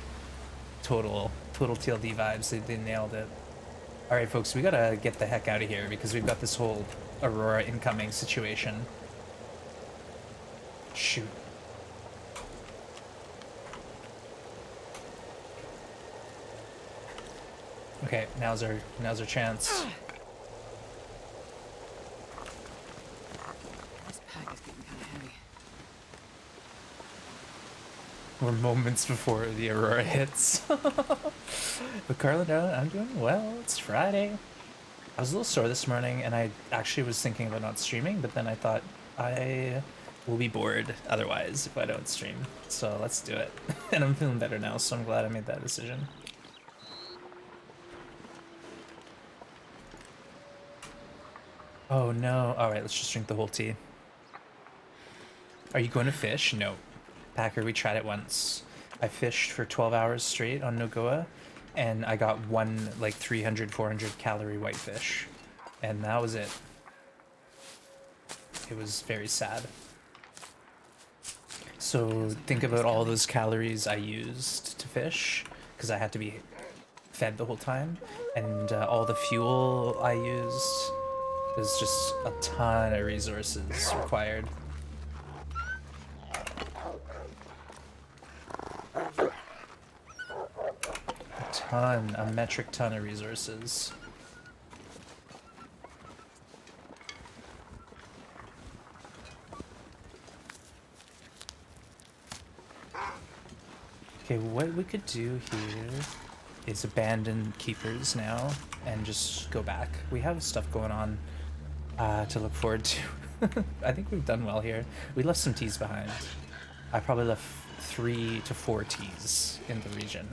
S1: Total TLD vibes. They nailed it. All right, folks, we gotta get the heck out of here because we've got this whole Aurora incoming situation. Shoot. Okay, now's our chance.
S2: This pack is getting kind of heavy.
S1: We're moments before the Aurora hits. But Carla, no, I'm doing well. It's Friday. I was a little sore this morning, and I actually was thinking about not streaming, but then I thought I will be bored otherwise if I don't stream. So let's do it. And I'm feeling better now, so I'm glad I made that decision. Oh no. Alright, let's just drink the whole tea. Are you going to fish? No. Packer, we tried it once. I fished for 12 hours straight on NoGoBra, and I got one like 300, 400 calorie whitefish. And that was it. It was very sad. So think about all those calories I used to fish, because I had to be fed the whole time, and all the fuel I used. There's just a ton of resources required. A metric ton of resources. Okay, what we could do here is abandon keepers now and just go back. We have stuff going on to look forward to. I think we've done well here. We left some teas behind. I probably left 3 to 4 teas in the region,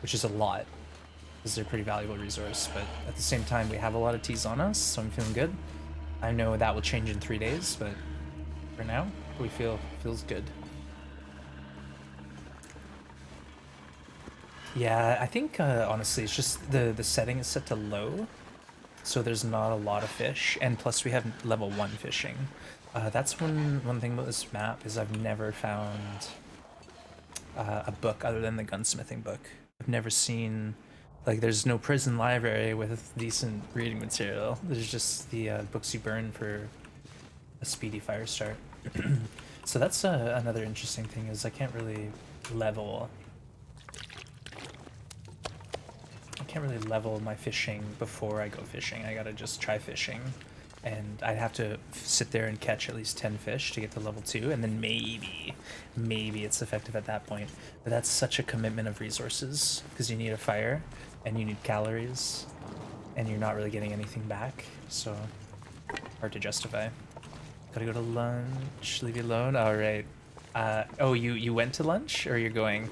S1: which is a lot, because they're a pretty valuable resource, but at the same time we have a lot of teas on us, so I'm feeling good. I know that will change in 3 days, but for now, we feels good. Yeah, I think honestly it's just the setting is set to low, so there's not a lot of fish, and plus we have level 1 fishing. That's one thing about this map is I've never found a book other than the gunsmithing book. I've never seen, like, there's no prison library with decent reading material. There's just the books you burn for a speedy fire start. So that's another interesting thing is I can't really level my fishing before I go fishing. I gotta just try fishing, and I'd have to sit there and catch at least 10 fish to get to level 2, and then maybe it's effective at that point. But that's such a commitment of resources, because you need a fire, and you need calories, and you're not really getting anything back, so hard to justify. Gotta go to lunch, leave you alone? Alright. Oh, you went to lunch, or you're going?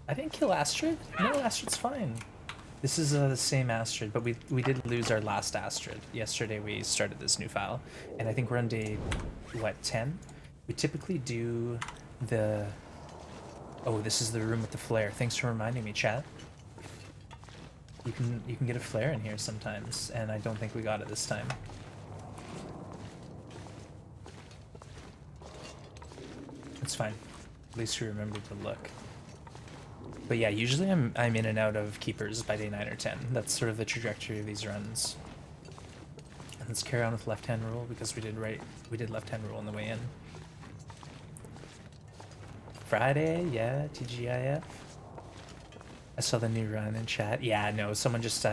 S1: I didn't kill Astrid? No, Astrid's fine. This is the same Astrid, but we did lose our last Astrid. Yesterday we started this new file, and I think we're on day, what, 10? We typically do the... Oh, this is the room with the flare. Thanks for reminding me, chat. You can get a flare in here sometimes, and I don't think we got it this time. It's fine. At least we remembered to look. But yeah, usually I'm in and out of keepers by day 9 or 10. That's sort of the trajectory of these runs. And let's carry on with left-hand rule because we did left-hand rule on the way in. Friday, yeah, TGIF. I saw the new run in chat. Yeah, no, someone just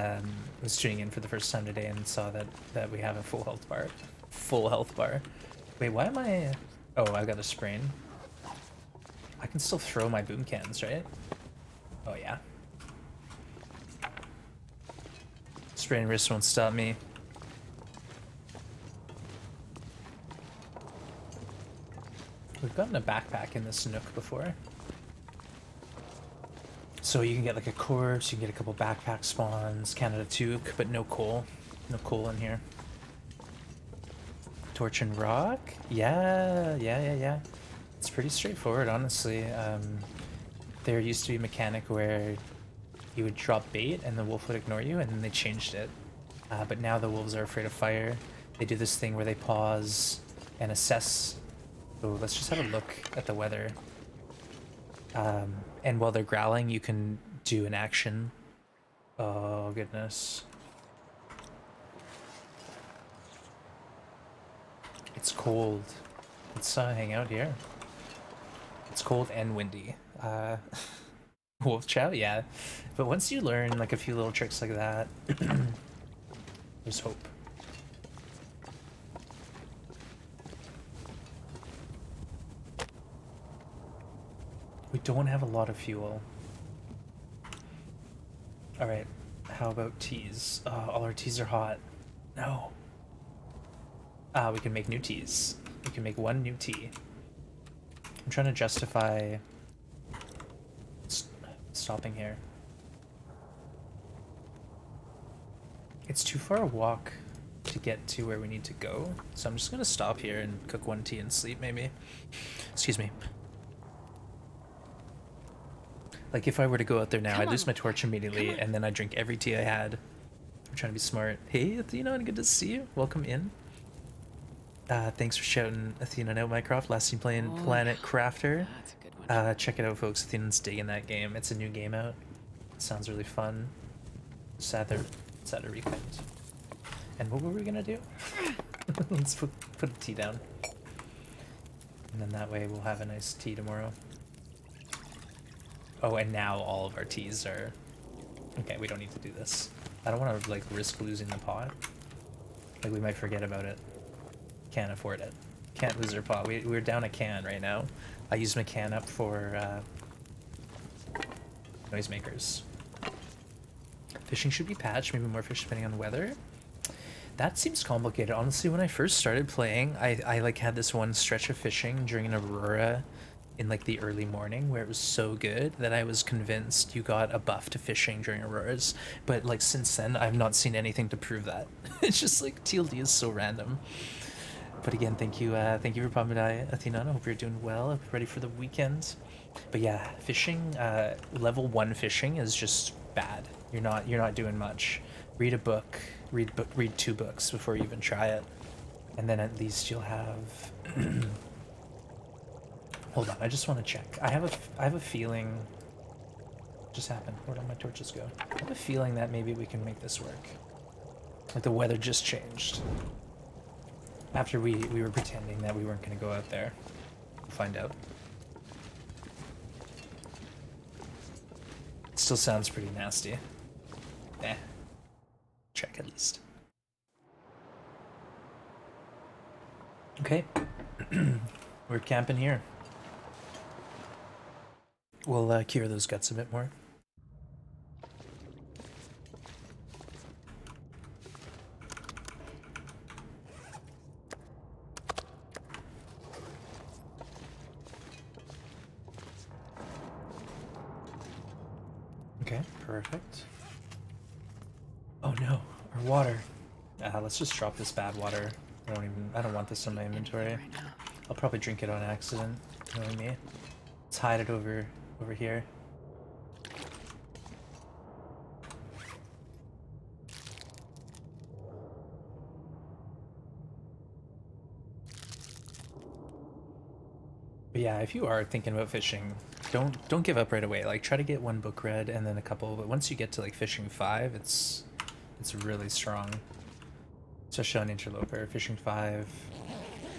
S1: was tuning in for the first time today and saw that we have a full health bar. Full health bar. Wait, why am I... Oh, I got a sprain. I can still throw my boom cans, right? Oh, yeah. Sprain wrist won't stop me. We've gotten a backpack in this nook before. So you can get like a corpse, you can get a couple backpack spawns, Canada Toque, but no coal. No coal in here. Torch and rock? Yeah. It's pretty straightforward, honestly. There used to be a mechanic where you would drop bait and the wolf would ignore you, and then they changed it. But now the wolves are afraid of fire. They do this thing where they pause and assess. Oh, let's just have a look at the weather. And while they're growling, you can do an action. Oh, goodness. It's cold. Let's hang out here. It's cold and windy. Wolf chow, yeah. But once you learn like a few little tricks like that, there's hope. We don't have a lot of fuel. Alright, how about teas? All our teas are hot. No. We can make new teas. We can make one new tea. I'm trying to justify stopping here. It's too far a walk to get to where we need to go, so I'm just gonna stop here and cook one tea and sleep, maybe. Excuse me. Like, if I were to go out there now, I'd lose my torch immediately, and then I'd drink every tea I had. I'm trying to be smart. Hey, Athena, good to see you. Welcome in. Thanks for shouting Athena out, Minecraft. Last time playing Planet Crafter.
S2: That's a good one.
S1: Check it out, folks. Athena's digging that game. It's a new game out. It sounds really fun. Sad to requit. And what were we gonna do? Let's put a tea down. And then that way we'll have a nice tea tomorrow. Oh, and now all of our teas are... Okay, we don't need to do this. I don't want to, like, risk losing the pot. Like, we might forget about it. Can't afford it. Can't lose our pot. We're down a can right now. I used my can up for noisemakers. Fishing should be patched, maybe more fish depending on the weather. That seems complicated. Honestly, when I first started playing, I like had this one stretch of fishing during an aurora in like the early morning where it was so good that I was convinced you got a buff to fishing during auroras. But like since then, I've not seen anything to prove that. It's just like TLD is so random. But again, thank you for popping by, Athena. I hope you're doing well. Hope you're ready for the weekend. But yeah, fishing, level 1 fishing is just bad. You're not doing much. Read a book, read 2 books before you even try it, and then at least you'll have. Hold on, I just want to check. I have a feeling. What just happened? Where did my torches go? I have a feeling that maybe we can make this work. Like the weather just changed. After we were pretending that we weren't going to go out there. We'll find out. It still sounds pretty nasty. Eh. Check at least. Okay. We're camping here. We'll cure those guts a bit more. Okay, perfect. Oh no, our water. Let's just drop this bad water. I don't want this in my inventory.
S2: Right now.
S1: I'll probably drink it on accident, knowing me. Let's hide it over here. But yeah, if you are thinking about fishing, don't give up right away. Like try to get 1 book read and then a couple, but once you get to like fishing 5, it's really strong. Especially on interloper. Fishing 5,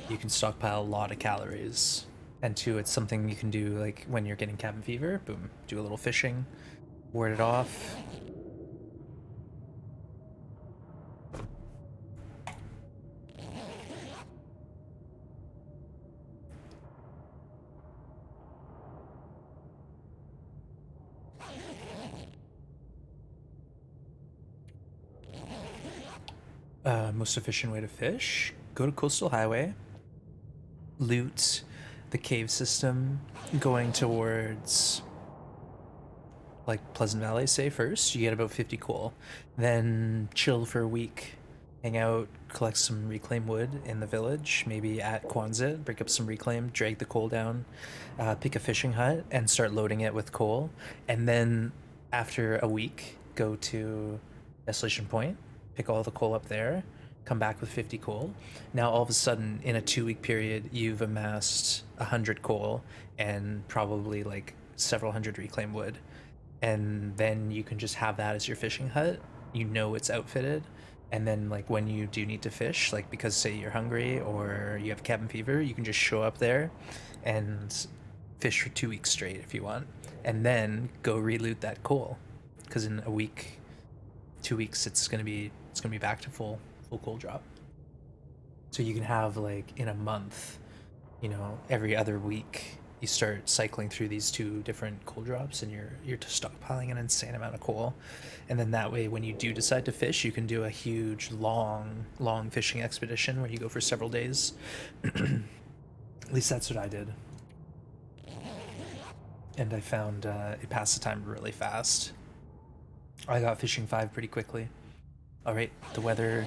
S1: you can stockpile a lot of calories. And two, it's something you can do like when you're getting cabin fever. Boom, do a little fishing, ward it off. Most efficient way to fish: go to Coastal Highway, loot the cave system going towards like Pleasant Valley, say first. You get about 50 coal. Then chill for a week, hang out, collect some reclaimed wood in the village, maybe at Quonset, break up some reclaim, drag the coal down, pick a fishing hut, and start loading it with coal. And then after a week, go to Desolation Point, pick all the coal up there, come back with 50 coal. Now all of a sudden, in a 2 week period, you've amassed 100 coal and probably like several hundred reclaimed wood. And then you can just have that as your fishing hut. You know it's outfitted, and then like when you do need to fish, like because say you're hungry or you have cabin fever, you can just show up there and fish for 2 weeks straight if you want, and then go reloot that coal, because in a week, 2 weeks, it's gonna be back to full coal drop. So you can have like in a month, every other week you start cycling through these two different coal drops, and you're stockpiling an insane amount of coal. And then that way, when you do decide to fish, you can do a huge long fishing expedition where you go for several days. At least that's what I did, and I found it passed the time really fast. I got fishing 5 pretty quickly. All right, the weather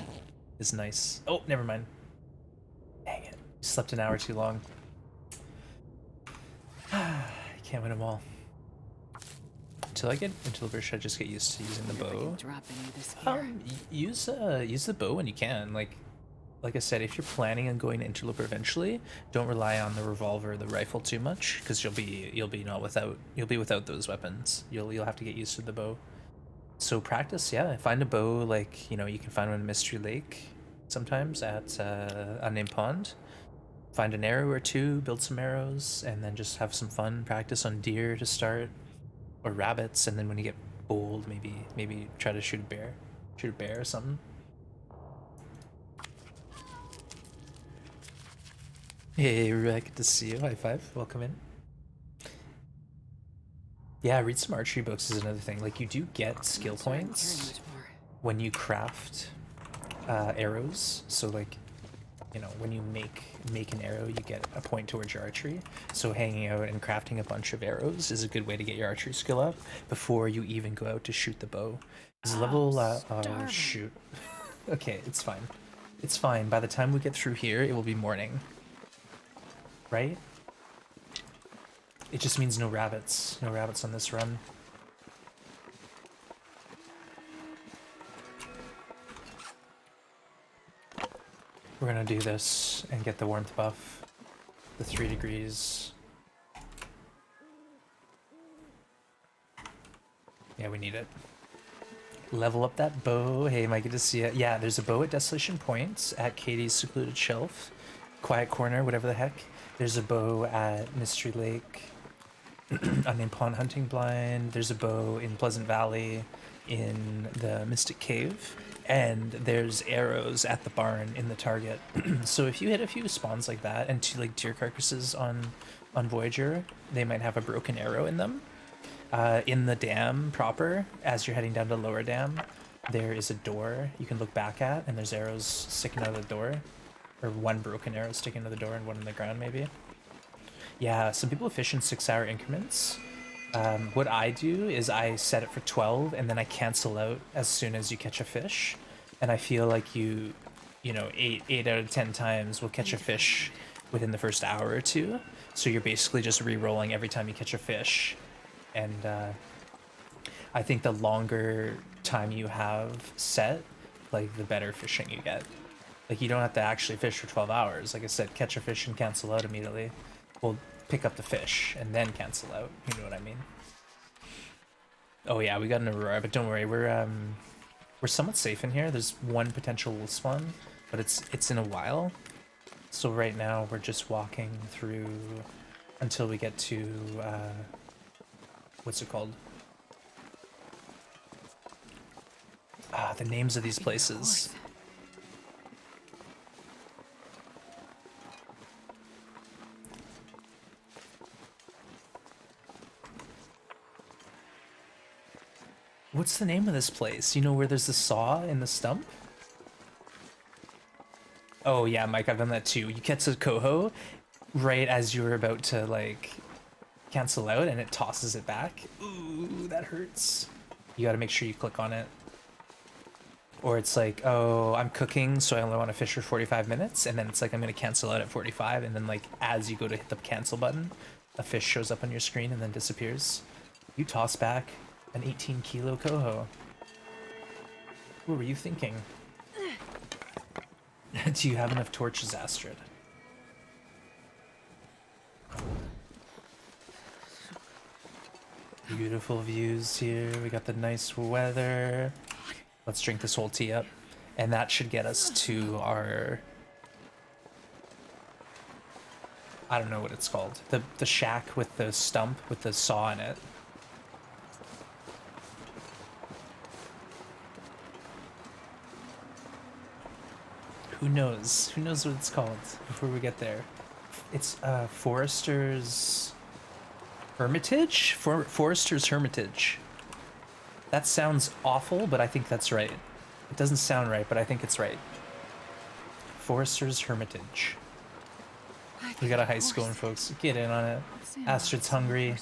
S1: is nice. Oh, never mind. Dang it, slept an hour too long. I can't win them all. Until I get Interloper, should I just get used to using the bow? Use the bow when you can. Like I said, if you're planning on going to Interloper eventually, don't rely on the revolver or the rifle too much, because you'll be without those weapons. You'll have to get used to the bow. So practice, yeah. Find a bow, like you can find one in Mystery Lake, sometimes at Unnamed Pond. Find an arrow or two, build some arrows, and then just have some fun. Practice on deer to start, or rabbits, and then when you get bold, maybe try to shoot a bear or something. Hey, Rebecca, good to see you. High five. Welcome in. Yeah, read some archery books is another thing. Like, you do get skill points when you craft arrows. So like, when you make an arrow, you get a point towards your archery. So hanging out and crafting a bunch of arrows is a good way to get your archery skill up before you even go out to shoot the bow. Oh shoot. Okay, it's fine. It's fine. By the time we get through here, it will be morning. Right? It just means no rabbits. No rabbits on this run. We're gonna do this and get the warmth buff. The 3 degrees. Yeah, we need it. Level up that bow. Hey, Mike, good to see you. Yeah, there's a bow at Desolation Point, at Katie's Secluded Shelf, Quiet Corner, whatever the heck. There's a bow at Mystery Lake, Unnamed Pond Hunting Blind. There's a bow in Pleasant Valley, in the Mystic Cave, and there's arrows at the barn in the target. So if you hit a few spawns like that and 2 like deer carcasses on Voyager, they might have a broken arrow in them. In the dam proper, as you're heading down to Lower Dam, there is a door you can look back at, and there's arrows sticking out of the door, or 1 broken arrow sticking out of the door and 1 in the ground maybe. Yeah, some people fish in 6-hour increments. What I do is I set it for 12, and then I cancel out as soon as you catch a fish. And I feel like you know, 8 out of 10 times will catch a fish within the first hour or 2. So you're basically just re-rolling every time you catch a fish. And I think the longer time you have set, like, the better fishing you get. Like, you don't have to actually fish for 12 hours. Like I said, catch a fish and cancel out immediately. Well, pick up the fish and then cancel out. You know what I mean? Oh yeah, we got an Aurora, but don't worry, we're somewhat safe in here. There's 1 potential wolf spawn, but it's in a while. So right now we're just walking through until we get to, what's it called? The names of these places. What's the name of this place? You know where there's the saw in the stump? Oh yeah, Mike, I've done that too. You get to Coho right as you're about to like cancel out and it tosses it back. Ooh, that hurts. You gotta make sure you click on it. Or it's like, oh, I'm cooking, so I only want to fish for 45 minutes, and then it's like I'm gonna cancel out at 45, and then like as you go to hit the cancel button, a fish shows up on your screen and then disappears. You toss back an 18-kilo coho. What were you thinking? Do you have enough torches, Astrid? Beautiful views here. We got the nice weather. Let's drink this whole tea up. And that should get us to our... I don't know what it's called. The shack with the stump with the saw in it. Who knows? Who knows what it's called before we get there? It's Forester's Hermitage? Forester's Hermitage. That sounds awful, but I think that's right. It doesn't sound right, but I think it's right. Forester's Hermitage. We got a heist going, folks. Get in on it. Astrid's hungry.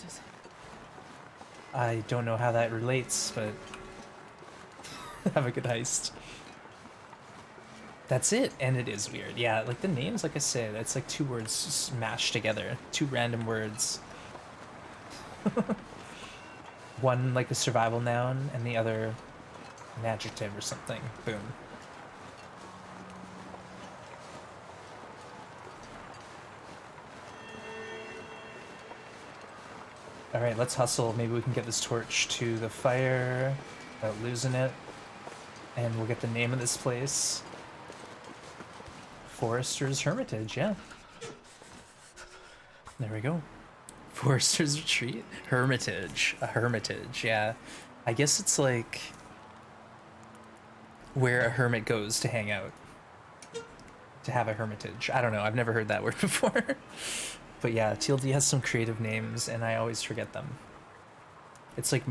S1: I don't know how that relates, but have a good heist. That's it, and it is weird. Yeah, like the names, like I said, it's like two words smashed together. Two random words. One like a survival noun, and the other an adjective or something. Boom. Alright, let's hustle. Maybe we can get this torch to the fire without losing it. And we'll get the name of this place. Forester's Hermitage, yeah. There we go. Forester's Retreat? Hermitage. A hermitage, yeah. I guess it's like where a hermit goes to hang out. To have a hermitage. I don't know, I've never heard that word before. But yeah, TLD has some creative names and I always forget them. It's like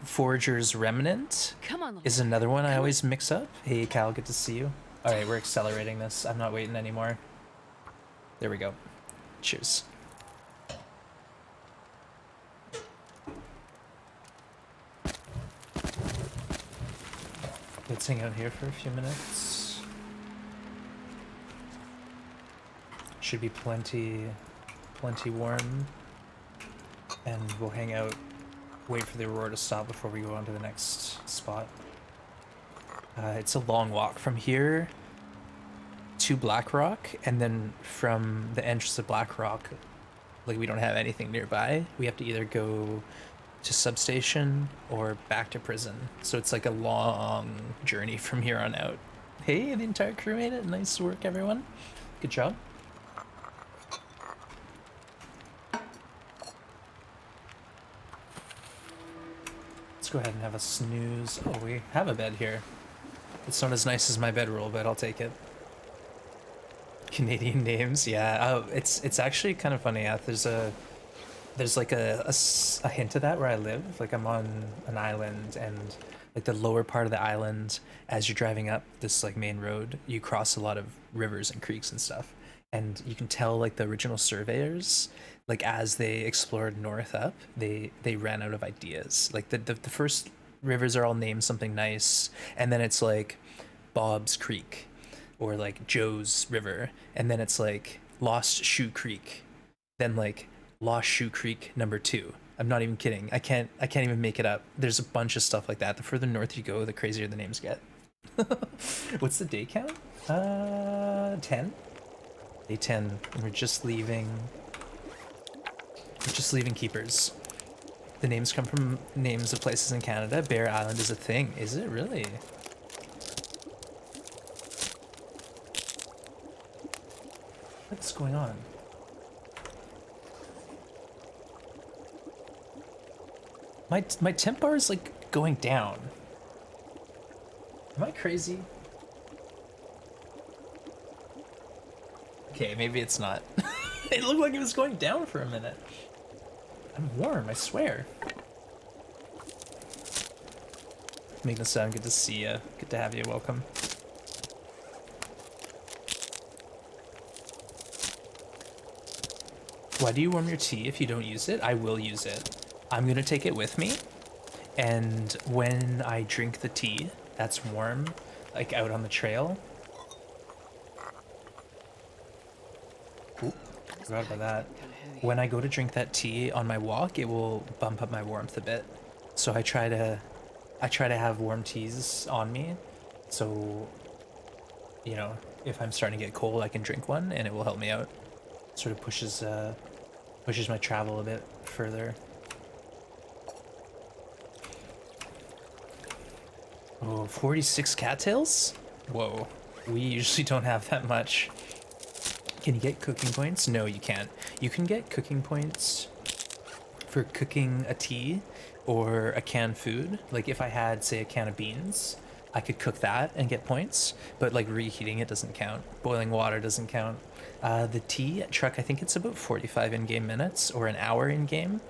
S1: Forager's Remnant is another one I always mix up. Hey Cal, good to see you. Alright, we're accelerating this. I'm not waiting anymore. There we go. Cheers. Let's hang out here for a few minutes. Should be plenty warm. And we'll hang out, wait for the aurora to stop before we go on to the next spot. It's a long walk from here to Blackrock, and then from the entrance to Blackrock, like we don't have anything nearby. We have to either go to substation or back to prison. So it's like a long journey from here on out. Hey, the entire crew made it. Nice work, everyone. Good job. Let's go ahead and have a snooze. Oh, we have a bed here. It's not as nice as my bedroll, but I'll take it. Canadian names, yeah. Oh, it's actually kind of funny. Yeah, there's like a hint of that where I live. Like I'm on an island, and like the lower part of the island, as you're driving up this like main road, you cross a lot of rivers and creeks and stuff. And you can tell like the original surveyors, like as they explored north up, they ran out of ideas. Like the first rivers are all named something nice, and then it's like Bob's Creek or like Joe's River, and then it's like Lost Shoe Creek, then like Lost Shoe Creek #2. I'm not even kidding. I can't even make it up. There's a bunch of stuff like that. The further north you go, the crazier the names get. What's the day count? 10. Day 10. And we're just leaving Keepers. The names come from names of places in Canada. Bear Island is a thing. Is it really? What's going on? My temp bar is like going down. Am I crazy? Okay, maybe it's not. It looked like it was going down for a minute. I'm warm, I swear. Making sound, good to see you. Good to have you, welcome. Why do you warm your tea if you don't use it? I will use it. I'm gonna take it with me, and when I drink the tea that's warm, like out on the trail. Oop, forgot about that. When I go to drink that tea on my walk, it will bump up my warmth a bit. So I try to have warm teas on me, so you know, if I'm starting to get cold, I can drink one and it will help me out. Sort of pushes my travel a bit further. Oh, 46 cattails? Whoa, we usually don't have that much. Can you get cooking points? No, you can't. You can get cooking points for cooking a tea or a canned food. Like if I had, say, a can of beans, I could cook that and get points, but like reheating it doesn't count. Boiling water doesn't count. The tea truck, I think it's about 45 in-game minutes or an hour in-game.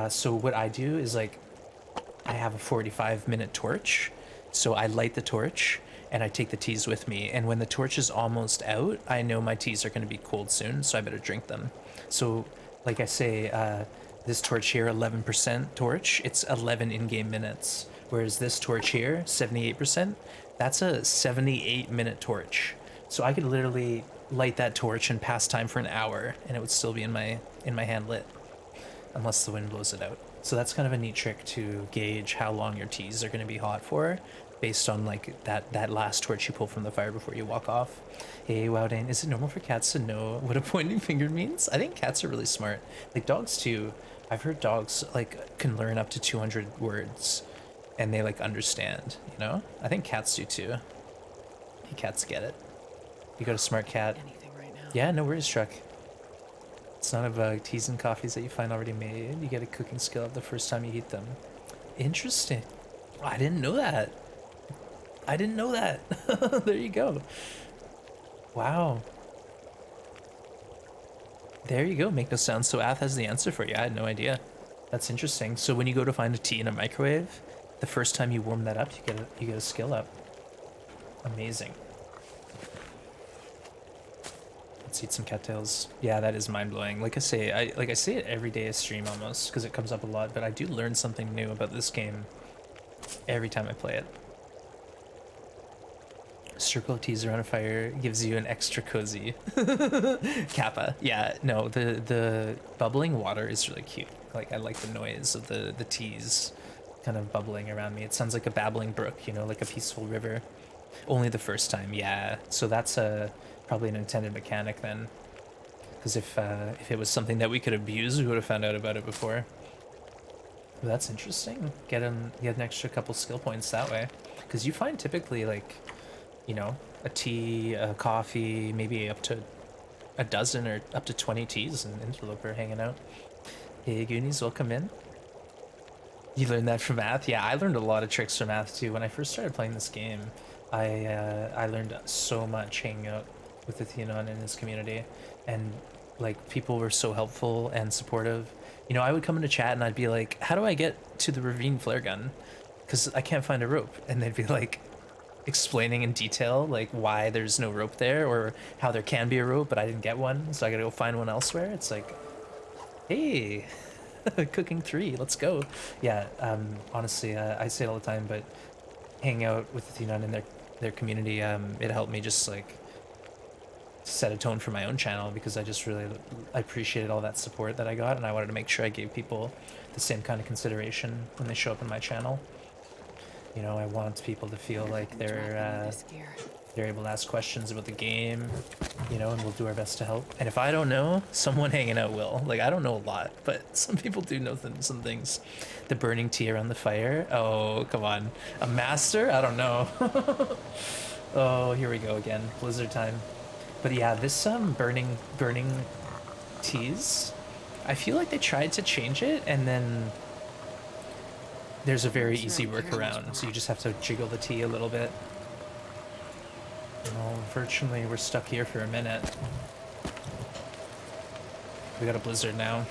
S1: So what I do is like, I have a 45-minute torch. So I light the torch and I take the teas with me. And when the torch is almost out, I know my teas are going to be cold soon, so I better drink them. So like I say, this torch here, 11% torch, it's 11 in-game minutes. Whereas this torch here, 78%, that's a 78-minute torch. So I could literally light that torch and pass time for an hour and it would still be in my hand lit, unless the wind blows it out. So that's kind of a neat trick to gauge how long your teas are going to be hot for, based on like that last torch you pull from the fire before you walk off. Hey, Wowdane, is it normal for cats to know what a pointing finger means? I think cats are really smart. Like dogs too. I've heard dogs like can learn up to 200 words and they like understand, you know? I think cats do too. Hey, cats get it. You got a smart cat.
S2: Anything right now.
S1: Yeah, no worries, Truck. It's not a bug. Teas and coffees that you find already made. You get a cooking skill up the first time you heat them. Interesting. I didn't know that. I didn't know that. There you go. Wow. There you go. Make no sound. So Ath has the answer for you. I had no idea. That's interesting. So when you go to find a tea in a microwave, the first time you warm that up, you get a skill up. Amazing. Let's eat some cattails. Yeah, that is mind-blowing. Like I say it every day I stream almost, because it comes up a lot, but I do learn something new about this game every time I play it. Circle of teas around a fire gives you an extra cozy kappa. Yeah, no, the bubbling water is really cute. Like I like the noise of the teas kind of bubbling around me. It sounds like a babbling brook, you know, like a peaceful river. Only the first time, yeah. So that's probably an intended mechanic then. Because if it was something that we could abuse, we would have found out about it before. Well, that's interesting. Get an extra couple skill points that way. Because you find typically like, you know, a tea, a coffee, maybe up to a dozen or up to 20 teas in Interloper hanging out. Hey Goonies, welcome in. You learned that from Math? Yeah, I learned a lot of tricks from Math too. When I first started playing this game, I learned so much hanging out with the Theanon and his community, and like people were so helpful and supportive. You know, I would come into chat and I'd be like, how do I get to the ravine flare gun? Because I can't find a rope. And they'd be like explaining in detail like why there's no rope there, or how there can be a rope but I didn't get one, so I gotta go find one elsewhere. It's like, hey, cooking 3, let's go. Yeah, honestly, I say it all the time, but hanging out with the Theanon and their community, it helped me just like set a tone for my own channel, because I appreciated all that support that I got, and I wanted to make sure I gave people the same kind of consideration when they show up in my channel. You know, I want people to feel like they're able to ask questions about the game, you know, and we'll do our best to help. And if I don't know, someone hanging out will. Like, I don't know a lot, but some people do know some things. The burning tea around the fire. Oh, come on. A master? I don't know. Oh, here we go again. Blizzard time. But yeah, this burning teas, I feel like they tried to change it, and then there's a very
S2: Sure,
S1: easy
S2: I care much
S1: workaround,
S2: more.
S1: so you just have to jiggle the T a little bit. Well, unfortunately, we're stuck here for a minute. We got a blizzard now.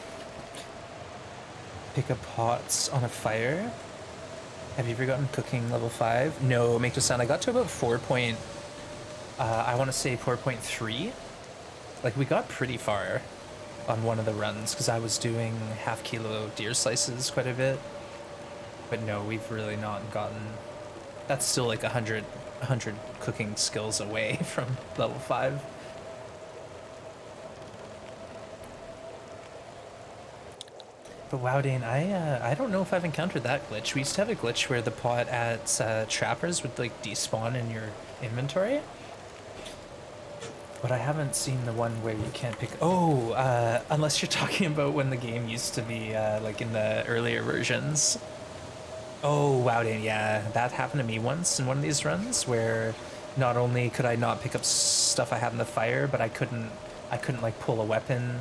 S1: Pick up pots on a fire. Have you ever gotten cooking level 5? No, make no sound. I got to about 4 point... I want to say 4.3. Like, we got pretty far on one of the runs, because I was doing half-kilo deer slices quite a bit. But no, we've really not gotten... That's still like 100 cooking skills away from level 5. But wow, Dane, I don't know if I've encountered that glitch. We used to have a glitch where the pot at Trappers would like despawn in your inventory. But I haven't seen the one where you can't pick... Oh, unless you're talking about when the game used to be like in the earlier versions. Oh, wow, Dane, yeah. That happened to me once in one of these runs where not only could I not pick up stuff I had in the fire, but I couldn't like pull a weapon.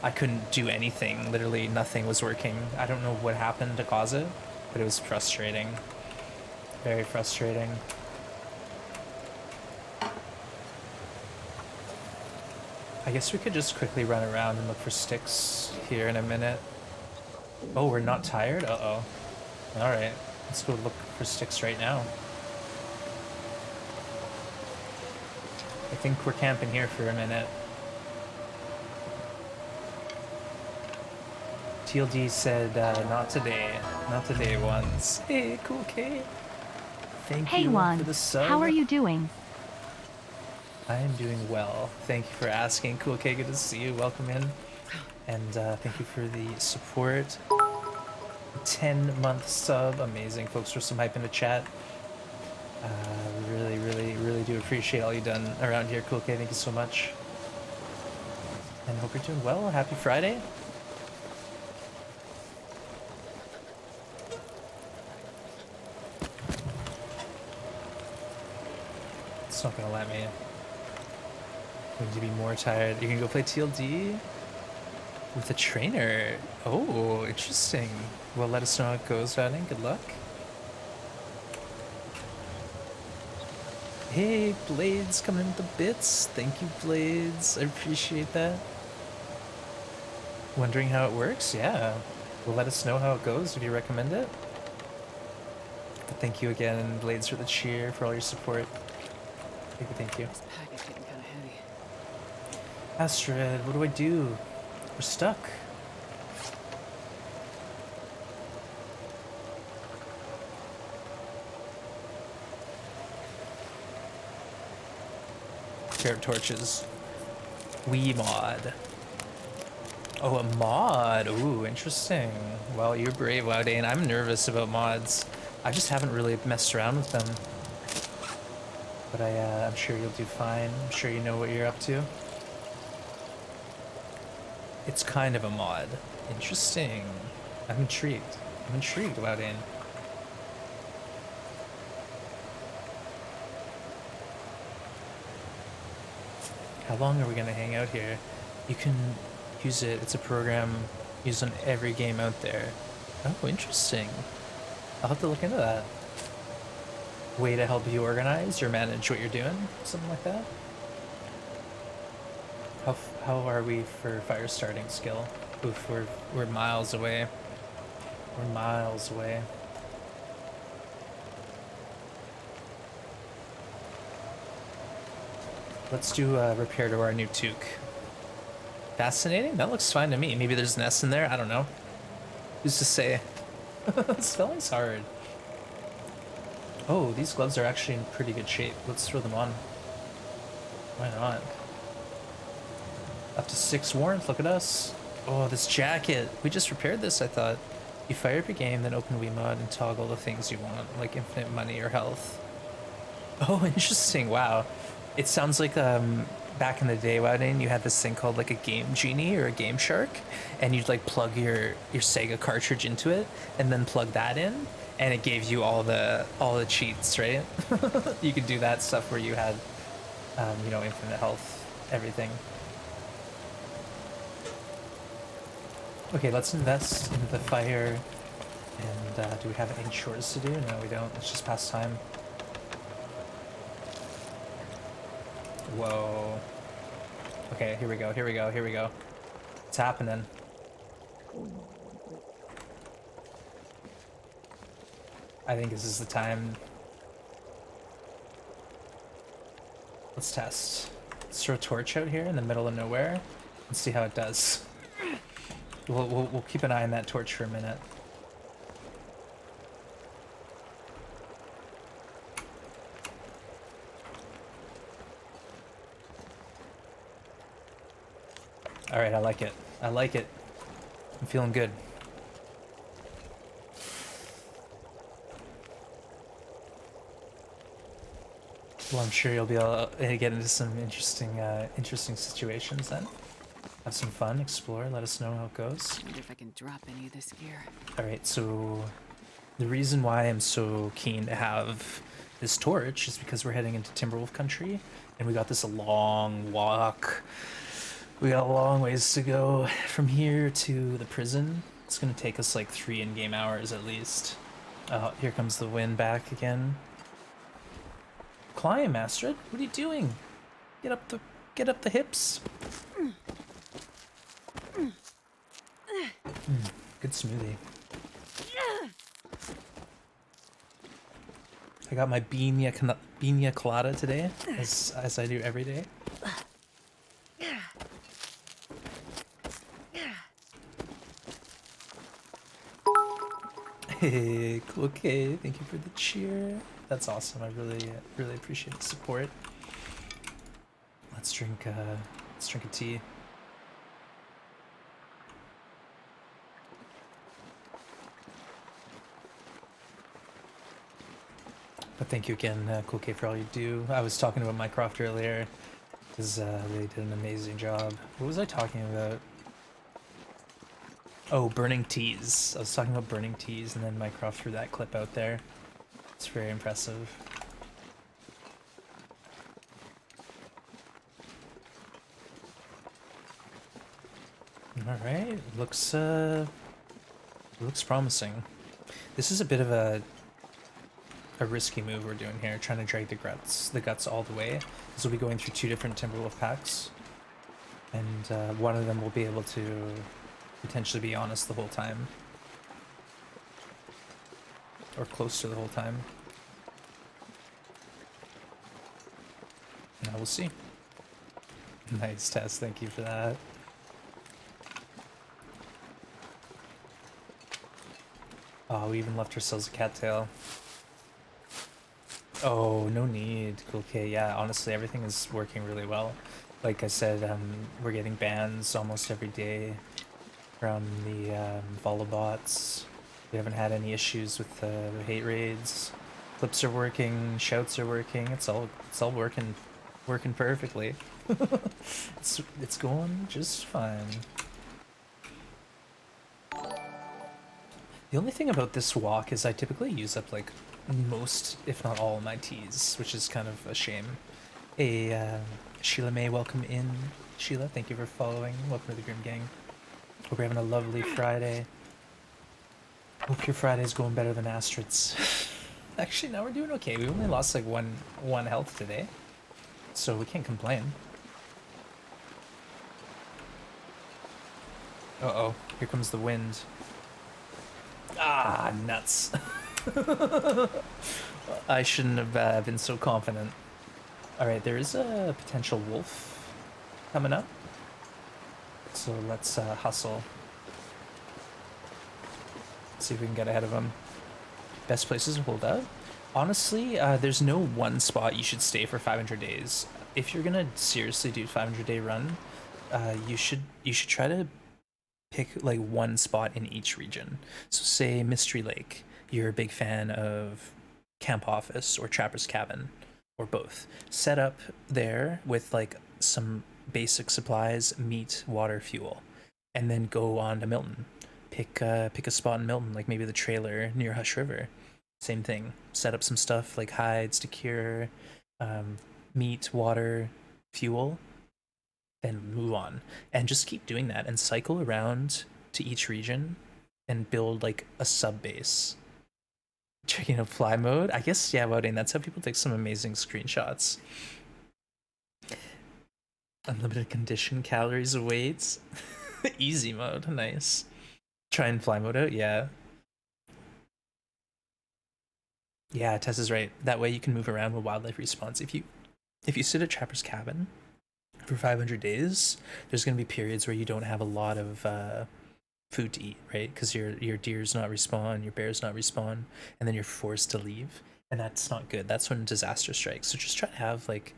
S1: I couldn't do anything. Literally nothing was working. I don't know what happened to cause it, but it was frustrating. Very frustrating. I guess we could just quickly run around and look for sticks here in a minute. Oh, we're not tired? Uh-oh. Alright, let's go look for sticks right now. I think we're camping here for a minute. TLD said, not today. Not today, ones. Hey, cool K. Thank
S3: Hey,
S1: you
S3: Juan.
S1: for the sub.
S3: How are you doing? I
S1: am doing well. Thank you for asking. Cool K, good to see you. Welcome in. And thank you for the support. 10-month sub. Amazing. Folks, for some hype in the chat. Really do appreciate all you've done around here. Cool K, thank you so much. And hope you're doing well. Happy Friday. It's not gonna let me. I'm going to be more tired. You can go play TLD with a trainer. Oh, interesting. Well, let us know how it goes, darling. Good luck. Hey, Blades coming in with the bits. Thank you, Blades. I appreciate that. Wondering how it works? Yeah. Well, let us know how it goes if you recommend it. But thank you again, Blades, for the cheer, for all your support. Thank you.
S2: This package getting kind of heavy.
S1: Astrid, what do I do? We're stuck. Pair of torches. Wii mod. Oh, a mod. Ooh, interesting. Well, you're brave, Wowdane. I'm nervous about mods. I just haven't really messed around with them. But I'm sure you'll do fine. I'm sure you know what you're up to. It's kind of a mod. Interesting. I'm intrigued. I'm intrigued, Wowdane. How long are we gonna hang out here? You can use it. It's a program used on every game out there. Oh, interesting. I'll have to look into that. Way to help you organize or manage what you're doing? Something like that? How are we for fire starting skill? Oof, we're miles away. We're miles away. Let's do a repair to our new toque. Fascinating? That looks fine to me. Maybe there's an S in there? I don't know. Who's to say? Spelling's hard. Oh, these gloves are actually in pretty good shape. Let's throw them on. Why not? Up to 6 warmth, look at us. Oh, this jacket. We just repaired this, I thought. You fire up your game, then open Wiimote and toggle the things you want, like infinite money or health. Oh, interesting. Wow. It sounds like back in the day, Wowdane, you had this thing called like a Game Genie or a Game Shark, and you'd like plug your Sega cartridge into it and then plug that in, and it gave you all the cheats, right? You could do that stuff where you had you know, infinite health, everything. Okay, let's invest into the fire And do we have any chores to do? No, we don't. It's just past time. Whoa. Okay, here we go, here we go, here we go. It's happening. I think this is the time. Let's test. Let's throw a torch out here in the middle of nowhere and see how it does. We'll keep an eye on that torch for a minute. Alright, I like it. I like it. I'm feeling good. Well, I'm sure you'll be able to get into some interesting situations then. Have some fun, explore, let us know how it goes.
S2: I wonder if I can drop any of this gear.
S1: Alright, so the reason why I'm so keen to have this torch is because we're heading into Timberwolf country, and we got this long walk. We got a long ways to go from here to the prison. It's gonna take us like 3 in-game hours at least. Oh, here comes the wind back again. Climb, Astrid. What are you doing? Get up the hips. Good smoothie. I got my piña colada today, as I do every day. Hey, okay, thank you for the cheer. That's awesome. I really appreciate the support. Let's drink a tea. But thank you again, Cool K, for all you do. I was talking about Minecraft earlier, because they did an amazing job. What was I talking about? Oh, burning teas. I was talking about burning teas, and then Minecraft threw that clip out there. It's very impressive. Alright, looks promising. This is a bit of a risky move we're doing here, trying to drag the guts all the way, because we'll be going through 2 different Timberwolf packs, and one of them will be able to potentially be on us the whole time, or close to the whole time. Now we'll see. Nice, Tess, thank you for that. Oh, we even left ourselves a cattail. Oh, no need. Okay, yeah, honestly, everything is working really well. Like I said, we're getting bans almost every day from the Volobots. We haven't had any issues with the hate raids. Clips are working, shouts are working. It's all working perfectly. it's going just fine. The only thing about this walk is I typically use up like most, if not all, of my teas, which is kind of a shame. Hey, Sheila May, welcome in. Sheila, thank you for following. Welcome to the Grim Gang. Hope you're having a lovely Friday. Hope your Friday's going better than Astrid's. Actually, no, we're doing okay. We only lost like one health today, so we can't complain. Uh-oh, here comes the wind. Ah, nuts. I shouldn't have been so confident. Alright, there is a potential wolf coming up, so let's hustle. See if we can get ahead of him. Best places to hold up? Honestly, there's no one spot you should stay for 500 days. If you're gonna seriously do 500-day run, you should try to pick like one spot in each region. So say Mystery Lake, you're a big fan of Camp Office or Trapper's Cabin, or both. Set up there with like some basic supplies, meat, water, fuel, and then go on to Milton. Pick a spot in Milton, like maybe the trailer near Hush River. Same thing. Set up some stuff like hides to cure, meat, water, fuel, then move on. And just keep doing that and cycle around to each region and build like a sub base. Checking out fly mode. I guess yeah, Woden, that's how people take some amazing screenshots. Unlimited condition, calories of weights. Easy mode, nice. Try and fly mode out, yeah. Yeah, Tess is right. That way you can move around when wildlife respawns. If you sit at Trapper's Cabin for 500 days, there's gonna be periods where you don't have a lot of food to eat, right? Because your deer's not respawn, your bear's not respawn, and then you're forced to leave, and that's not good. That's when disaster strikes. So just try to have like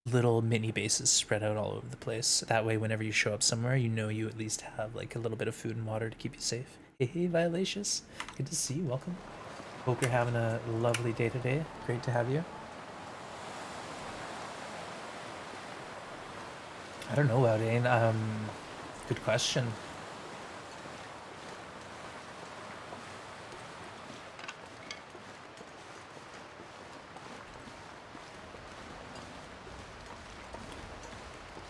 S1: little mini bases spread out all over the place. That way, whenever you show up somewhere, you know you at least have like a little bit of food and water to keep you safe. Hey, Violacious, good to see you. Welcome. Hope you're having a lovely day today. Great to have you. I don't know, Loudane. Good question.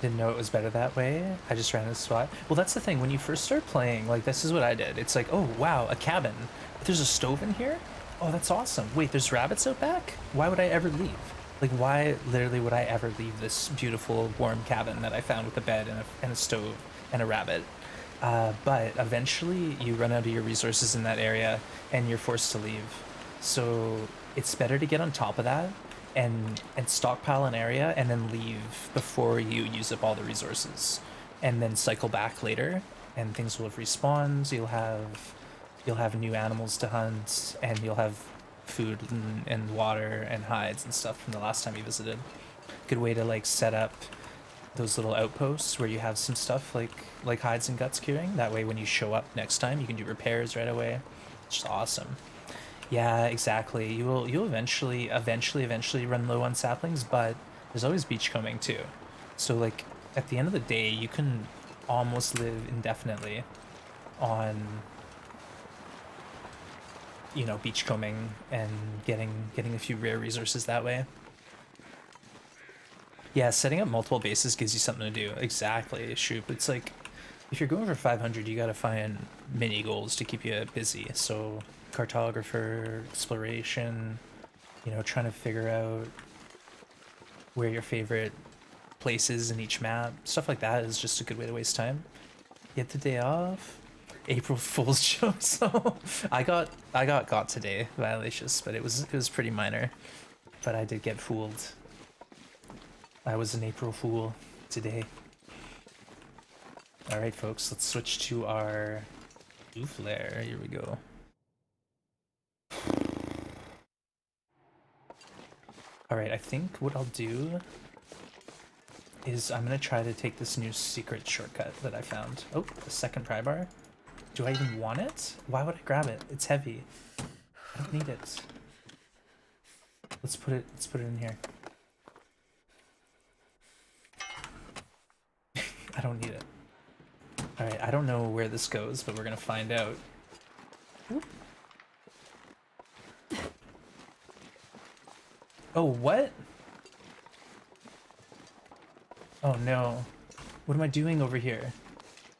S1: Didn't know it was better that way. I just ran a spot. Well, that's the thing. When you first start playing, like, this is what I did. It's like, oh, wow, a cabin. There's a stove in here? Oh, that's awesome. Wait, there's rabbits out back? Why would I ever leave? Like, why literally would I ever leave this beautiful, warm cabin that I found with a bed and a stove and a rabbit? But eventually you run out of your resources in that area and you're forced to leave. So it's better to get on top of that and stockpile an area and then leave before you use up all the resources, and then cycle back later and things will have respawned. You'll have new animals to hunt, and you'll have food and water and hides and stuff from the last time you visited. Good way to like set up those little outposts where you have some stuff like hides and guts queuing. That way when you show up next time you can do repairs right away. It's just awesome. Yeah, exactly. You'll eventually run low on saplings, but there's always beachcombing too. So like at the end of the day, you can almost live indefinitely on, you know, beachcombing and getting a few rare resources that way. Yeah, setting up multiple bases gives you something to do. Exactly, Shoop. It's like if you're going for 500, you gotta find mini goals to keep you busy. So cartographer, exploration, you know, trying to figure out where your favorite places in each map, stuff like that is just a good way to waste time. Get the day off. April Fool's joke. So I got today, Violacious, but it was pretty minor. But I did get fooled. I was an April Fool today. All right, folks, let's switch to our blue flare. Here we go. All right, I think what I'll do is I'm gonna try to take this new secret shortcut that I found. Oh, a second pry bar. Do I even want it? Why would I grab it? It's heavy. I don't need it. Let's put it in here. I don't need it. All right, I don't know where this goes, but we're gonna find out. Whoop. Oh, what? Oh no. What am I doing over here?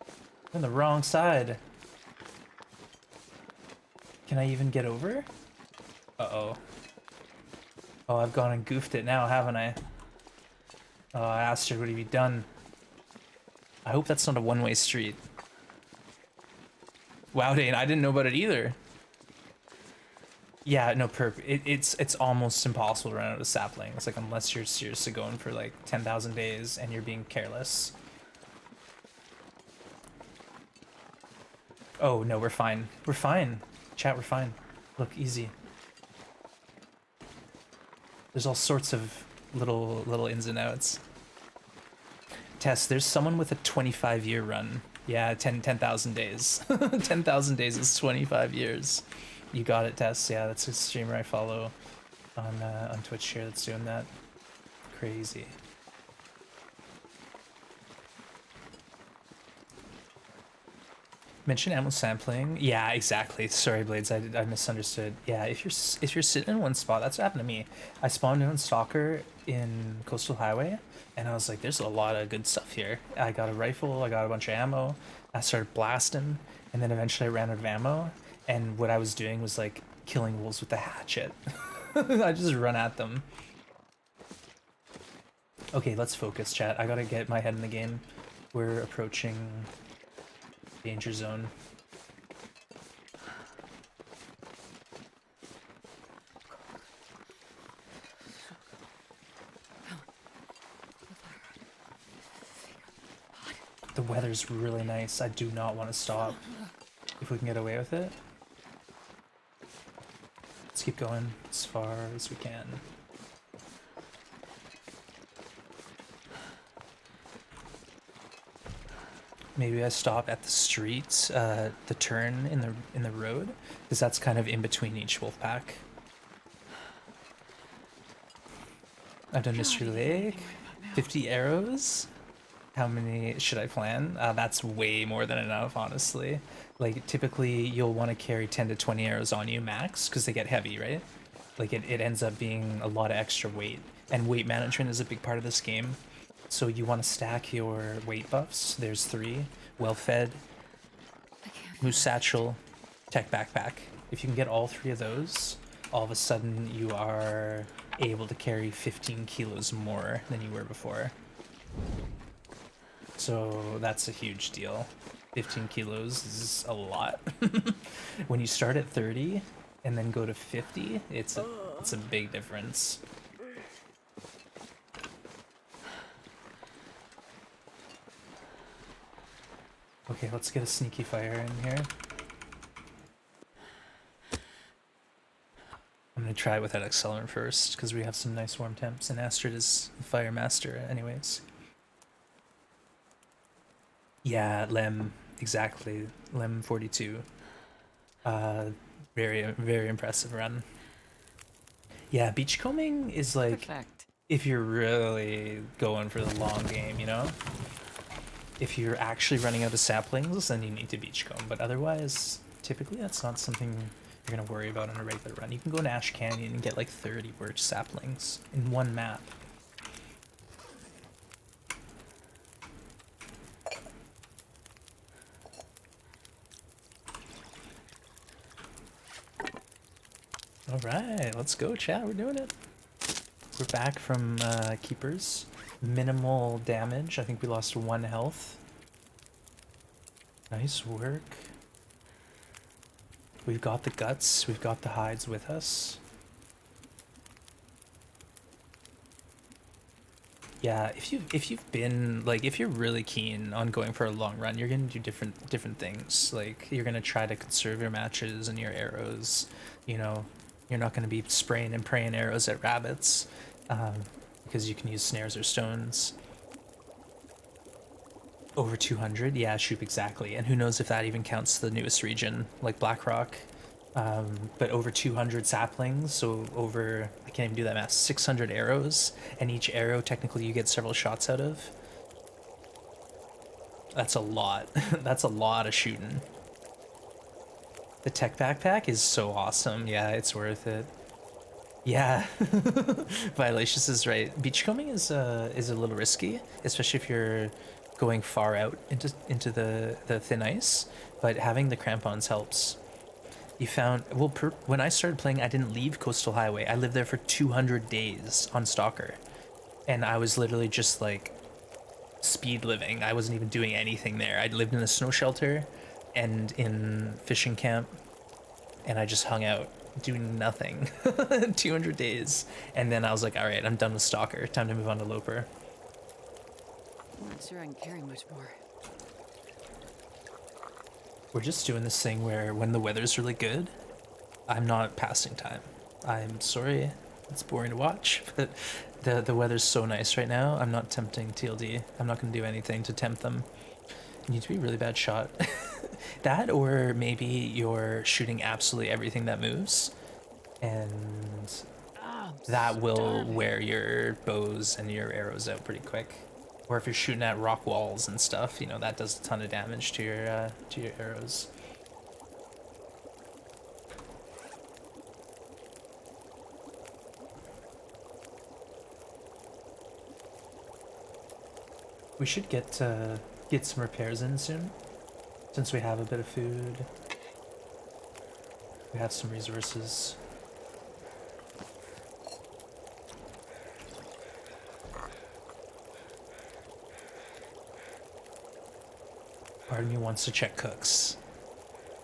S1: I'm on the wrong side. Can I even get over? Uh-oh. Oh, I've gone and goofed it now, haven't I? Oh, I asked her, what have you done? I hope that's not a one-way street. Wow, Dane, I didn't know about it either. Yeah, no, perp. It's almost impossible to run out of saplings, like, unless you're seriously going for, like, 10,000 days and you're being careless. Oh, no, we're fine. We're fine. Chat, we're fine. Look, easy. There's all sorts of little ins and outs. Tess, there's someone with a 25-year run. Yeah, 10,000 days. 10,000 days is 25 years. You got it, Tess. Yeah, that's a streamer I follow on Twitch here that's doing that. Crazy. Mention ammo sampling. Yeah, exactly. Sorry, Blades. I misunderstood. Yeah, if you're sitting in one spot, that's what happened to me. I spawned in on Stalker in Coastal Highway, and I was like, "There's a lot of good stuff here." I got a rifle. I got a bunch of ammo. I started blasting, and then eventually I ran out of ammo. And what I was doing was like killing wolves with a hatchet. I just run at them. Okay, let's focus, chat. I gotta get my head in the game. We're approaching danger zone. The weather's really nice. I do not want to stop. If we can get away with it. Let's keep going as far as we can. Maybe I stop at the street, the turn in the road, because that's kind of in between each wolf pack. I've done Mystery Lake, 50 arrows. How many should I plan? That's way more than enough, honestly. Like, typically you'll want to carry 10 to 20 arrows on you max, because they get heavy, right? Like, it ends up being a lot of extra weight, and weight management is a big part of this game. So you want to stack your weight buffs. There's 3. Well-fed, moose satchel, tech backpack. If you can get all 3 of those, all of a sudden you are able to carry 15 kilos more than you were before. So that's a huge deal. 15 kilos is a lot. When you start at 30 and then go to 50, it's a big difference. Okay, let's get a sneaky fire in here. I'm gonna try without accelerant first, because we have some nice warm temps, and Astrid is the fire master anyways. Yeah, Lem, exactly. Lem 42. Very impressive run. Yeah, beachcombing is like,
S2: Perfect.
S1: if you're really going for the long game, you know? If you're actually running out of saplings, then you need to beachcomb, but otherwise, typically that's not something you're gonna worry about on a regular run. You can go to Ash Canyon and get like 30 birch saplings in one map. Alright, let's go, chat. We're doing it. We're back from Keepers. Minimal damage. I think we lost 1 health. Nice work. We've got the guts. We've got the hides with us. Yeah, if you've been like, if you're really keen on going for a long run, you're gonna do different things. Like, you're gonna try to conserve your matches and your arrows. You know, you're not gonna be spraying and praying arrows at rabbits, because you can use snares or stones. Over 200, yeah, shoot, exactly. And who knows if that even counts the newest region, like Blackrock. But over 200 saplings, so over, I can't even do that math, 600 arrows, and each arrow technically you get several shots out of. That's a lot. That's a lot of shooting. The tech backpack is so awesome. Yeah, it's worth it. Yeah, Violacious is right. Beachcombing is a little risky, especially if you're going far out into the thin ice, but having the crampons helps. You found, well, when I started playing, I didn't leave Coastal Highway. I lived there for 200 days on Stalker, and I was literally just like speed living. I wasn't even doing anything there. I lived in a snow shelter and in fishing camp, and I just hung out doing nothing. 200 days, and then I was like, all right, I'm done with Stalker. Time to move on to Loper.
S2: I'm not sure I can carry much more.
S1: We're just doing this thing where when the weather's really good, I'm not passing time. I'm sorry, it's boring to watch, but the weather's so nice right now, I'm not tempting TLD. I'm not going to do anything to tempt them. You need to be a really bad shot. That, or maybe you're shooting absolutely everything that moves, and that will wear your bows and your arrows out pretty quick. Or if you're shooting at rock walls and stuff, you know, that does a ton of damage to your arrows. We should get some repairs in soon, since we have a bit of food. We have some resources. Part of me wants to check Cook's.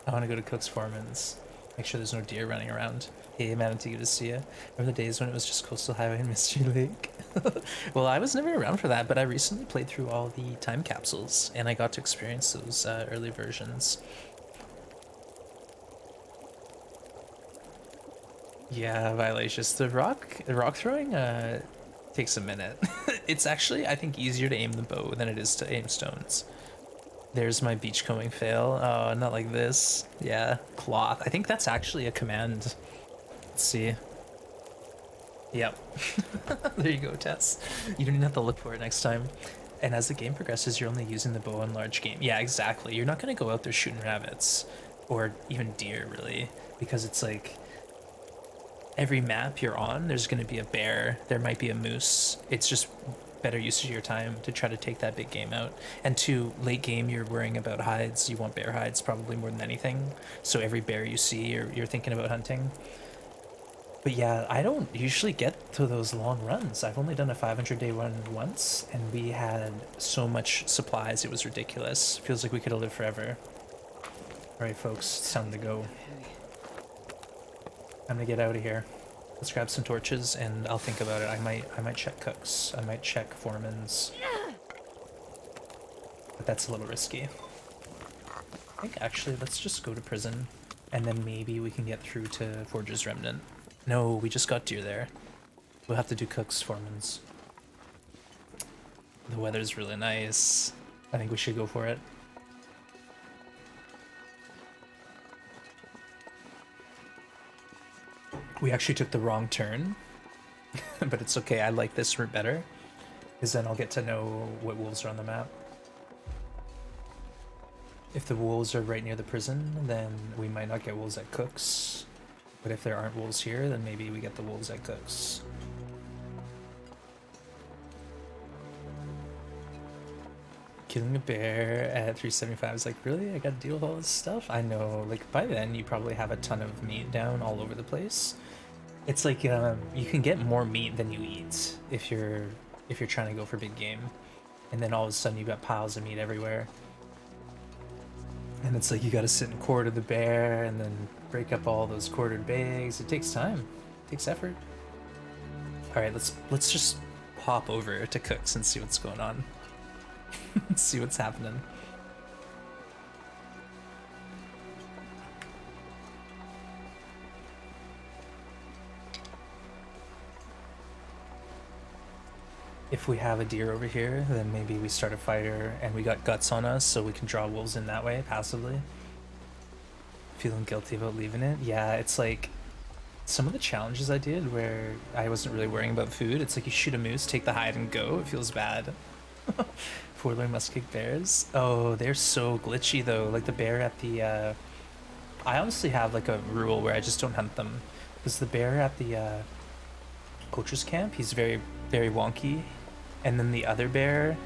S1: I want to go to Cook's Foreman's. Make sure there's no deer running around. Hey, Manatee, good to see you. Remember the days when it was just Coastal Highway and Mystery Lake? Well, I was never around for that, but I recently played through all the time capsules, and I got to experience those early versions. Yeah, Violacious. The rock throwing takes a minute. It's actually, I think, easier to aim the bow than it is to aim stones. There's my beachcombing fail. Oh, not like this. Yeah, cloth. I think that's actually a command. Let's see. Yep. There you go, Tess. You don't even have to look for it next time. And as the game progresses, you're only using the bow in large game. Yeah, exactly. You're not going to go out there shooting rabbits or even deer, really, because it's like every map you're on, there's going to be a bear. There might be a moose. It's just better use of your time to try to take that big game out. And to late game, you're worrying about hides. You want bear hides probably more than anything. So every bear you see, you're thinking about hunting. But yeah, I don't usually get to those long runs. I've only done a 500-day run once, and we had so much supplies, it was ridiculous. Feels like we could have lived forever. Alright folks, it's time to go. I'm gonna get out of here. Let's grab some torches and I'll think about it. I might check Cook's. I might check Foreman's. But that's a little risky. I think actually let's just go to prison and then maybe we can get through to Forge's Remnant. No, we just got deer there. We'll have to do Cook's, Foreman's. The weather's really nice. I think we should go for it. We actually took the wrong turn, but it's okay. I like this route better, because then I'll get to know what wolves are on the map. If the wolves are right near the prison, then we might not get wolves at Cook's. But if there aren't wolves here, then maybe we get the wolves at Cook's. Killing a bear at 375 is like, really? I gotta deal with all this stuff? I know, like, by then you probably have a ton of meat down all over the place. It's like, you can get more meat than you eat if you're trying to go for big game. And then all of a sudden you've got piles of meat everywhere. And it's like you gotta sit and quarter the bear and then break up all those quartered bags. It takes time. It takes effort. Alright, let's just pop over to Cook's and see what's going on. See what's happening. If we have a deer over here, then maybe we start a fire and we got guts on us so we can draw wolves in that way, passively. Feeling guilty about leaving it? Yeah, it's like some of the challenges I did where I wasn't really worrying about food. It's like you shoot a moose, take the hide and go. It feels bad. Four-legged muskeg bears. Oh, they're so glitchy though. Like the bear at the I honestly have like a rule where I just don't hunt them. Because the bear at the poacher's camp, he's very, very wonky. And then the other bear,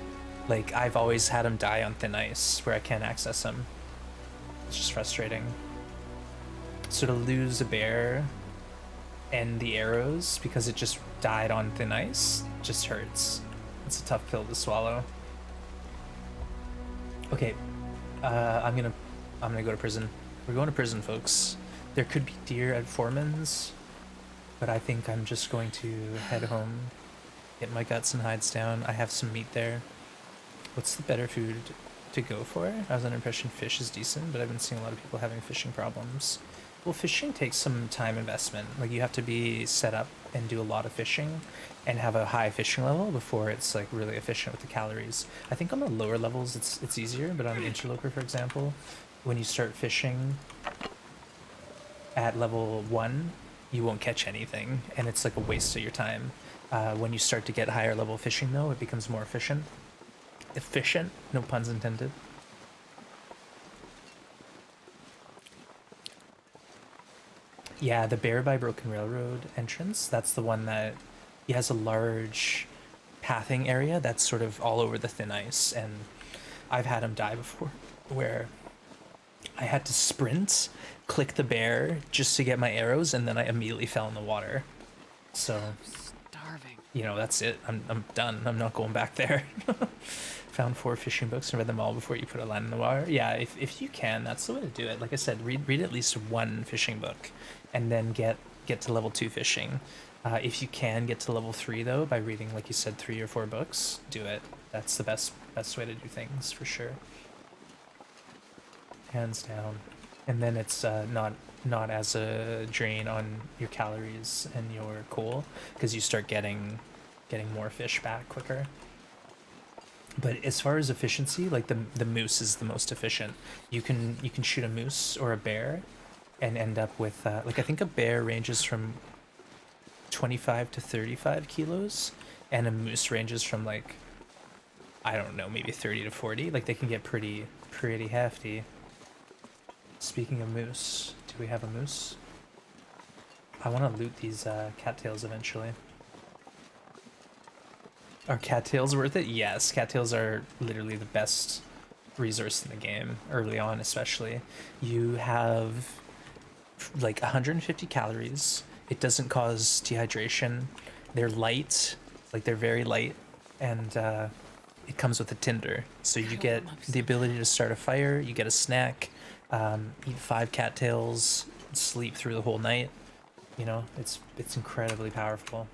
S1: like I've always had him die on thin ice where I can't access him. It's just frustrating. So to lose a bear and the arrows because it just died on thin ice just hurts. It's a tough pill to swallow. Okay, I'm gonna go to prison. We're going to prison, folks. There could be deer at Foreman's, but I think I'm just going to head home, get my guts and hides down. I have some meat there. What's the better food to go for? I was under the impression fish is decent, but I've been seeing a lot of people having fishing problems. Well, fishing takes some time investment. Like you have to be set up and do a lot of fishing and have a high fishing level before it's like really efficient with the calories. I think on the lower levels it's easier, but on the interloper, for example, when you start fishing at level 1, you won't catch anything and it's like a waste of your time. When you start to get higher level fishing though, it becomes more efficient. efficient, no puns intended. Yeah, the Bear by Broken Railroad entrance, that's the one that he has a large pathing area that's sort of all over the thin ice, and I've had him die before where I had to sprint, click the bear just to get my arrows, and then I immediately fell in the water. So,
S2: Starving.
S1: you know, that's it. I'm done. I'm not going back there. Found 4 fishing books and read them all before you put a line in the water. Yeah, if you can, that's the way to do it. Like I said, read at least 1 fishing book, and then get to level 2 fishing. If you can get to level 3 though, by reading, like you said, 3 or 4 books, do it. That's the best way to do things for sure. Hands down. And then it's not as a drain on your calories and your coal, because you start getting more fish back quicker. But as far as efficiency, like the moose is the most efficient. You can shoot a moose or a bear and end up with like, I think a bear ranges from 25 to 35 kilos, and a moose ranges from, like, I don't know, maybe 30 to 40. Like, they can get pretty hefty. Speaking of moose, do we have a moose? I want to loot these cattails eventually. Are cattails worth it? Yes, cattails are literally the best resource in the game, early on especially. You have like 150 calories. It doesn't cause dehydration. They're light, like they're very light, and it comes with a tinder. So you get the ability to start a fire, you get a snack, eat 5 cattails, sleep through the whole night. You know, it's incredibly powerful.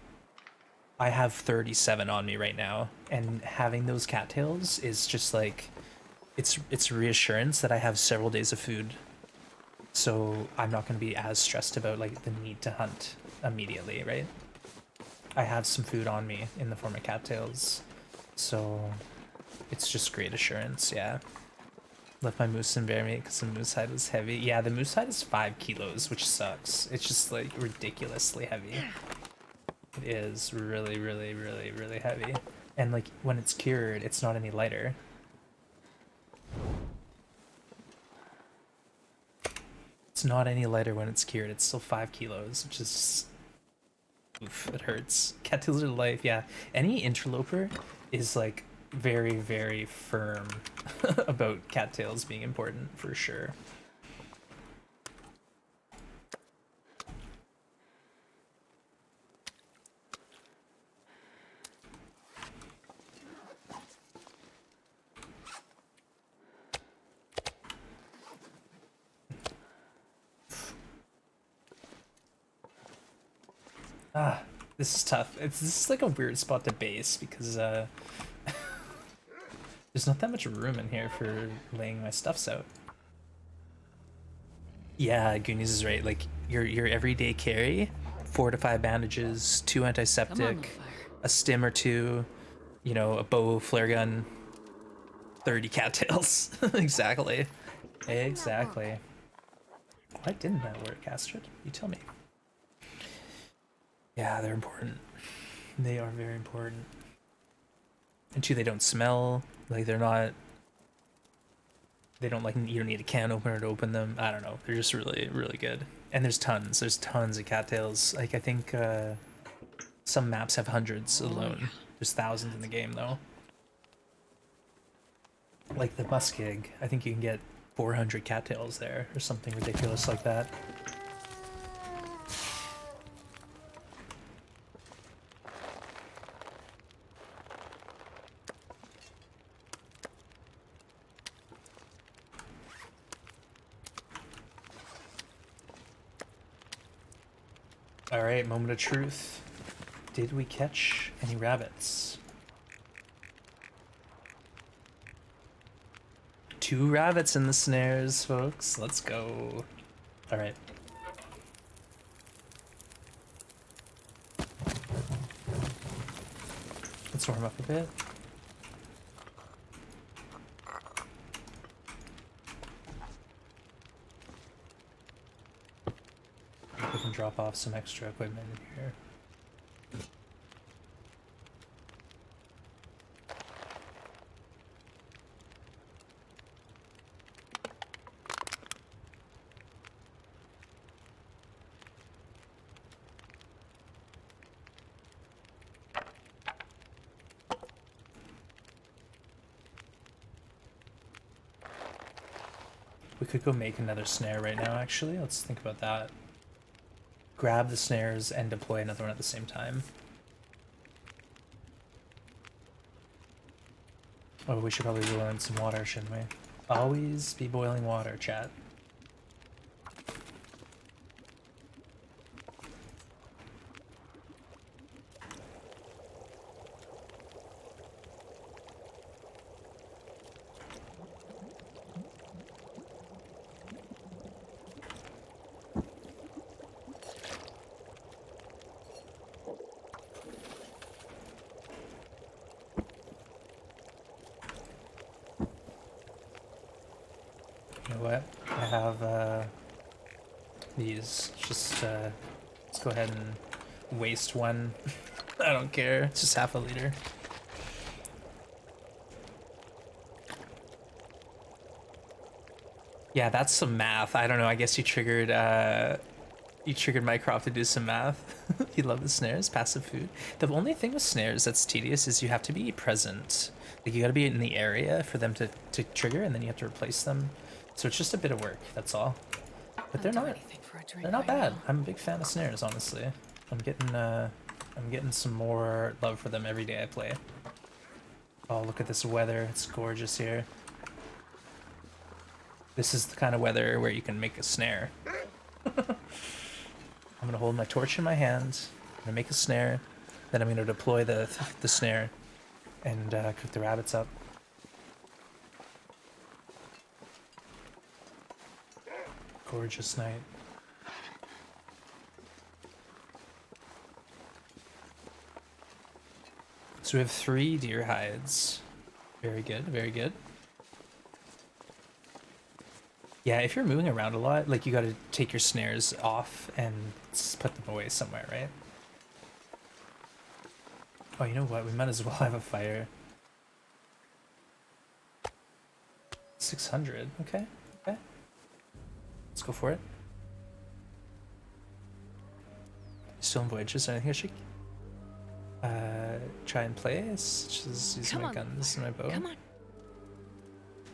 S1: I have 37 on me right now, and having those cattails is just like, it's reassurance that I have several days of food, so I'm not going to be as stressed about like the need to hunt immediately, right? I have some food on me in the form of cattails, so it's just great assurance. Yeah, left my moose and bear meat because the moose hide was heavy. Yeah, the moose hide is 5 kilos, which sucks. It's just like ridiculously heavy. It is really, really, really, really heavy. And like when it's cured, it's not any lighter. It's not any lighter when it's cured. It's still 5 kilos, which is... oof, it hurts. Cattails are life, yeah. Any interloper is like very, very firm about cattails being important, for sure. Ah, this is tough. This is like a weird spot to base because there's not that much room in here for laying my stuffs out. Yeah, Goonies is right. Like your everyday carry, 4 to 5 bandages, 2 antiseptic, a stim or 2, you know, a bow, flare gun, 30 cattails. Exactly. Exactly. Why didn't that work, Astrid? You tell me. Yeah, they're important. They are very important. And 2, they don't smell. Like, they're not... They don't, like, you don't need a can opener to open them. I don't know. They're just really, really good. And there's tons. There's tons of cattails. Like, I think some maps have hundreds alone. There's thousands in the game, though. Like the Muskeg, I think you can get 400 cattails there, or something ridiculous like that. Alright, moment of truth. Did we catch any rabbits? 2 rabbits in the snares, folks. Let's go. Alright. Let's warm up a bit. We can drop off some extra equipment in here. We could go make another snare right now, actually. Let's think about that. Grab the snares and deploy another one at the same time. Oh, we should probably boil in some water, shouldn't we? Always be boiling water, chat. You know what? I have these. Just let's go ahead and waste one. I don't care. It's just half a liter. Yeah, that's some math. I don't know. I guess you triggered Mycroft to do some math. You love the snares, passive food. The only thing with snares that's tedious is you have to be present. Like you got to be in the area for them to trigger, and then you have to replace them. So it's just a bit of work. That's all. But they're not bad. I'm a big fan of snares, honestly. I'm getting some more love for them every day I play. Oh, look at this weather. It's gorgeous here. This is the kind of weather where you can make a snare. I'm gonna hold my torch in my hand. I'm gonna make a snare. Then I'm gonna deploy the snare and cook the rabbits up. Gorgeous night. So we have 3 deer hides. Very good, very good. Yeah, if you're moving around a lot, like you gotta take your snares off and put them away somewhere, right? Oh, you know what? We might as well have a fire. 600, okay, okay. Let's go for it. Still in voyages, anything I should try and play? Just use my guns and my bow.
S2: Come on.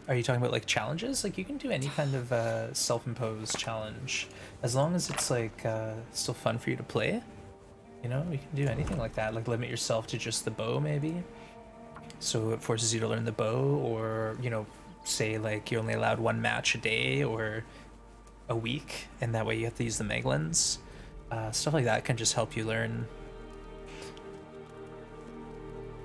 S1: Are you talking about like challenges? Like you can do any kind of self-imposed challenge as long as it's like still fun for you to play. You know, you can do anything like that. Like limit yourself to just the bow maybe. So it forces you to learn the bow, or you know, say like you're only allowed 1 match a day or a week, and that way you have to use the Meglins. Stuff like that can just help you learn.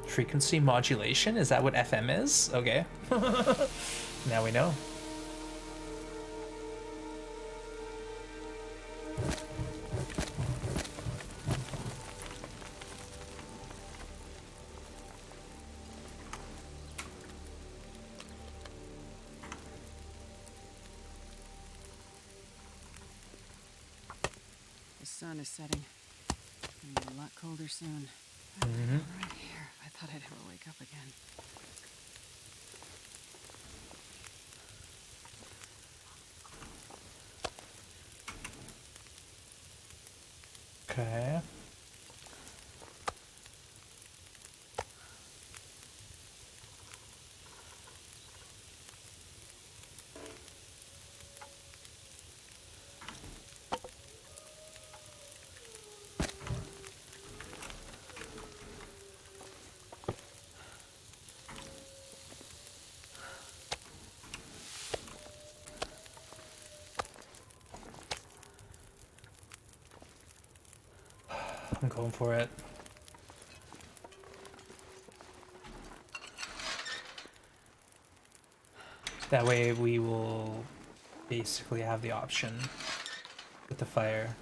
S1: Frequency modulation? Is that what FM is? Okay. Now we know.
S2: The sun is setting. It'll be a lot colder soon.
S1: Mm-hmm.
S2: Right here. I thought I'd never wake up again.
S1: Okay. I'm going for it. That way we will basically have the option with the fire.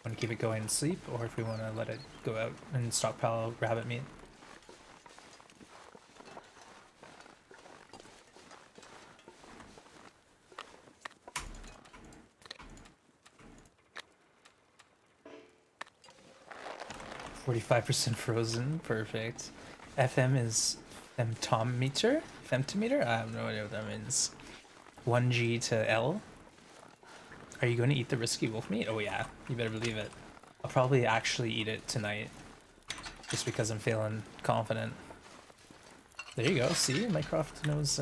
S1: Want to keep it going and sleep, or if we want to let it go out and stockpile rabbit meat. %45 frozen, perfect. FM is femtometer? Femtometer? I have no idea what that means. 1G to L. Are you going to eat the risky wolf meat? Oh yeah, you better believe it. I'll probably actually eat it tonight, just because I'm feeling confident. There you go, see? Mycroft knows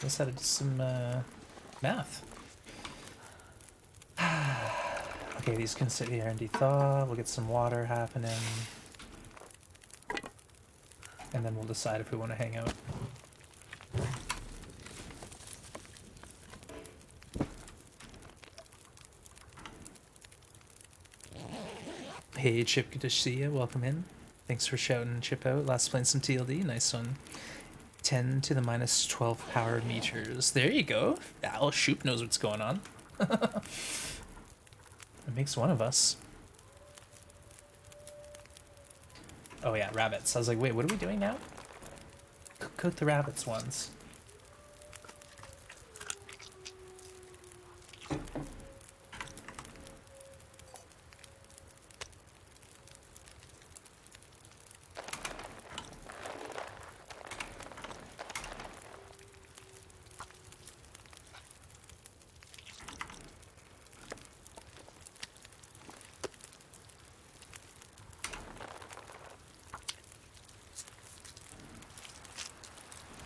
S1: Let's have to do some math. Okay, these can sit here and de-thaw. We'll get some water happening. And then we'll decide if we want to hang out. Hey Chip, good to see you. Welcome in. Thanks for shouting Chip out. Last playing some TLD. Nice one. 10 to the minus 12 power meters. There you go. Al Shoop knows what's going on. It makes one of us. Oh yeah, rabbits. I was like, wait, what are we doing now? Cook the rabbits ones.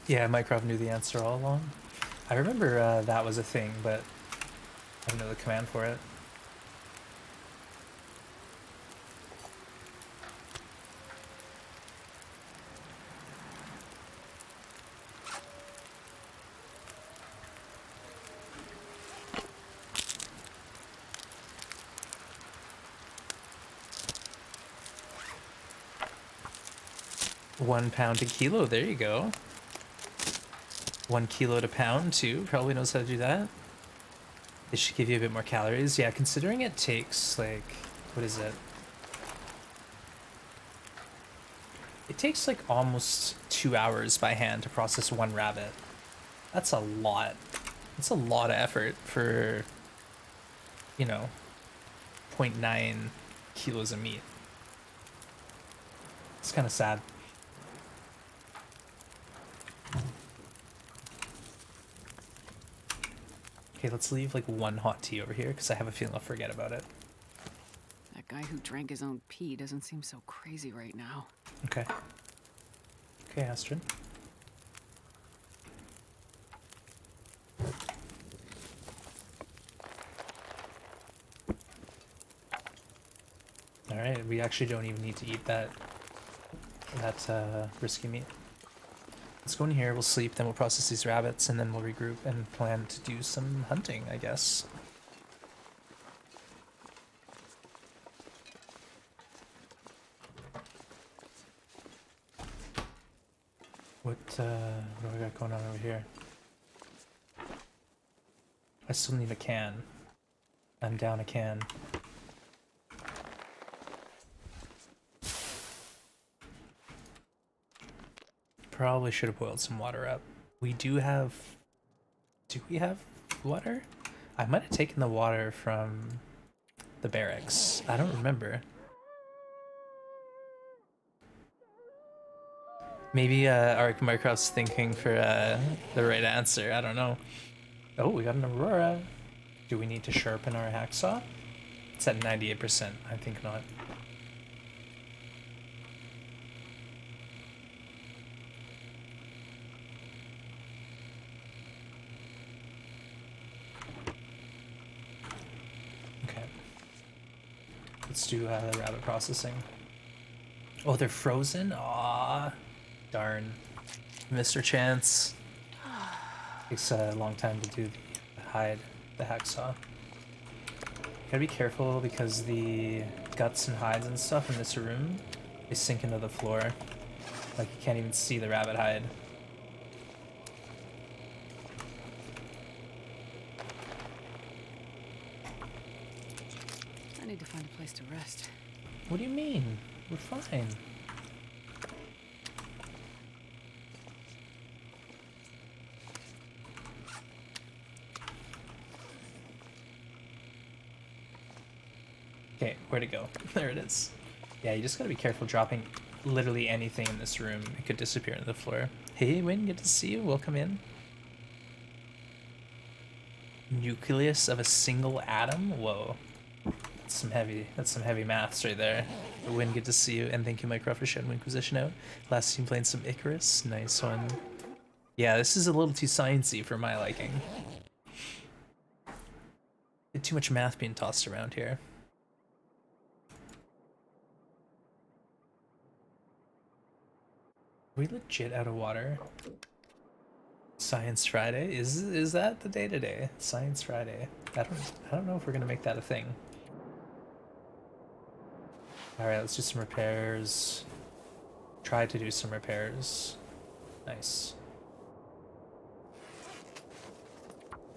S1: Yeah, Mycroft knew the answer all along. I remember that was a thing, but I didn't know the command for it. £1 a kilo, there you go. 1 kilo to pound too, probably knows how to do that. They should give you a bit more calories. Yeah, considering it takes like, what is it? It takes like almost 2 hours by hand to process one rabbit. That's a lot. That's a lot of effort for, you know, 0.9 kilos of meat. It's kind of sad. Okay, let's leave like one hot tea over here because I have a feeling I'll forget about it.
S2: That guy who drank his own pee doesn't seem so crazy right now.
S1: Okay. Okay, Astrid. Alright, we actually don't even need to eat that risky meat. Let's go in here, we'll sleep, then we'll process these rabbits, and then we'll regroup and plan to do some hunting, I guess. What do we got going on over here? I still need a can. I'm down a can. Probably should have boiled some water up. We do have... Do we have water? I might have taken the water from the barracks. I don't remember. Maybe Arc Mycroft's thinking for the right answer. I don't know. Oh, we got an Aurora. Do we need to sharpen our hacksaw? It's at 98%. I think not. Okay. Let's do rabbit processing. Oh, they're frozen? Aww. Darn. Mr. Chance. Takes a long time to do the hide, the hacksaw. Gotta be careful because the guts and hides and stuff in this room, they sink into the floor. Like you can't even see the rabbit hide.
S2: I need to find a place to rest.
S1: What do you mean? We're fine. Okay, where'd it go? There it is. Yeah, you just gotta be careful dropping literally anything in this room. It could disappear into the floor. Hey, Win, good to see you. Welcome in. Nucleus of a single atom? Whoa. That's some heavy maths right there. Win, good to see you. And thank you, Mycroft, for shouting Inquisition out. Last team playing some Icarus. Nice one. Yeah, this is a little too sciencey for my liking. Get too much math being tossed around here. Are we legit out of water? Science Friday? Is that the day today? Science Friday. I don't know if we're gonna make that a thing. Alright, let's do some repairs. Try to do some repairs. Nice.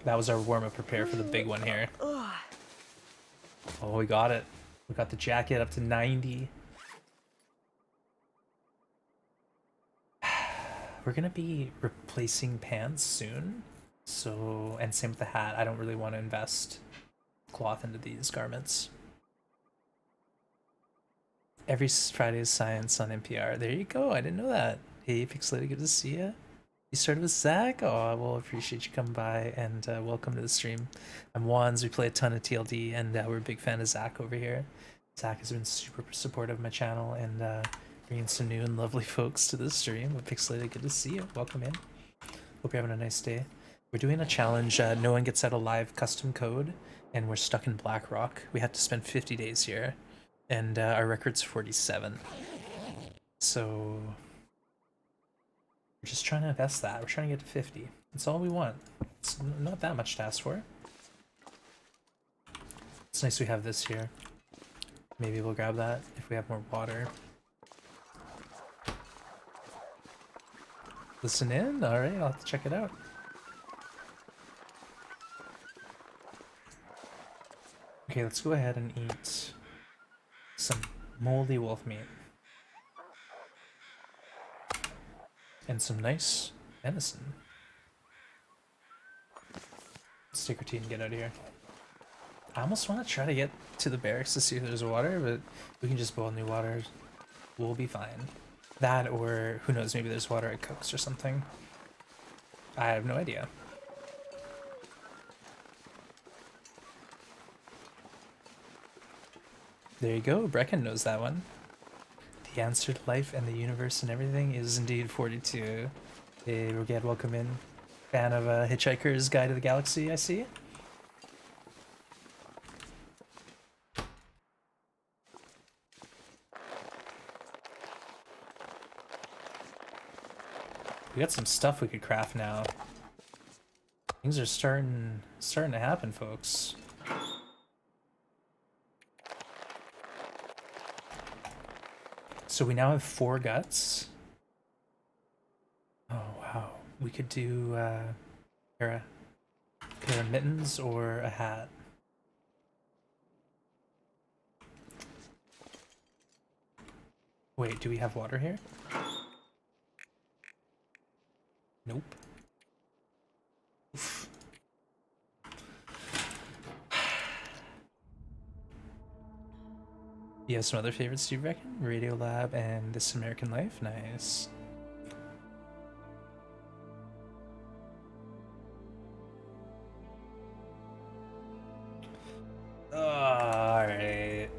S1: That was our warm-up repair for the big one here. Oh, we got it. We got the jacket up to 90. We're gonna be replacing pants soon. So, and same with the hat. I don't really want to invest cloth into these garments. Every Friday is science on NPR. There you go. I didn't know that. Hey, Pixelated, good to see ya. You started with Zach? Oh, well, appreciate you coming by, and welcome to the stream. I'm Wands. We play a ton of TLD, and we're a big fan of Zach over here. Zach has been super supportive of my channel, and bringing some new and lovely folks to the stream. But Pixelated, good to see you. Welcome in. Hope you're having a nice day. We're doing a challenge. No one gets out a live custom code, and we're stuck in Blackrock. We had to spend 50 days here, and our record's 47. So we're just trying to invest that. We're trying to get to 50. That's all we want. It's not that much to ask for. It's nice we have this here. Maybe we'll grab that if we have more water. Listen in? Alright, I'll have to check it out. Okay, let's go ahead and eat some moldy wolf meat. And some nice venison. Let's take our tea and get out of here. I almost want to try to get to the barracks to see if there's water, but we can just boil new water. We'll be fine. That, or who knows, maybe there's water at Cook's or something. I have no idea. There you go, Brecken knows that one. The answer to life and the universe and everything is indeed 42. Hey, Rogad, welcome in. Fan of Hitchhiker's Guide to the Galaxy, I see. We got some stuff we could craft now. Things are starting to happen, folks. So we now have 4 guts. Oh wow, we could do pair of mittens or a hat. Wait, do we have water here? Nope. Oof. You have some other favorites, do you reckon? Radio Lab and This American Life? Nice. Alright.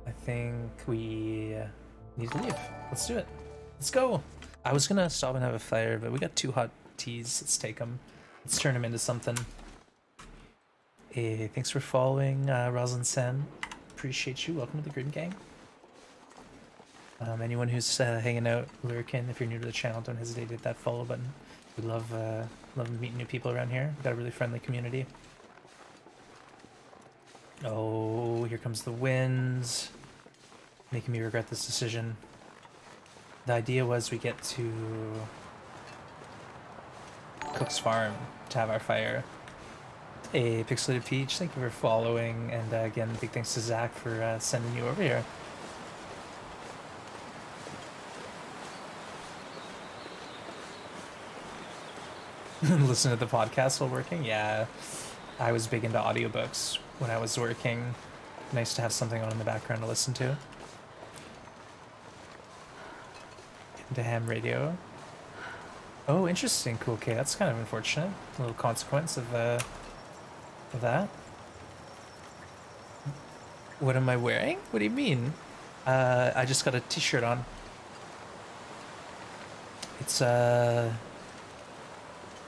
S1: I think we need to leave. Let's do it. Let's go! I was gonna stop and have a fire, but we got 2 hot teas. Let's take them. Let's turn them into something. Hey, thanks for following, Rosalind Sen. Appreciate you. Welcome to the Grim Gang. Anyone who's hanging out, lurking, if you're new to the channel, don't hesitate to hit that follow button. We love meeting new people around here. We've got a really friendly community. Oh, here comes the winds, making me regret this decision. The idea was we get to Cook's Farm to have our fire. Hey, Pixelated Peach, thank you for following, and again, big thanks to Zach for sending you over here. Listen to the podcast while working? Yeah, I was big into audiobooks when I was working. Nice to have something on in the background to listen to. Into ham radio. Oh, interesting. Cool. Okay, that's kind of unfortunate. A little consequence of that. What am I wearing? What do you mean? I just got a t-shirt on. It's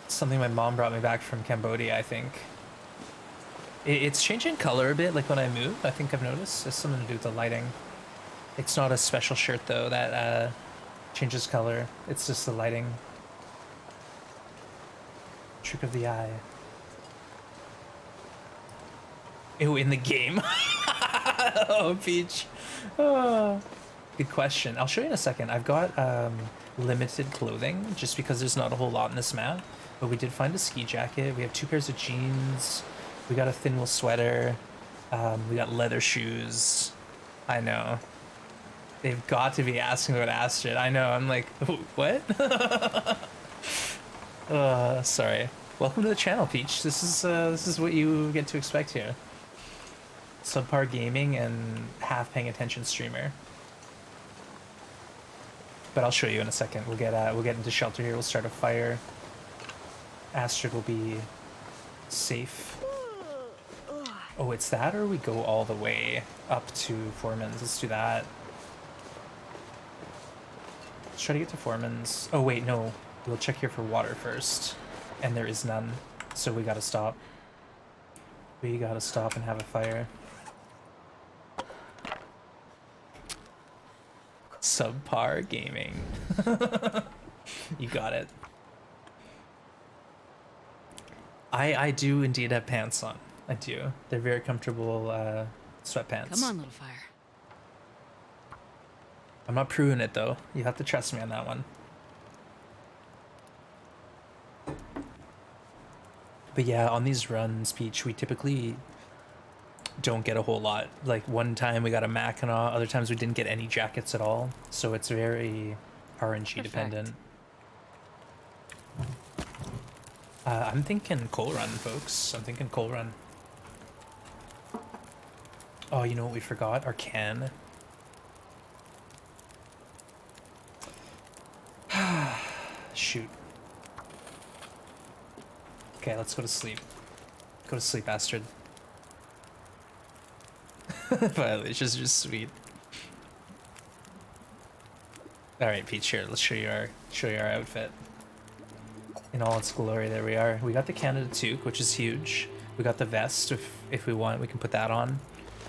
S1: Something my mom brought me back from Cambodia, I think. It's changing color a bit, like when I move. I think I've noticed. It's something to do with the lighting. It's not a special shirt though that changes color. It's just the lighting. Trick of the eye. Ew, in the game. Oh, Peach. Oh, good question. I'll show you in a second. I've got limited clothing just because there's not a whole lot in this map. But we did find a ski jacket. We have 2 pairs of jeans. We got a thin wool sweater. We got leather shoes. I know. They've got to be asking about Astrid. I know. I'm like, what? Sorry. Welcome to the channel, Peach. This is what you get to expect here. Subpar gaming and half paying attention streamer. But I'll show you in a second. We'll get into shelter here. We'll start a fire. Astrid will be safe. Oh, it's that, or we go all the way up to Foreman's. Let's do that. Let's try to get to Foreman's. Oh wait, no. We'll check here for water first. And there is none. So we gotta stop. We gotta stop and have a fire. Subpar gaming. You got it. I do indeed have pants on. I do. They're very comfortable sweatpants.
S2: Come on, little fire.
S1: I'm not proving it though. You have to trust me on that one. But yeah, on these runs, Peach, we typically don't get a whole lot. Like one time we got a Mackinac, other times we didn't get any jackets at all. So it's very RNG dependent. I'm thinking coal run, folks. I'm thinking coal run. Oh, you know what we forgot? Our can. Shoot. Okay, let's go to sleep. Go to sleep, Astrid. Violations are just sweet. All right, Peach. Here, let's show you our outfit in all its glory. There we are. We got the Canada toque, which is huge. We got the vest. If we want, we can put that on.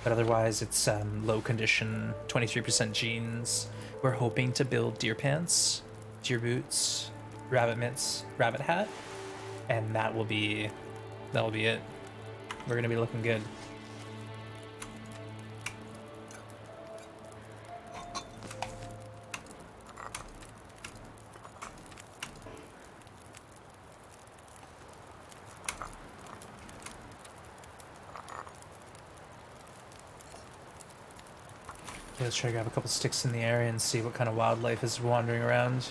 S1: But otherwise, it's low condition, 23% jeans. We're hoping to build deer pants, deer boots, rabbit mitts, rabbit hat, and that'll be it. We're gonna be looking good. Let's try to grab a couple sticks in the area and see what kind of wildlife is wandering around.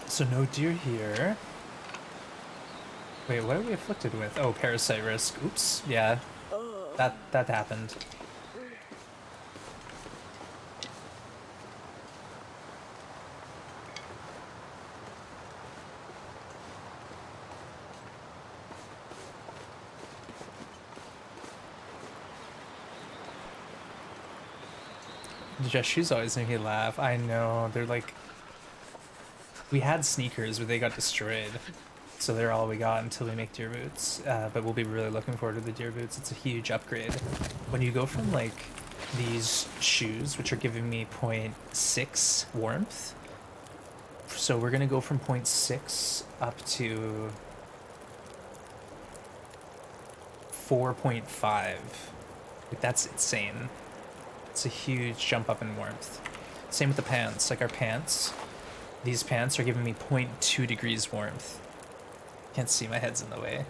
S1: So no deer here. Wait, what are we afflicted with? Oh, parasite risk. Oops. Yeah, that happened. Just shoes always make me laugh. I know, they're like... We had sneakers, but they got destroyed. So they're all we got until we make deer boots. But we'll be really looking forward to the deer boots. It's a huge upgrade. When you go from like these shoes, which are giving me 0.6 warmth. So we're gonna go from 0.6 up to 4.5. Like that's insane. It's a huge jump up in warmth. Same with the pants. Like our pants, these pants are giving me 0.2 degrees warmth. Can't see, my head's in the way.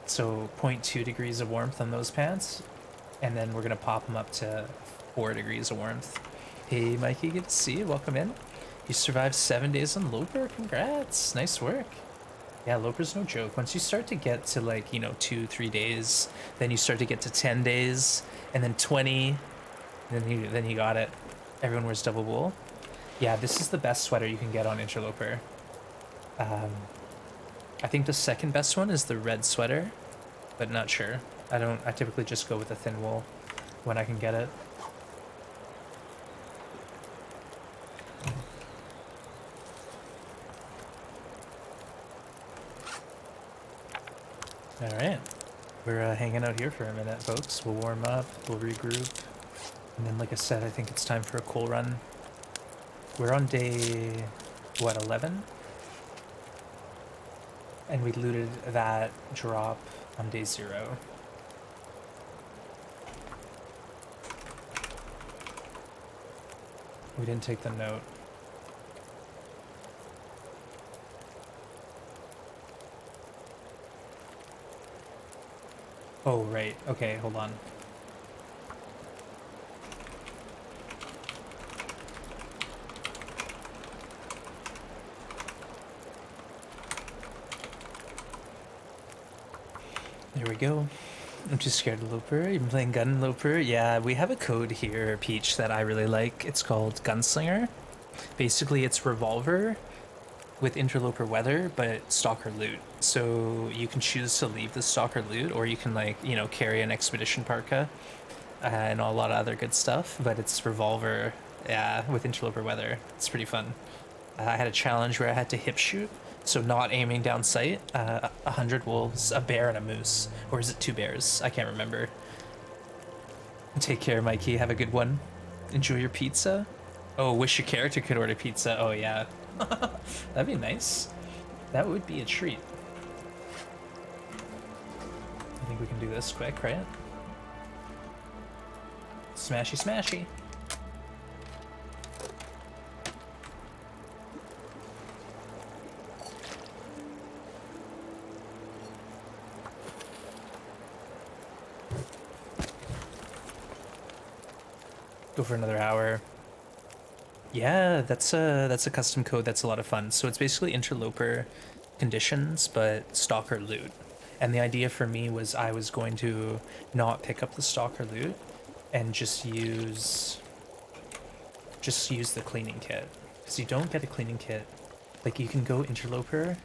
S1: So 0.2 degrees of warmth on those pants, and then we're gonna pop them up to 4 degrees of warmth. Hey Mikey, good to see you. Welcome in. You survived 7 days on Loper. Congrats. Nice work. Yeah, Loper's no joke. Once you start to get to like, you know, 2-3 days, then you start to get to 10 days, and then 20. Then you got it. Everyone wears double wool. Yeah, this is the best sweater you can get on Interloper. I think the second best one is the red sweater. but not sure. I typically just go with a thin wool when I can get it. Alright, we're hanging out here for a minute, folks. We'll warm up, we'll regroup, and then like I said, I think it's time for a coal run. We're on day, what, 11? And we looted that drop on day 0. We didn't take the note. Oh, right. Okay, hold on. There we go. I'm too scared of Loper. You've been playing Gun Loper? Yeah, we have a code here, Peach, that I really like. It's called Gunslinger. Basically, it's revolver with interloper weather, but stalker loot. So you can choose to leave the stalker loot, or you can, like, you know, carry an expedition parka and a lot of other good stuff. But it's revolver, yeah, with interloper weather. It's pretty fun. I had a challenge where I had to hip shoot, so not aiming down sight. 100 wolves, a bear, and a moose, or is it 2 bears? I can't remember. Take care, Mikey. Have a good one. Enjoy your pizza. Oh, wish your character could order pizza. Oh yeah. That'd be nice. That would be a treat. I think we can do this quick, right? Smashy, smashy. Go for another hour. Yeah, that's a custom code that's a lot of fun. So it's basically interloper conditions, but stalker loot. And the idea for me was I was going to not pick up the stalker loot and just use the cleaning kit. Because you don't get a cleaning kit. Like, you can go interloper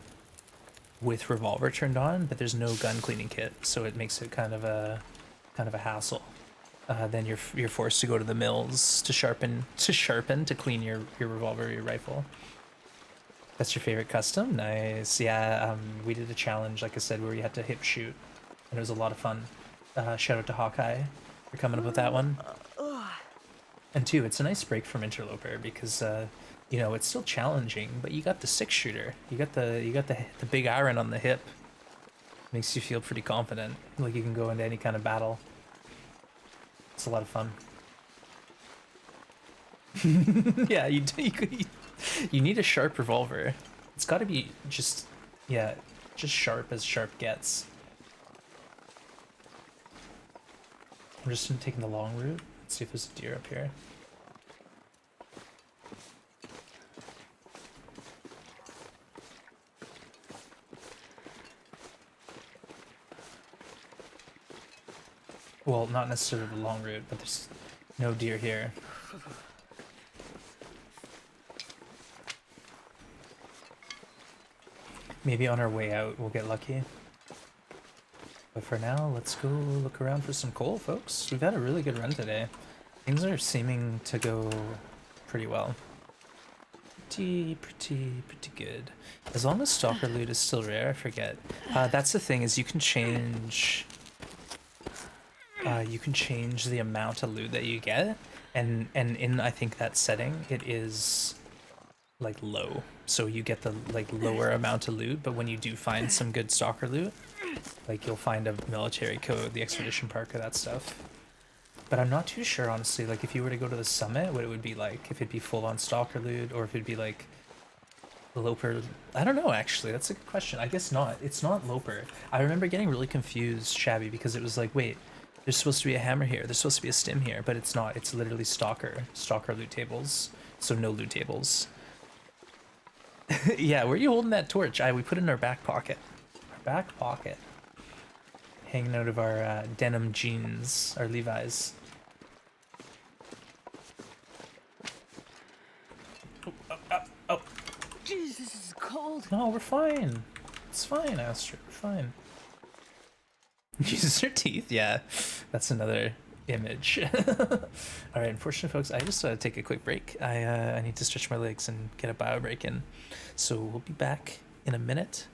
S1: with revolver turned on, but there's no gun cleaning kit, so it makes it kind of a hassle. Then you're forced to go to the mills to sharpen to clean your revolver or your rifle. That's your favorite custom? Nice. Yeah, we did a challenge, like I said, where you had to hip shoot, and it was a lot of fun. Shout out to Hawkeye for coming up with that one. And two, it's a nice break from interloper because you know, it's still challenging, but you got the 6-shooter. You got the big iron on the hip. Makes you feel pretty confident, like you can go into any kind of battle. It's a lot of fun. Yeah, you need a sharp revolver. It's got to be just, yeah, just sharp as sharp gets. I'm just taking the long route. Let's see if there's a deer up here. Well, not necessarily the long route, but there's no deer here. Maybe on our way out we'll get lucky. But for now, let's go look around for some coal, folks. We've had a really good run today. Things are seeming to go pretty well. Pretty good. As long as stalker loot is still rare, I forget. That's the thing, is you can change the amount of loot that you get, and in, I think, that setting it is like low, so you get the like lower amount of loot, but when you do find some good stalker loot, like you'll find a military code, the expedition parka, that stuff. But I'm not too sure, honestly, like if you were to go to the summit, what it would be like, if it'd be full on stalker loot or if it'd be like Loper. I don't know, actually. That's a good question. I guess not. It's not Loper. I remember getting really confused, Shabby, because it was like, wait, there's supposed to be a hammer here, there's supposed to be a stim here, but it's not. It's literally stalker loot tables, so no loot tables. Yeah, where are you holding that torch? We put it in our back pocket. Our back pocket. Hanging out of our denim jeans, our Levi's. Oh.
S2: Jeez, this is cold.
S1: No, we're fine. It's fine, Astrid. We're fine. Jesus, her teeth. Yeah, that's another image. All right, unfortunately, folks, I just take a quick break. I need to stretch my legs and get a bio break in, so we'll be back in a minute.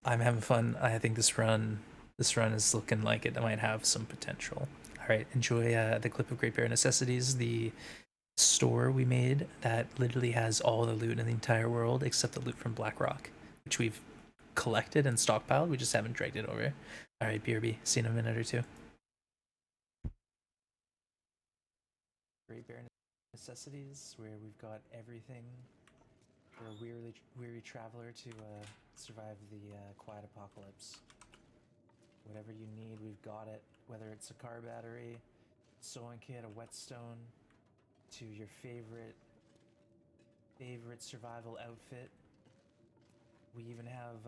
S1: I'm having fun. I think this run is looking like it might have some potential. All right, enjoy the clip of Great Bear Necessities, the store we made that literally has all the loot in the entire world except the loot from Blackrock, which we've collected and stockpiled. We just haven't dragged it over. All right, BRB. See you in a minute or two. Great Bear Necessities, where we've got everything for a weary traveler to survive the quiet apocalypse. Whatever you need, we've got it. Whether it's a car battery, sewing kit, a whetstone, to your favorite survival outfit. We even have,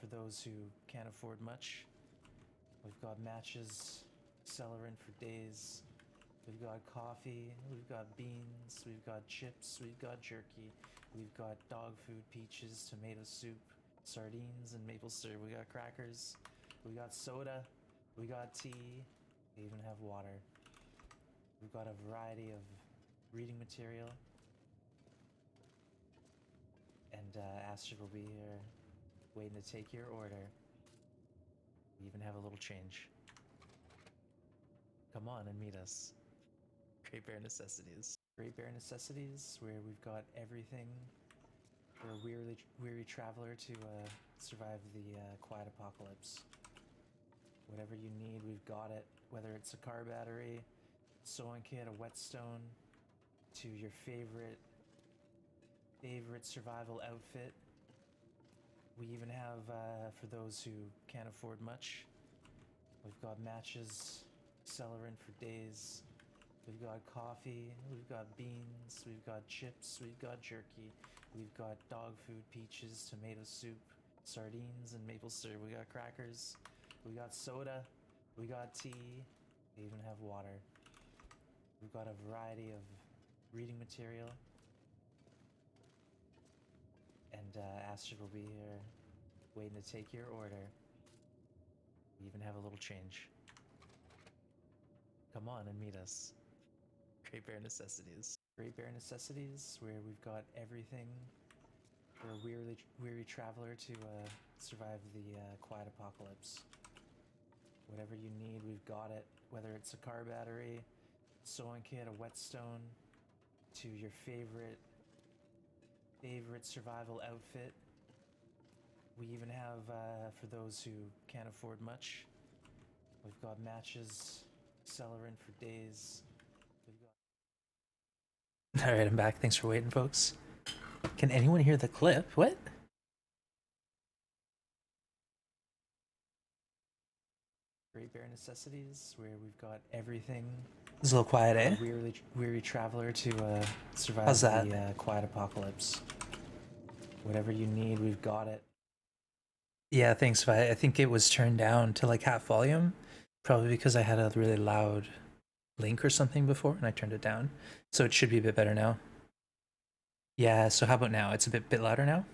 S1: for those who can't afford much, we've got matches, accelerant for days. We've got coffee, we've got beans, we've got chips, we've got jerky, we've got dog food, peaches, tomato soup, sardines, and maple syrup. We got crackers, we got soda, we got tea, we even have water. We've got a variety of reading material, and Astrid will be here waiting to take your order. We even have a little change. Come on and meet us. Great Bear Necessities. Great Bear Necessities, where we've got everything for a weary traveler to survive the quiet apocalypse. Whatever you need, we've got it. Whether it's a car battery, sewing kit, a whetstone, to your favorite survival outfit. We even have, for those who can't afford much, we've got matches, accelerant for days. We've got coffee, we've got beans, we've got chips, we've got jerky, we've got dog food, peaches, tomato soup, sardines, and maple syrup. We got crackers, we got soda, we got tea, we even have water. We've got a variety of reading material, and Astrid will be here waiting to take your order. We even have a little change. Come on and meet us. Great Bear Necessities. Great Bear Necessities, where we've got everything for a weary traveler to survive the quiet apocalypse. Whatever you need, we've got it. Whether it's a car battery, sewing kit, a whetstone, to your favorite survival outfit. We even have, for those who can't afford much, we've got matches, accelerant for days. All right, I'm back. Thanks for waiting, folks. Can anyone hear the clip? What? Great Bear Necessities, where we've got everything. It's a little quiet, eh? A weary traveler to survive the quiet apocalypse. Whatever you need, we've got it. Yeah, thanks, Vi. I think it was turned down to like half volume, probably because I had a really loud link or something before, and I turned it down. So it should be a bit better now. Yeah, so how about now? It's a bit louder now?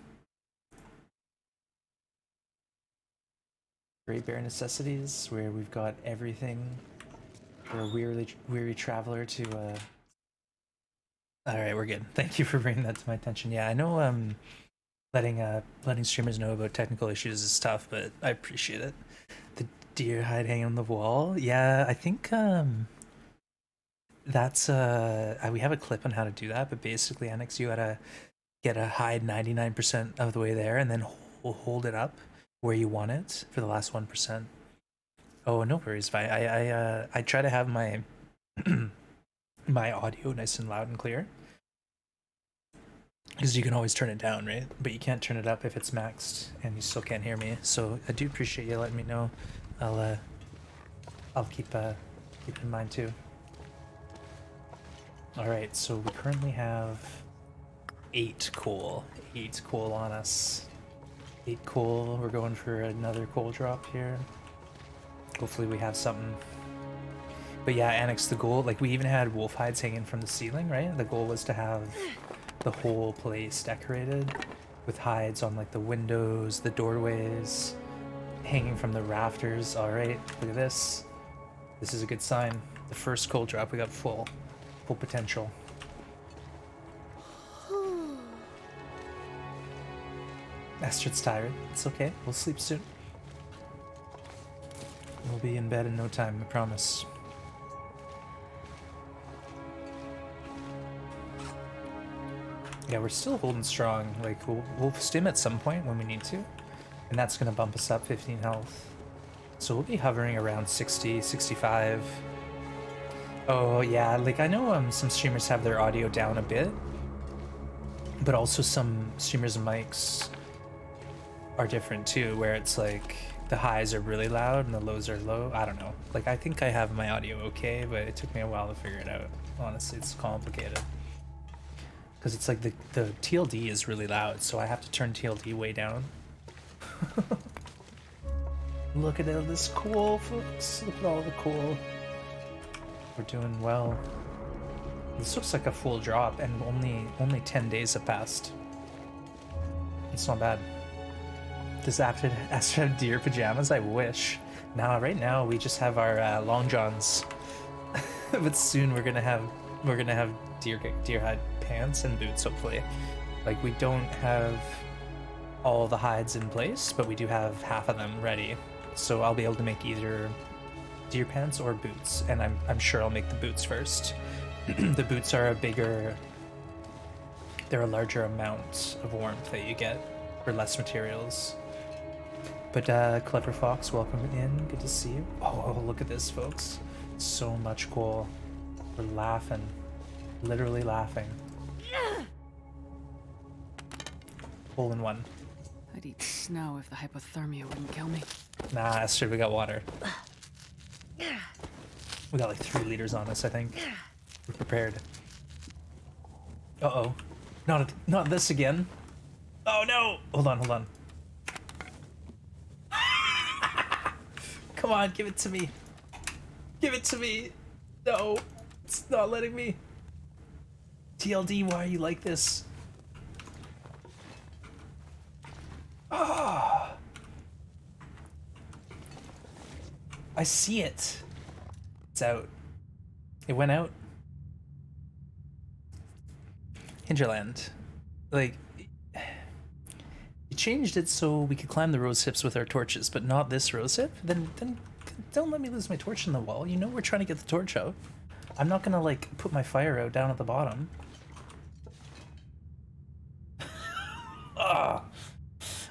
S1: Great Bear Necessities, where we've got everything for a weary traveler to All right, we're good. Thank you for bringing that to my attention. Yeah, I know letting streamers know about technical issues is tough, but I appreciate it. The deer hide hanging on the wall. Yeah, I think that's we have a clip on how to do that, but basically, Annex, you gotta get a hide 99% of the way there, and then hold it up where you want it for the last 1%. Oh, no worries. I try to have my my audio nice and loud and clear, because you can always turn it down, right? But you can't turn it up if it's maxed and you still can't hear me. So I do appreciate you letting me know. I'll keep in mind too. All right, so we currently have 8 coal on us. 8 coal. We're going for another coal drop here. Hopefully we have something. But yeah, Annex, the goal, like we even had wolf hides hanging from the ceiling, right? The goal was to have the whole place decorated with hides on like the windows, the doorways, hanging from the rafters. All right, look at this. This is a good sign. The first coal drop, we got full potential. Astrid's tired. It's okay. We'll sleep soon. We'll be in bed in no time, I promise. Yeah, we're still holding strong. Like, we'll stim at some point when we need to. And that's going to bump us up 15 health. So we'll be hovering around 60, 65. Oh, yeah. Like, I know some streamers have their audio down a bit. But also some streamers' mics are different, too. Where it's like, the highs are really loud and the lows are low. I don't know. Like, I think I have my audio okay, but it took me a while to figure it out. Honestly, it's complicated. Because it's like the TLD is really loud, so I have to turn TLD way down. Look at all this coal, folks. Look at all the coal. We're doing well. This looks like a full drop, and only 10 days have passed. It's not bad. Does Astrid have deer pajamas? I wish. Nah, right now we just have our long johns. But soon we're gonna have deer hide pants and boots, hopefully. Like, we don't have all the hides in place, but we do have half of them ready. So I'll be able to make either deer pants or boots, and I'm sure I'll make the boots first. The boots are they're a larger amount of warmth that you get for less materials. But Clever Fox, welcome in. Good to see you. Oh, look at this, folks. So much coal. We're laughing. Literally laughing. Hole in one.
S2: I'd eat snow if the hypothermia wouldn't kill me.
S1: Nah, Astrid, we got water. We got like 3 liters on us, I think. We're prepared. Uh-oh. Not this again. Oh no! Hold on. Come on, give it to me. Give it to me. No, it's not letting me. TLD, why are you like this? Ah! I see it. It's out. It went out. Hinterland. Like, you changed it so we could climb the rose hips with our torches, but not this rose hip? Then don't let me lose my torch in the wall. You know we're trying to get the torch out. I'm not gonna, like, put my fire out down at the bottom. Ah!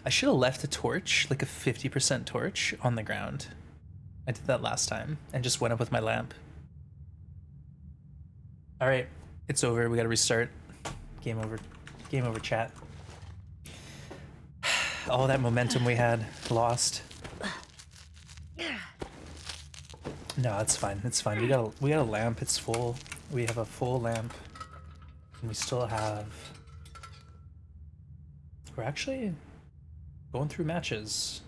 S1: I should have left a torch, like a 50% torch, on the ground. I did that last time, and just went up with my lamp. Alright, it's over. We gotta restart. Game over. Game over, chat. All that momentum we had, lost. No, it's fine. It's fine. We got a lamp. It's full. We have a full lamp, and we still have. We're actually going through matches.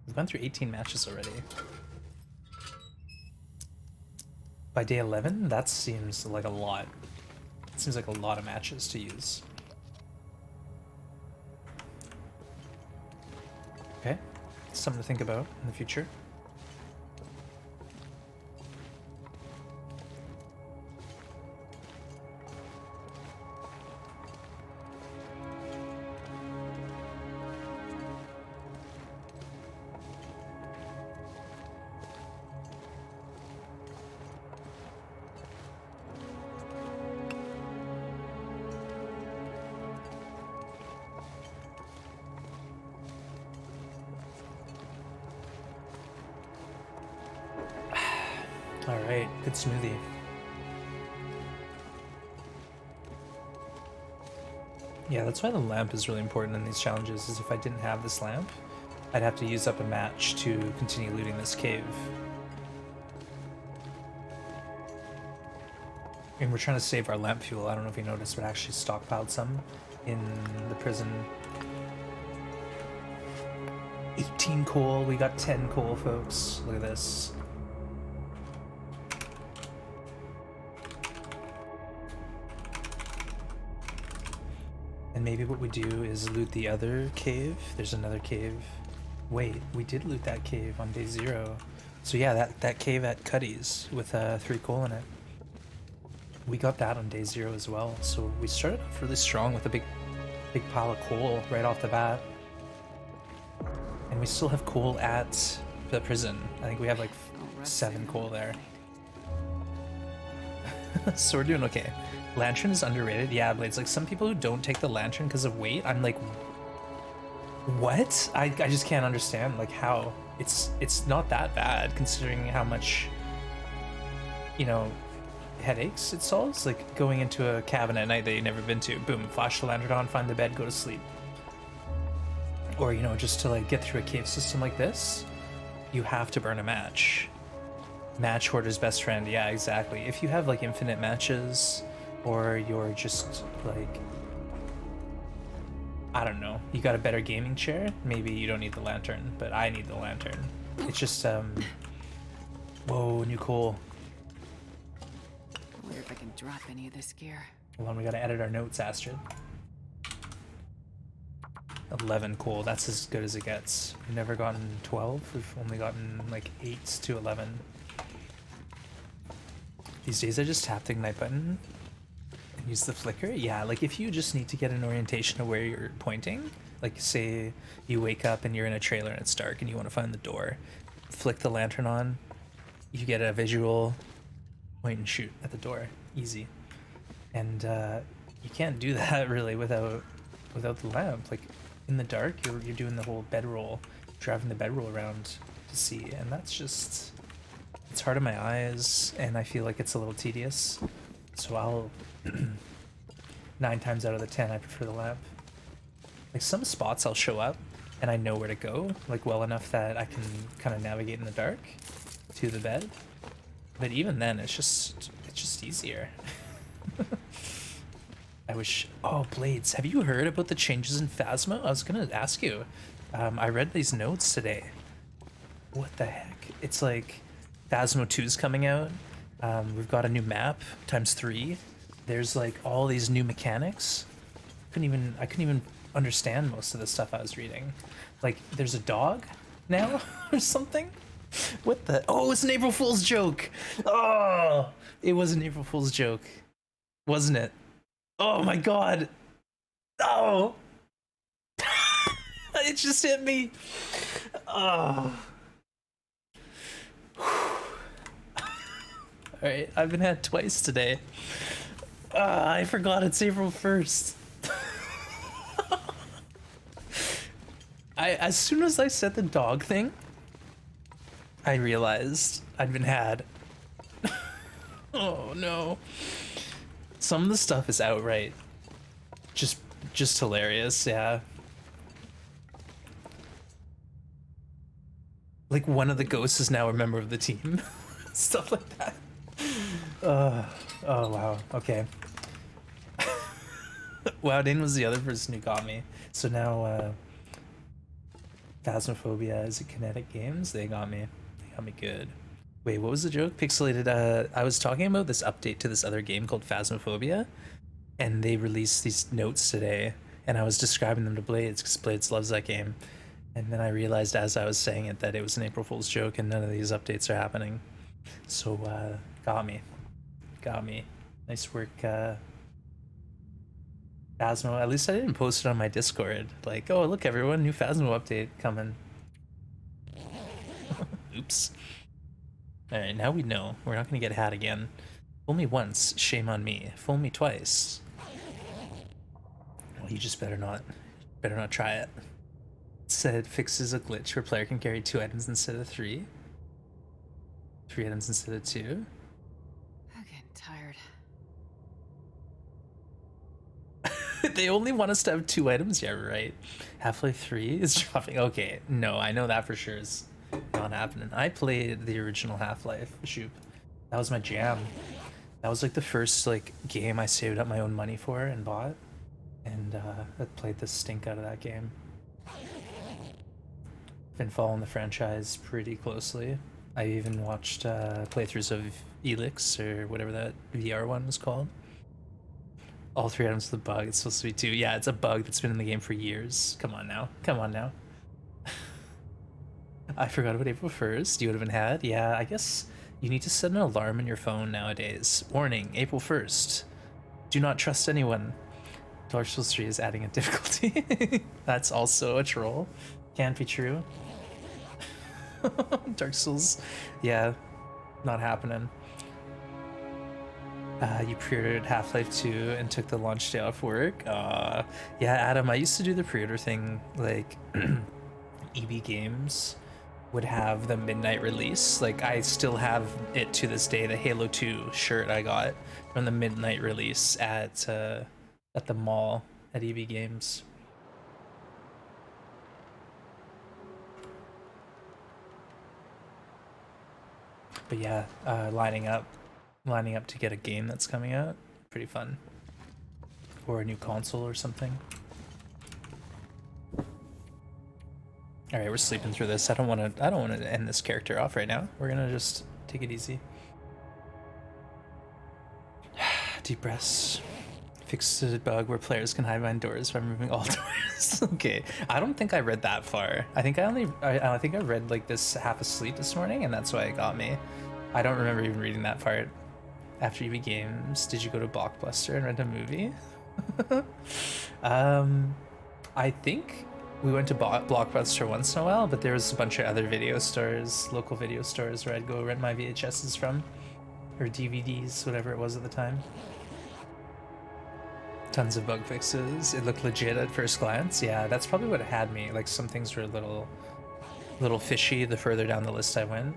S1: We've gone through 18 matches already. By day 11, that seems like a lot. It seems like a lot of matches to use. Okay, something to think about in the future. Alright, good smoothie. Yeah, that's why the lamp is really important in these challenges, is if I didn't have this lamp, I'd have to use up a match to continue looting this cave. And we're trying to save our lamp fuel. I don't know if you noticed, but I actually stockpiled some in the prison. 18 coal, we got 10 coal, folks. Look at this. And maybe what we do is loot the other cave. There's another cave. Wait, we did loot that cave on day 0. So yeah, that cave at Cuddy's with 3 coal in it. We got that on day 0 as well. So we started off really strong with a big pile of coal right off the bat. And we still have coal at the prison. I think we have like 7 coal there. So we're doing okay. Lantern is underrated. Yeah, Blades. Like some people who don't take the lantern because of weight, I'm like, what? I just can't understand like how it's not that bad considering how much, you know, headaches it solves. Like going into a cabin at night that you've never been to, boom, flash the lantern on, find the bed, go to sleep. Or, you know, just to like get through a cave system like this, you have to burn a match. Match hoarder's best friend. Yeah, exactly. If you have like infinite matches, or you're just like, I don't know, you got a better gaming chair, maybe you don't need the lantern, but I need the lantern. It's just whoa, new coal.
S2: I wonder if I can drop any of this gear.
S1: Hold on, we gotta edit our notes, Astrid. 11 coal, that's as good as it gets. We've never gotten 12, we've only gotten like 8 to 11. These days I just tap the ignite button and use the flicker. Yeah, like if you just need to get an orientation of where you're pointing, like say you wake up and you're in a trailer and it's dark and you want to find the door, flick the lantern on, you get a visual, point and shoot at the door, easy. And you can't do that really without the lamp. Like in the dark, you're doing the whole bedroll, driving the bedroll around to see, and that's just, it's hard on my eyes, and I feel like it's a little tedious. So I'll 9 times out of the 10, I prefer the lamp. Like some spots I'll show up and I know where to go, like well enough that I can kind of navigate in the dark to the bed. But even then, it's just easier. I wish. Oh, Blades, have you heard about the changes in Phasma? I was gonna ask you. I read these notes today. What the heck? It's like Phasma 2's coming out. We've got a new map ×3. There's like all these new mechanics. I couldn't even understand most of the stuff I was reading. Like there's a dog now or something. What the? Oh, it's an April Fool's joke. Oh, it was an April Fool's joke, wasn't it? Oh my god. Oh. It just hit me. Oh. Alright, I've been had twice today. I forgot it's April 1st. As soon as I said the dog thing, I realized I'd been had. Oh no. Some of the stuff is outright just hilarious, yeah. Like one of the ghosts is now a member of the team. Stuff like that. Oh wow, okay. Wowdin was the other person who got me. So now Phasmophobia, is it Kinetic Games? They got me. They got me good. Wait, what was the joke? Pixelated, I was talking about this update to this other game called Phasmophobia, and they released these notes today, and I was describing them to Blades, because Blades loves that game. And then I realized as I was saying it that it was an April Fool's joke and none of these updates are happening. So, got me. Got me. Nice work, Phasmo. At least I didn't post it on my Discord. Like, oh, look everyone, new Phasmo update coming. Oops. Alright, now we know. We're not gonna get had again. Fool me once, shame on me. Fool me twice. Well, you just better not try it. It said it fixes a glitch where player can carry 2 items instead of 3. 3 items instead of 2.
S2: I'm getting tired.
S1: They only want us to have 2 items? Yeah, right. Half-Life 3 is dropping. Okay, no, I know that for sure is not happening. I played the original Half-Life, shoot. That was my jam. That was like the first like game I saved up my own money for and bought. And I played the stink out of that game. Been following the franchise pretty closely. I even watched playthroughs of Elix or whatever that VR one was called. All 3 items of the bug. It's supposed to be 2. Yeah, it's a bug that's been in the game for years. Come on now. Come on now. I forgot about April 1st. You would have been had. Yeah, I guess you need to set an alarm in your phone nowadays. Warning, April 1st. Do not trust anyone. Dark Souls 3 is adding a difficulty. That's also a troll. Can't be true. Dark Souls. Yeah, not happening. You pre-ordered Half-Life 2 and took the launch day off work. Yeah, Adam, I used to do the pre-order thing, like, EB Games would have the midnight release. Like, I still have it to this day, the Halo 2 shirt I got from the midnight release at the mall at EB Games. But yeah, lining up to get a game that's coming out, pretty fun. Or a new console or something. All right, we're sleeping through this. I don't want to end this character off right now. We're gonna just take it easy. Deep breaths. Fix the bug where players can hide behind doors by removing all doors. Okay, I don't think I read that far. I think I think I read like this half asleep this morning, and that's why it got me. I don't remember even reading that part. After EB Games, did you go to Blockbuster and rent a movie? I think we went to Blockbuster once in a while, but there was a bunch of other video stores, local video stores, where I'd go rent my VHSs from, or DVDs, whatever it was at the time. Tons of bug fixes. It looked legit at first glance. Yeah, that's probably what had me. Like, some things were a little fishy the further down the list I went.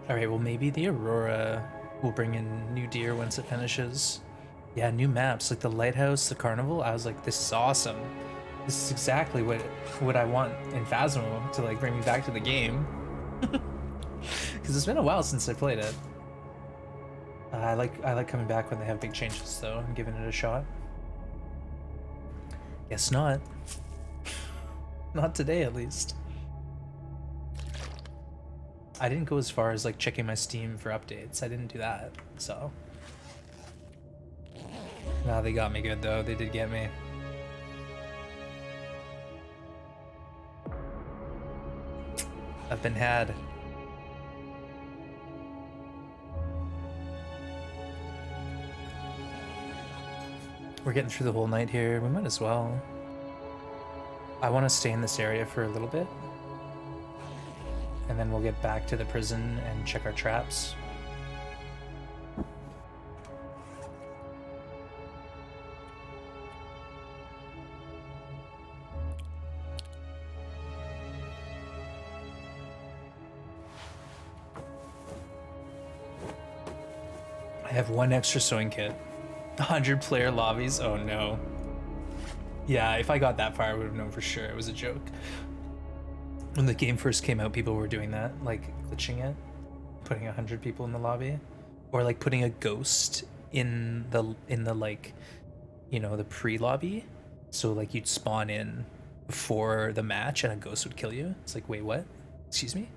S1: Alright, well maybe the Aurora will bring in new deer once it finishes. Yeah, new maps, like the Lighthouse, the Carnival. I was like, this is awesome. This is exactly what I want in Phasmo to like bring me back to the game. Because it's been a while since I played it. I like coming back when they have big changes though, and giving it a shot. Guess not. Not today at least. I didn't go as far as like checking my Steam for updates. I didn't do that, so. No, they got me good though. They did get me. I've been had. We're getting through the whole night here. We might as well. I want to stay in this area for a little bit. And then we'll get back to the prison and check our traps. I have 1 extra sewing kit. 100-player lobbies? Oh no. Yeah, if I got that far, I would have known for sure it was a joke. When the game first came out, people were doing that, like glitching it, putting 100 people in the lobby, or like putting a ghost in the like, you know, the pre-lobby. So like you'd spawn in before the match and a ghost would kill you. It's like, wait, what? Excuse me?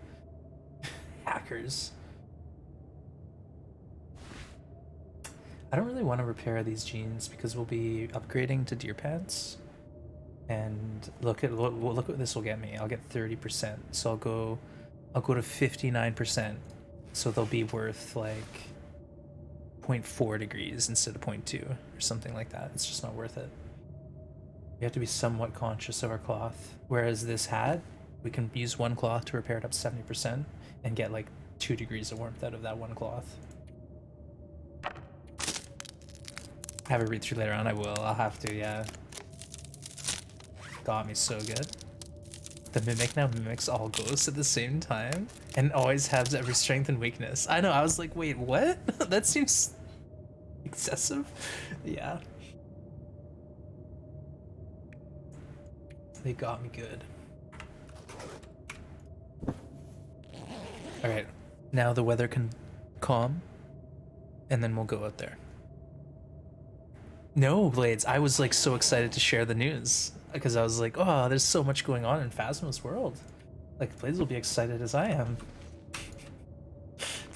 S1: Hackers. I don't really want to repair these jeans because we'll be upgrading to deer pants. And look what this will get me. I'll get 30%. So I'll go to 59%. So they'll be worth like 0.4 degrees instead of 0.2 or something like that. It's just not worth it. We have to be somewhat conscious of our cloth. Whereas this hat, we can use 1 cloth to repair it up 70% and get like 2 degrees of warmth out of that 1 cloth. Have a read through later on. I will. I'll have to, yeah. Got me so good. The Mimic now mimics all ghosts at the same time and always has every strength and weakness. I know, I was like, wait, what? That seems excessive. Yeah. They got me good. Alright, now the weather can calm and then we'll go out there. No, Blades, I was like so excited to share the news because I was like, oh, there's so much going on in Phasmo's world. Like, Blades will be excited as I am.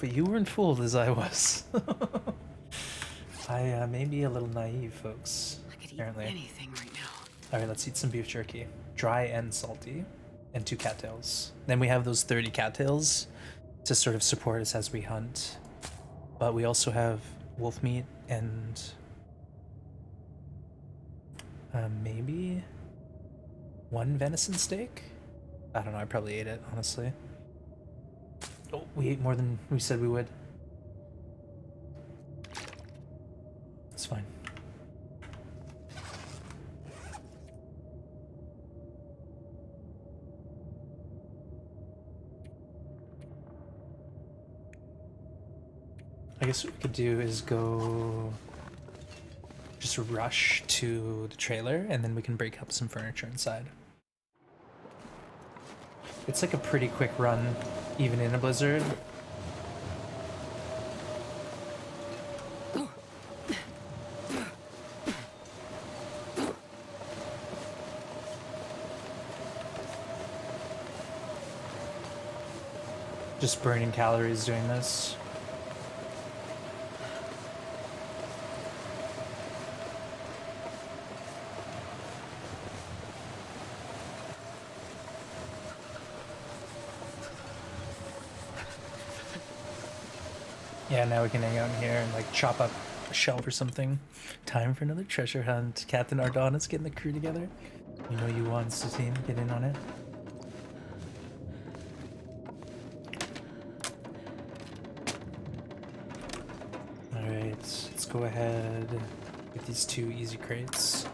S1: but you weren't fooled as I was. I may be a little naive, folks.
S2: I could eat
S1: Apparently.
S2: anything right now.
S1: Alright, let's eat some beef jerky. Dry and salty. And 2 cattails. Then we have those 30 cattails to sort of support us as we hunt. But we also have wolf meat and maybe 1 venison steak? I don't know, I probably ate it, honestly. Oh, we ate more than we said we would. It's fine. I guess what we could do is go just rush to the trailer and then we can break up some furniture inside. It's like a pretty quick run, even in a blizzard. Just burning calories doing this. Yeah, now we can hang out in here and like chop up a shelf or something. Time for another treasure hunt. Captain Ardonna's getting the crew together. You know you want the team, get in on it. Alright, let's go ahead with these 2 easy crates.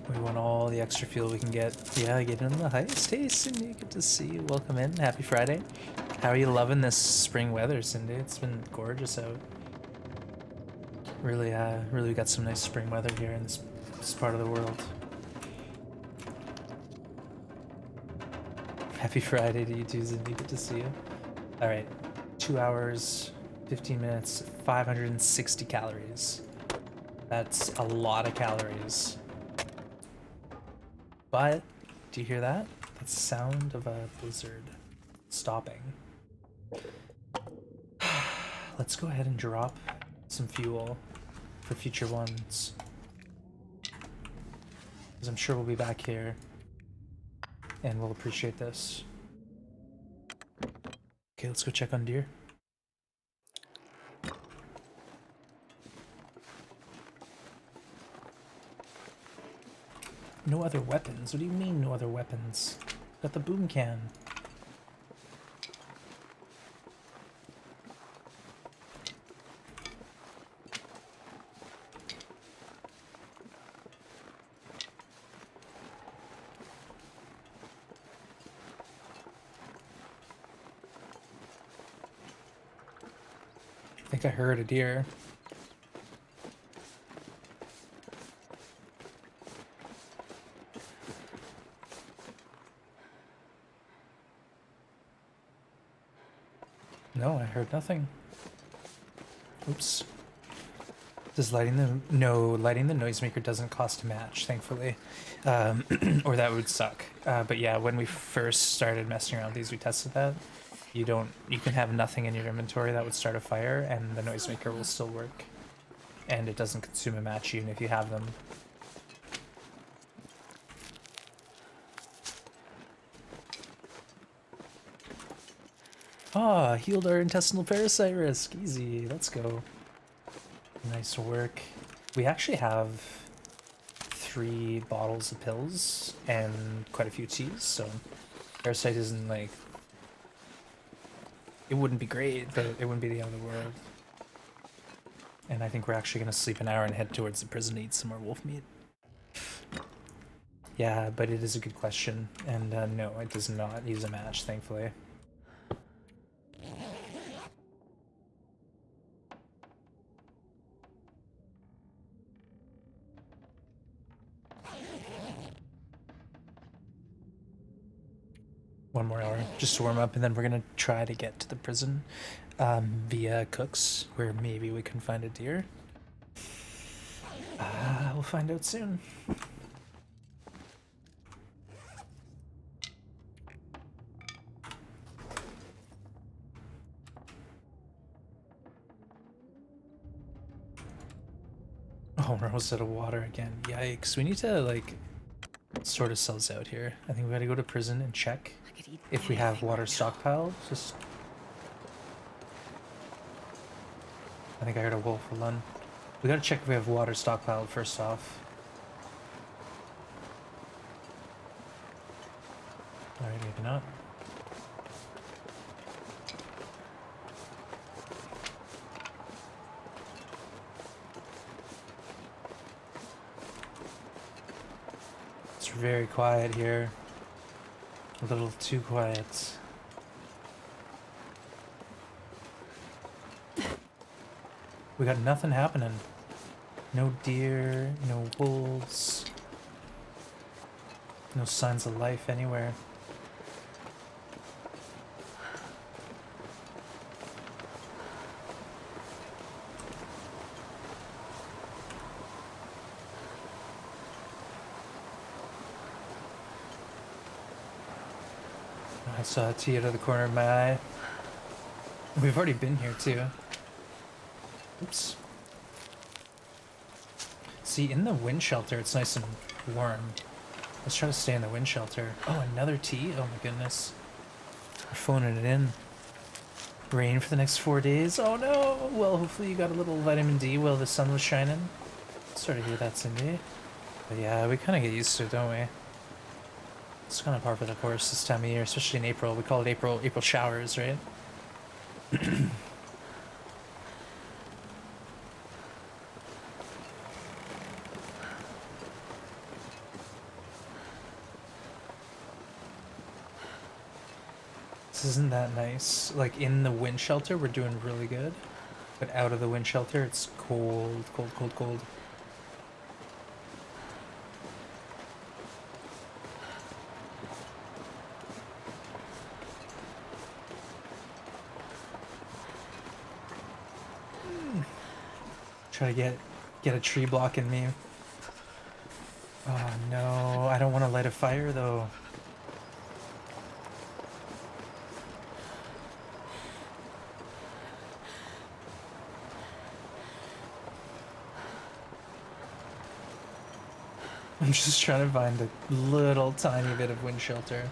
S1: We want all the extra fuel we can get. Yeah, get in the heist. Hey, Cindy, good to see you. Welcome in. Happy Friday. How are you loving this spring weather, Cindy? It's been gorgeous out. Really, really got some nice spring weather here in this part of the world. Happy Friday to you too, Cindy. Good to see you. All right, 2 hours, 15 minutes, 560 calories. That's a lot of calories. But, do you hear that? That's the sound of a blizzard stopping. Let's go ahead and drop some fuel for future ones. Because I'm sure we'll be back here and we'll appreciate this. Okay, let's go check on deer. No other weapons? What do you mean no other weapons? Got the boom can. I think I heard a deer. No, I heard nothing. Oops. Does lighting the noisemaker doesn't cost a match, thankfully, or that would suck. But yeah, when we first started messing around with these, we tested that. You can have nothing in your inventory that would start a fire, and the noisemaker will still work, and it doesn't consume a match even if you have them. Ah, healed our intestinal parasite risk. Easy, let's go. Nice work. We actually have 3 bottles of pills and quite a few teas, so parasite isn't like... It wouldn't be great, but it wouldn't be the end of the world. And I think we're actually going to sleep an hour and head towards the prison to eat some more wolf meat. Yeah, but it is a good question, and no, it does not use a match, thankfully. One more hour just to warm up, and then we're gonna try to get to the prison via Cooks, where maybe we can find a deer. We'll find out soon. Oh, we're almost out of water again. Yikes. We need to, like, sort ourselves out here. I think we gotta go to prison and check
S2: I could eat
S1: if we have
S2: anything
S1: water
S2: right now.
S1: stockpiled. Just... I think I heard a wolf. Hold on. We gotta check if we have water stockpiled first off. Alright, maybe not. It's very quiet here. A little too quiet. We got nothing happening. No deer, no wolves. No signs of life anywhere. I saw a tea out of the corner of my eye. We've already been here too. Oops. See, in the wind shelter, it's nice and warm. Let's try to stay in the wind shelter. Oh, another tea? Oh my goodness. We're phoning it in. Rain for the next 4 days? Oh no! Well, hopefully you got a little vitamin D while the sun was shining. Sorry to hear that, Cindy. But yeah, we kind of get used to it, don't we? It's kind of par for the course this time of year, especially in April. We call it April showers, right? This isn't that nice. Like, in the wind shelter, we're doing really good. But out of the wind shelter, it's cold, cold, cold, cold. Try to get a tree blocking me. Oh no, I don't want to light a fire though. I'm just trying to find a little tiny bit of wind shelter.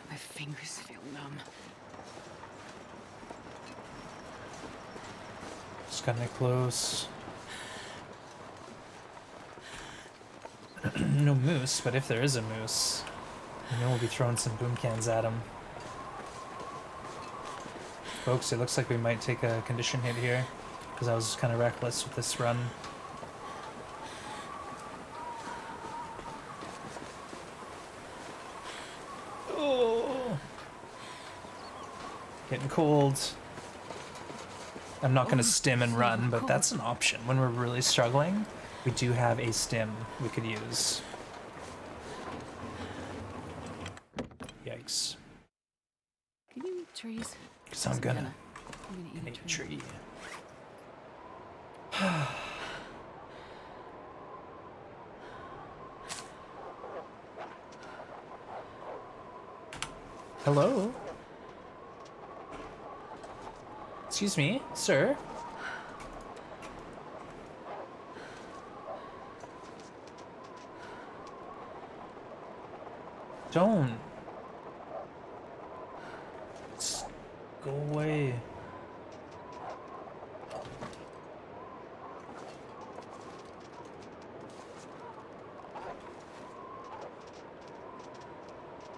S2: My fingers feel numb.
S1: Just gotta get close. No moose, but if there is a moose, I know we'll be throwing some boom cans at him. Folks, it looks like we might take a condition hit here, because I was kind of reckless with this run. Oh, getting cold. I'm not going to stim and run, but that's an option. When we're really struggling, we do have a stim we could use. Yikes.
S2: Can you eat trees?
S1: Because I'm gonna
S2: eat
S1: eat a tree. Hello? Excuse me, sir? Don't. Just go away.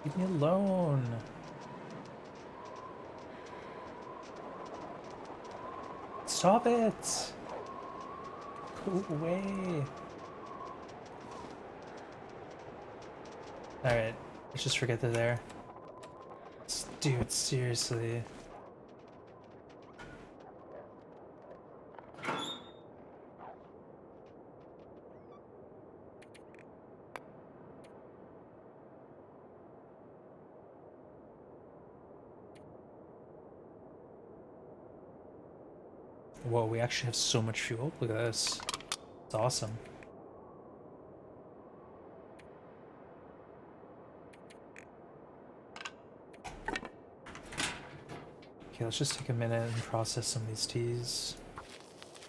S1: Leave me alone. Stop it! Go away. Alright, let's just forget they're there. Dude, seriously. Whoa, we actually have so much fuel. Look at this. It's awesome. Okay, let's just take a minute and process some of these teas.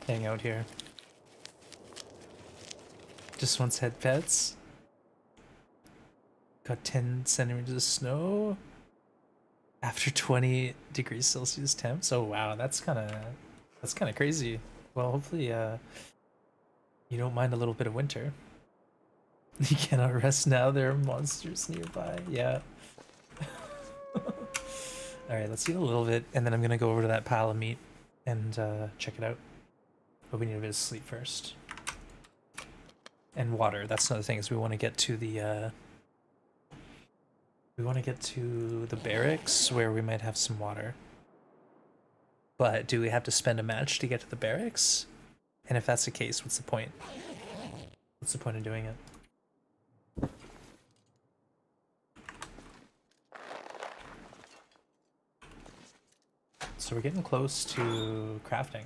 S1: hang out here. Just wants head pets. Got 10 centimeters of snow after 20 degrees Celsius temps. Oh wow, that's kind of crazy. Well, hopefully you don't mind a little bit of winter. You cannot rest now, there are monsters nearby. Yeah. Alright, let's eat a little bit, and then I'm gonna go over to that pile of meat and check it out. But we need a bit of sleep first. And water, that's another thing, is we want to get to the barracks where we might have some water. But do we have to spend a match to get to the barracks? And if that's the case, what's the point? What's the point of doing it? So we're getting close to crafting.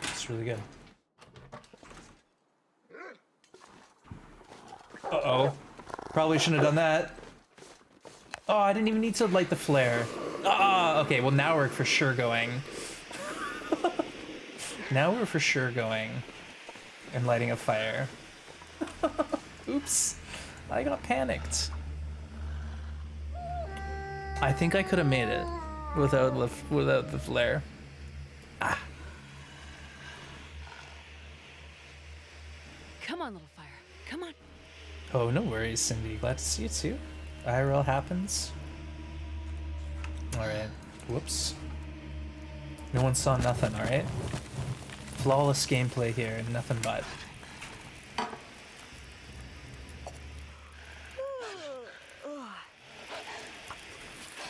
S1: It's really good. Uh-oh. Probably shouldn't have done that. Oh, I didn't even need to light the flare. Ah, okay, well now we're for sure going. Now we're for sure going and lighting a fire. Oops, I got panicked. I think I could have made it without the flare. Ah.
S2: Come on, little fire. Come on.
S1: Oh, no worries, Cindy. Glad to see you too. IRL happens. Alright. Whoops. No one saw nothing, alright? Flawless gameplay here, nothing but.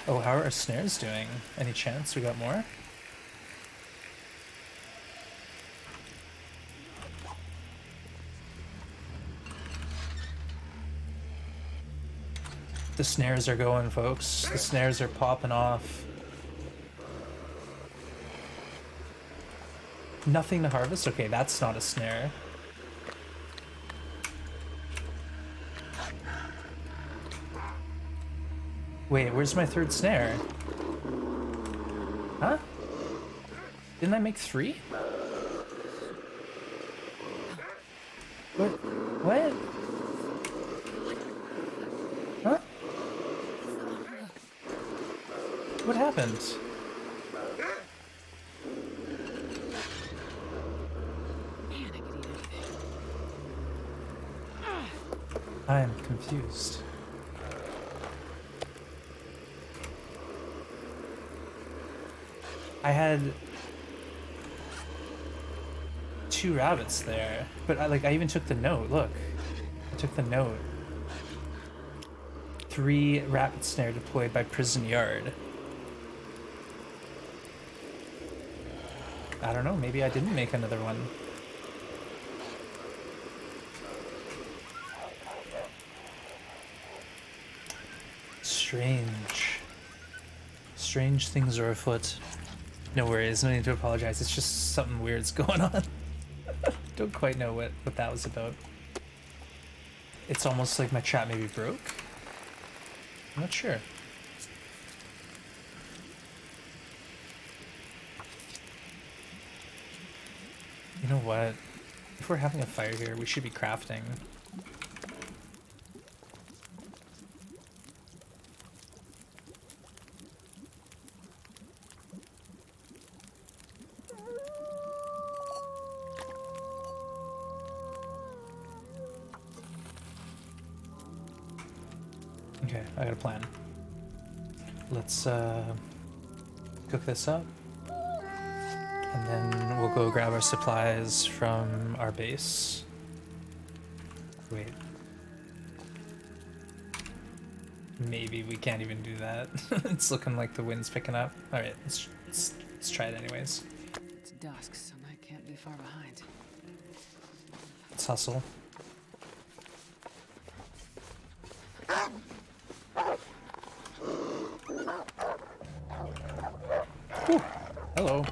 S1: Oh, how are our snares doing? Any chance we got more? The snares are going, folks. The snares are popping off. Nothing to harvest? Okay, that's not a snare. Wait, where's my third snare? Huh? Didn't I make 3? What? Huh? What happened?
S2: Man, I could eat anything.
S1: I am confused. I had 2 rabbits there, but I even took the note. Look, I took the note. 3 rabbit snare deployed by prison yard. I don't know, maybe I didn't make another one. Strange. Strange things are afoot. No worries, no need to apologize. It's just something weird's going on. Don't quite know what that was about. It's almost like my chat maybe broke. I'm not sure. You know what? If we're having a fire here, we should be crafting. Okay, I got a plan. Let's cook this up, and then we'll go grab our supplies from our base. Wait. Maybe we can't even do that. It's looking like the wind's picking up. Alright, let's try it anyways.
S2: It's dusk, so night can't be far behind.
S1: Let's hustle. Whew. Hello.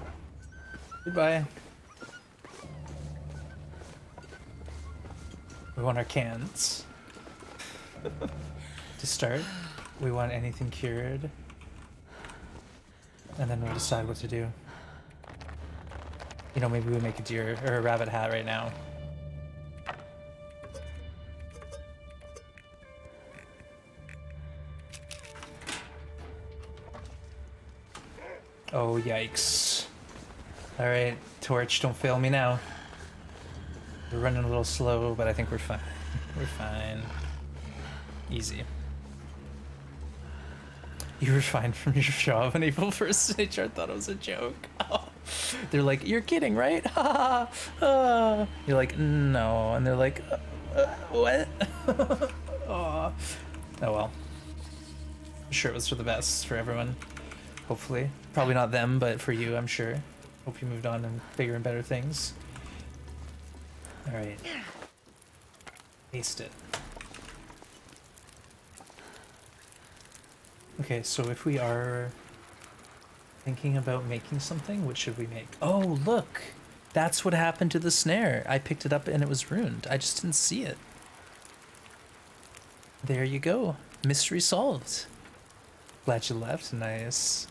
S1: Goodbye. We want our cans. To start, we want anything cured. And then we'll decide what to do. You know, maybe we make a deer or a rabbit hat right now. Oh, yikes. Alright, Torch, don't fail me now. We're running a little slow, but I think we're fine. We're fine. Easy. You were fined from your job on April 1st. HR thought it was a joke. They're like, you're kidding, right? You're like, no. And they're like, what? Oh well. I'm sure it was for the best for everyone. Hopefully. Probably not them, but for you, I'm sure. Hope you moved on and bigger and better things. Alright. Taste it. Okay, so if we are thinking about making something, what should we make? Oh, look! That's what happened to the snare. I picked it up and it was ruined. I just didn't see it. There you go. Mystery solved. Glad you left. Nice.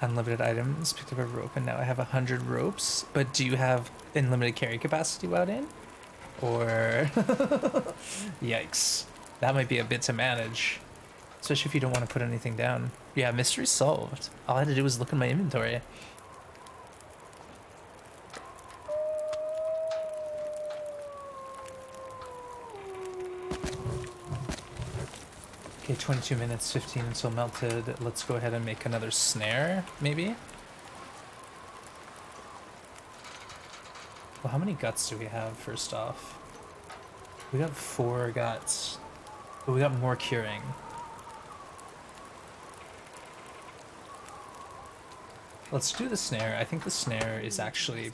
S1: Unlimited items. Picked up a rope and now I have 100 ropes. But do you have unlimited carry capacity, Woudin? Or... Yikes. That might be a bit to manage. Especially if you don't want to put anything down. Yeah, mystery solved. All I had to do was look in my inventory. Okay, 22 minutes, 15 until melted. Let's go ahead and make another snare, maybe? Well, how many guts do we have, first off? We got 4 guts. But we got more curing. Let's do the snare. I think the snare is actually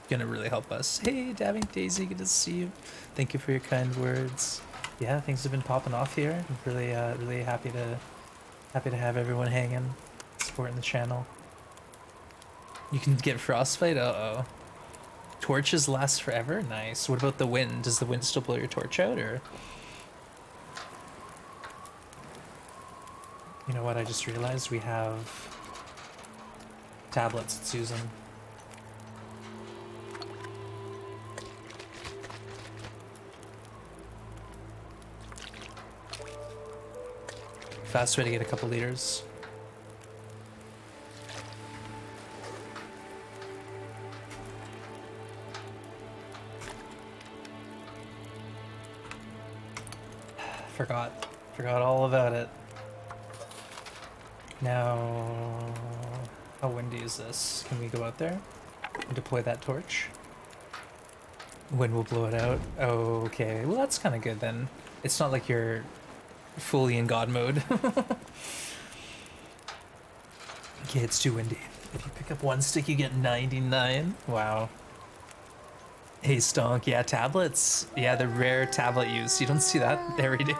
S1: gonna really help us. Hey, Dabbing Daisy, good to see you. Thank you for your kind words. Yeah, things have been popping off here. I'm really, really happy to have everyone hanging, supporting the channel. You can get frostbite. Uh-oh. Torches last forever. Nice. What about the wind? Does the wind still blow your torch out, or? You know what? I just realized we have tablets. Let's use them. Fast way to get a couple liters. Forgot all about it. Now, how windy is this? Can we go out there and deploy that torch? Wind will blow it out. Okay, well that's kind of good then. It's not like you're fully in God mode. Okay, it's too windy. If you pick up 1 stick, you get 99. Wow. Hey, Stonk. Yeah, tablets. Yeah, the rare tablet use. You don't see that every day.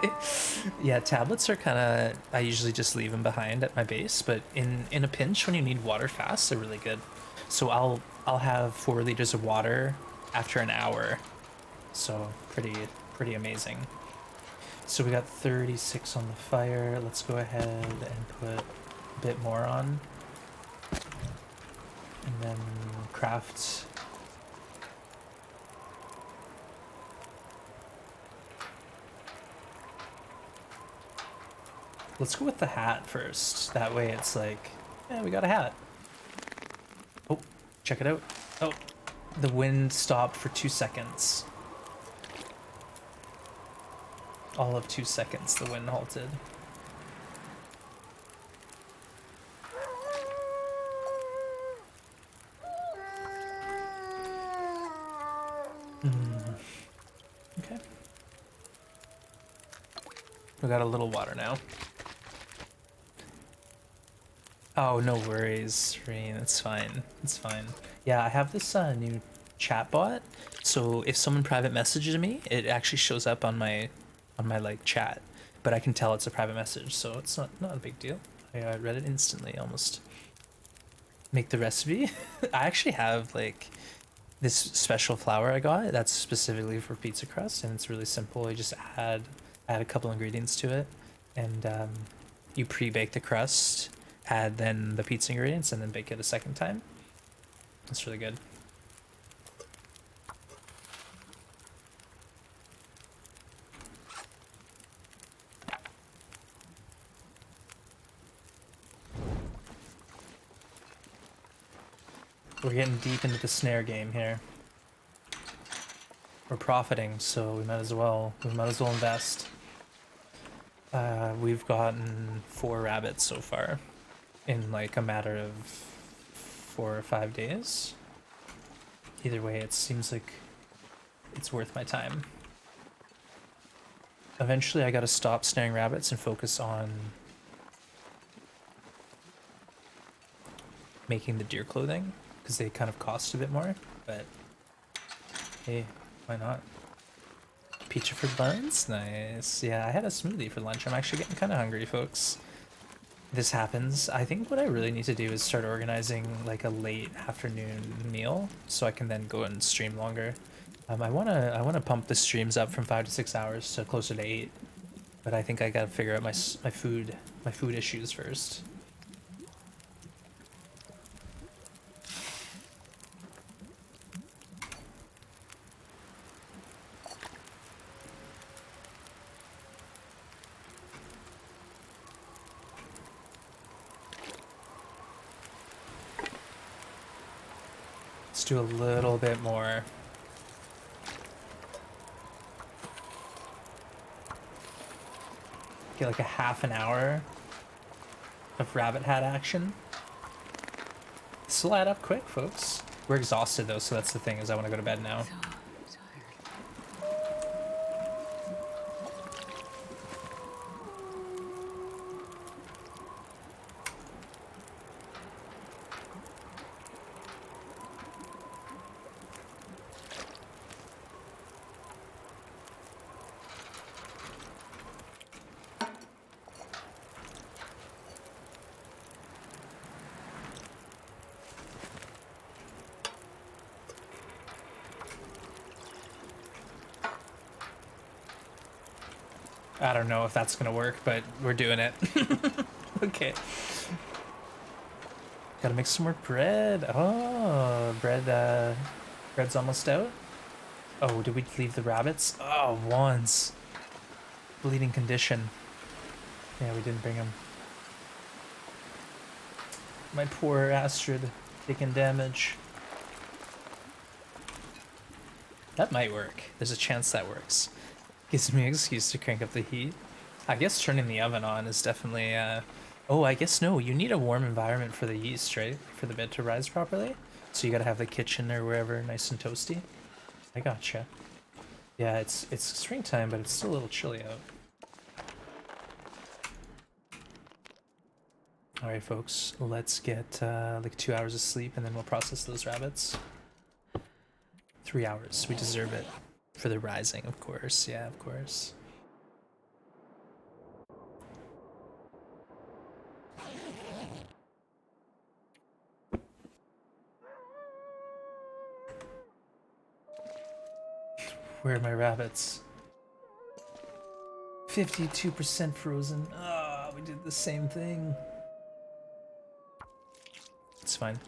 S1: Yeah, tablets are kind of... I usually just leave them behind at my base, but in a pinch, when you need water fast, they're really good. So I'll have 4 liters of water after an hour. So pretty amazing. So we got 36 on the fire. Let's go ahead and put a bit more on. And then craft... Let's go with the hat first. That way it's like, yeah, we got a hat. Oh, check it out. Oh, the wind stopped for 2 seconds. All of 2 seconds, the wind halted. Okay. We got a little water now. Oh, no worries, Rain. It's fine. It's fine. Yeah, I have this new chat bot. So if someone private messages me, it actually shows up on my like chat, but I can tell it's a private message, so it's not a big deal. I read it instantly almost. Make the recipe. I actually have like this special flour I got that's specifically for pizza crust, and it's really simple. I just add a couple ingredients to it, and you pre-bake the crust, add then the pizza ingredients, and then bake it a second time. That's really good. We're getting deep into the snare game here. We're profiting, so we might as well invest. We've gotten 4 rabbits so far in like a matter of 4 or 5 days. Either way, it seems like it's worth my time. Eventually I gotta stop snaring rabbits and focus on making the deer clothing, because they kind of cost a bit more, but hey, why not? Pizza for lunch? Nice. Yeah, I had a smoothie for lunch. I'm actually getting kind of hungry, folks. This happens. I think what I really need to do is start organizing like a late afternoon meal so I can then go and stream longer. I wanna pump the streams up from 5 to 6 hours to closer to 8, but I think I gotta figure out my food issues first. Let's do a little bit more. Get like a half an hour of rabbit hat action. This will add up quick, folks. We're exhausted though, so that's the thing, is I want to go to bed now.
S2: So tired.
S1: I don't know if that's gonna work, but we're doing it. Okay. Gotta make some more bread. Oh, bread's almost out. Oh, did we leave the rabbits? Oh, wands. Bleeding condition. Yeah, we didn't bring them. My poor Astrid taking damage. That might work. There's a chance that works. Gives me an excuse to crank up the heat. I guess turning the oven on is definitely, Oh, I guess no, you need a warm environment for the yeast, right? For the bed to rise properly? So you gotta have the kitchen or wherever nice and toasty. I gotcha. Yeah, it's springtime, but it's still a little chilly out. Alright, folks, let's get, like 2 hours of sleep, and then we'll process those rabbits. 3 hours. We deserve it. For the rising, of course. Yeah, of course. Where are my rabbits? 52% frozen. Ah, we did the same thing. It's fine.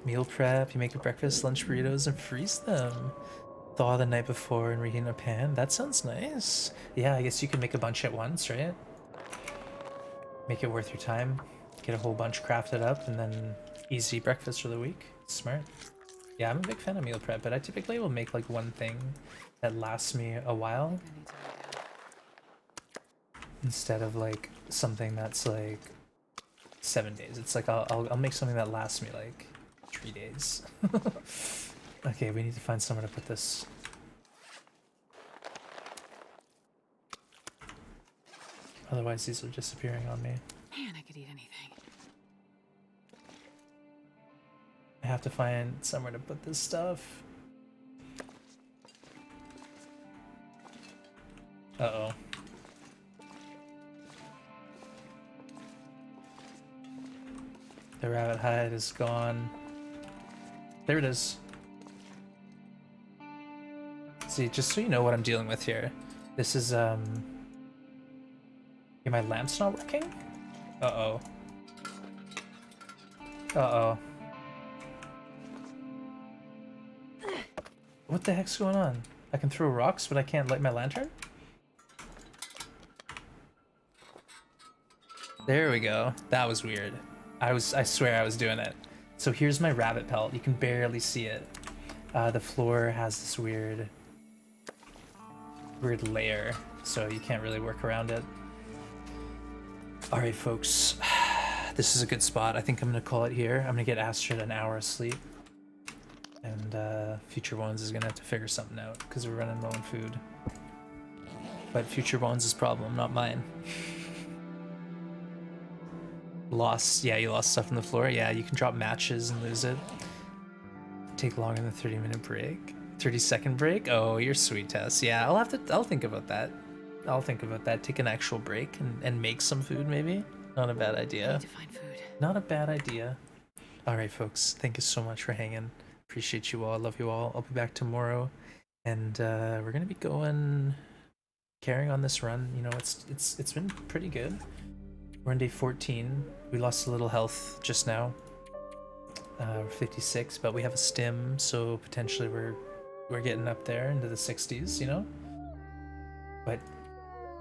S1: Meal prep, you make a breakfast, lunch burritos, and freeze them. Thaw the night before and reheat in a pan. That sounds nice. Yeah, I guess you can make a bunch at once, right? Make it worth your time. Get a whole bunch crafted up, and then easy breakfast for the week. Smart. Yeah, I'm a big fan of meal prep, but I typically will make like one thing that lasts me a while
S2: I need to lay down.
S1: instead of like something that's like 7 days. It's like I'll make something that lasts me like 3 days. Okay, we need to find somewhere to put this. Otherwise these are disappearing on me.
S2: Man, I could eat anything.
S1: I have to find somewhere to put this stuff. Uh-oh. The rabbit hide is gone. There it is. See, just so you know what I'm dealing with here. This is, Here, Okay, my lamp's not working? Uh-oh. Uh-oh. What the heck's going on? I can throw rocks, but I can't light my lantern? There we go. That was weird. I swear I was doing it. So here's my rabbit pelt. You can barely see it. The floor has this weird layer, so you can't really work around it. All right, folks. This is a good spot. I think I'm gonna call it here. I'm gonna get Astrid an hour of sleep. And Future Ones is gonna have to figure something out because we're running low on food. But Future Ones' problem, not mine. Lost, yeah, you lost stuff on the floor. Yeah, you can drop matches and lose it. Take longer than 30-minute break. 30-second break? Oh, you're sweet, Tess. Yeah, I'll think about that. I'll think about that. Take an actual break and make some food, maybe. Not a bad idea.
S2: I need to find food.
S1: Not a bad idea. All right, folks. Thank you so much for hanging. Appreciate you all. I love you all. I'll be back tomorrow, and we're gonna be carrying on this run. You know, it's been pretty good. We're on day 14. We lost a little health just now. We're 56, but we have a stim, so potentially we're getting up there into the 60s. You know. But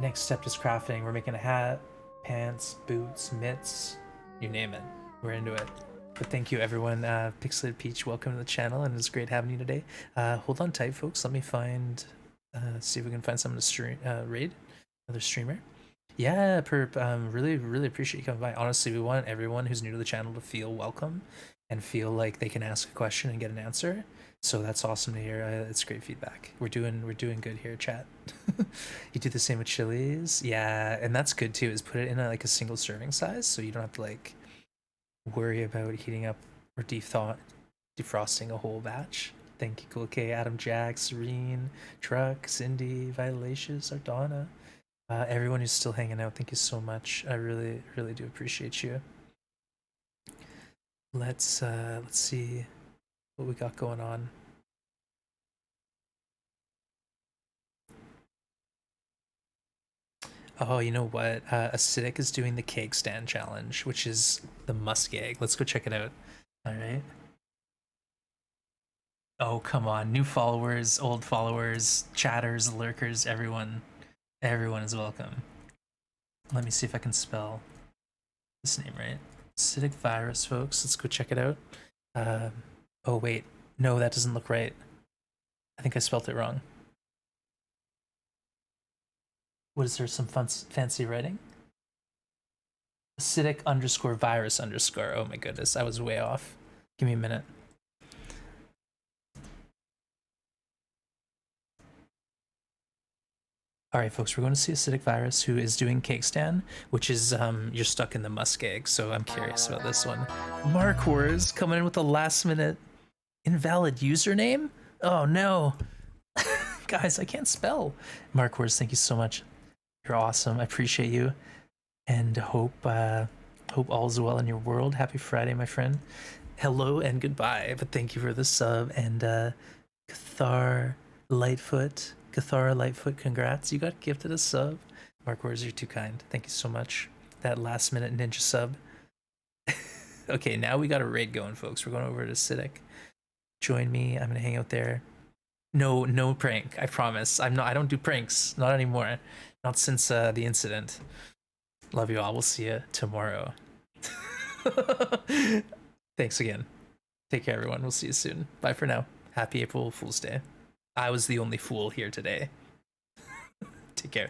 S1: next step is crafting. We're making a hat, pants, boots, mitts, you name it. We're into it. But thank you, everyone. Pixelated Peach, welcome to the channel, and it's great having you today. Hold on tight, folks. Let me find, see if we can find someone to stream, raid, another streamer. Yeah, Perp, really appreciate you coming by. Honestly, we want everyone who's new to the channel to feel welcome and feel like they can ask a question and get an answer. So that's awesome to hear. It's great feedback. We're doing good here, chat. You do the same with chilies, yeah, and that's good too. Is put it in like a single serving size, so you don't have to like worry about heating up or defrosting a whole batch. Thank you, Cool K, Adam, Jack, Serene, Truck, Cindy, Vitalacious, Ardonna, everyone who's still hanging out. Thank you so much. I really do appreciate you. Let's see what we got going on. Oh, you know what? Acidic is doing the cake stand challenge, which is the muskeg. Let's go check it out. All right. Oh, come on. New followers, old followers, chatters, lurkers, everyone is welcome. Let me see if I can spell this name right. Acidic virus, folks. Let's go check it out. Oh, wait. No, that doesn't look right. I think I spelled it wrong. What is there, some fancy writing? Acidic _ virus _. Oh my goodness, I was way off. Give me a minute. All right, folks, we're going to see Acidic Virus, who is doing Cake Stand, which is, you're stuck in the muskeg, so I'm curious about this one. Mark Wars coming in with a last-minute invalid username? Oh, no. Guys, I can't spell. Mark Wars, thank you so much. You're awesome. I appreciate you, and hope all's well in your world. Happy Friday, my friend. Hello and goodbye, but thank you for the sub. And Cathara Lightfoot, congrats. You got gifted a sub. Mark Wars, you're too kind. Thank you so much. That last minute ninja sub. Okay, now we got a raid going, folks. We're going over to Acidic. Join me. I'm gonna hang out there. No prank. I promise. I don't do pranks. Not anymore. Not since the incident. Love you all. We'll see you tomorrow. Thanks again. Take care, everyone. We'll see you soon. Bye for now. Happy April Fool's Day. I was the only fool here today. Take care.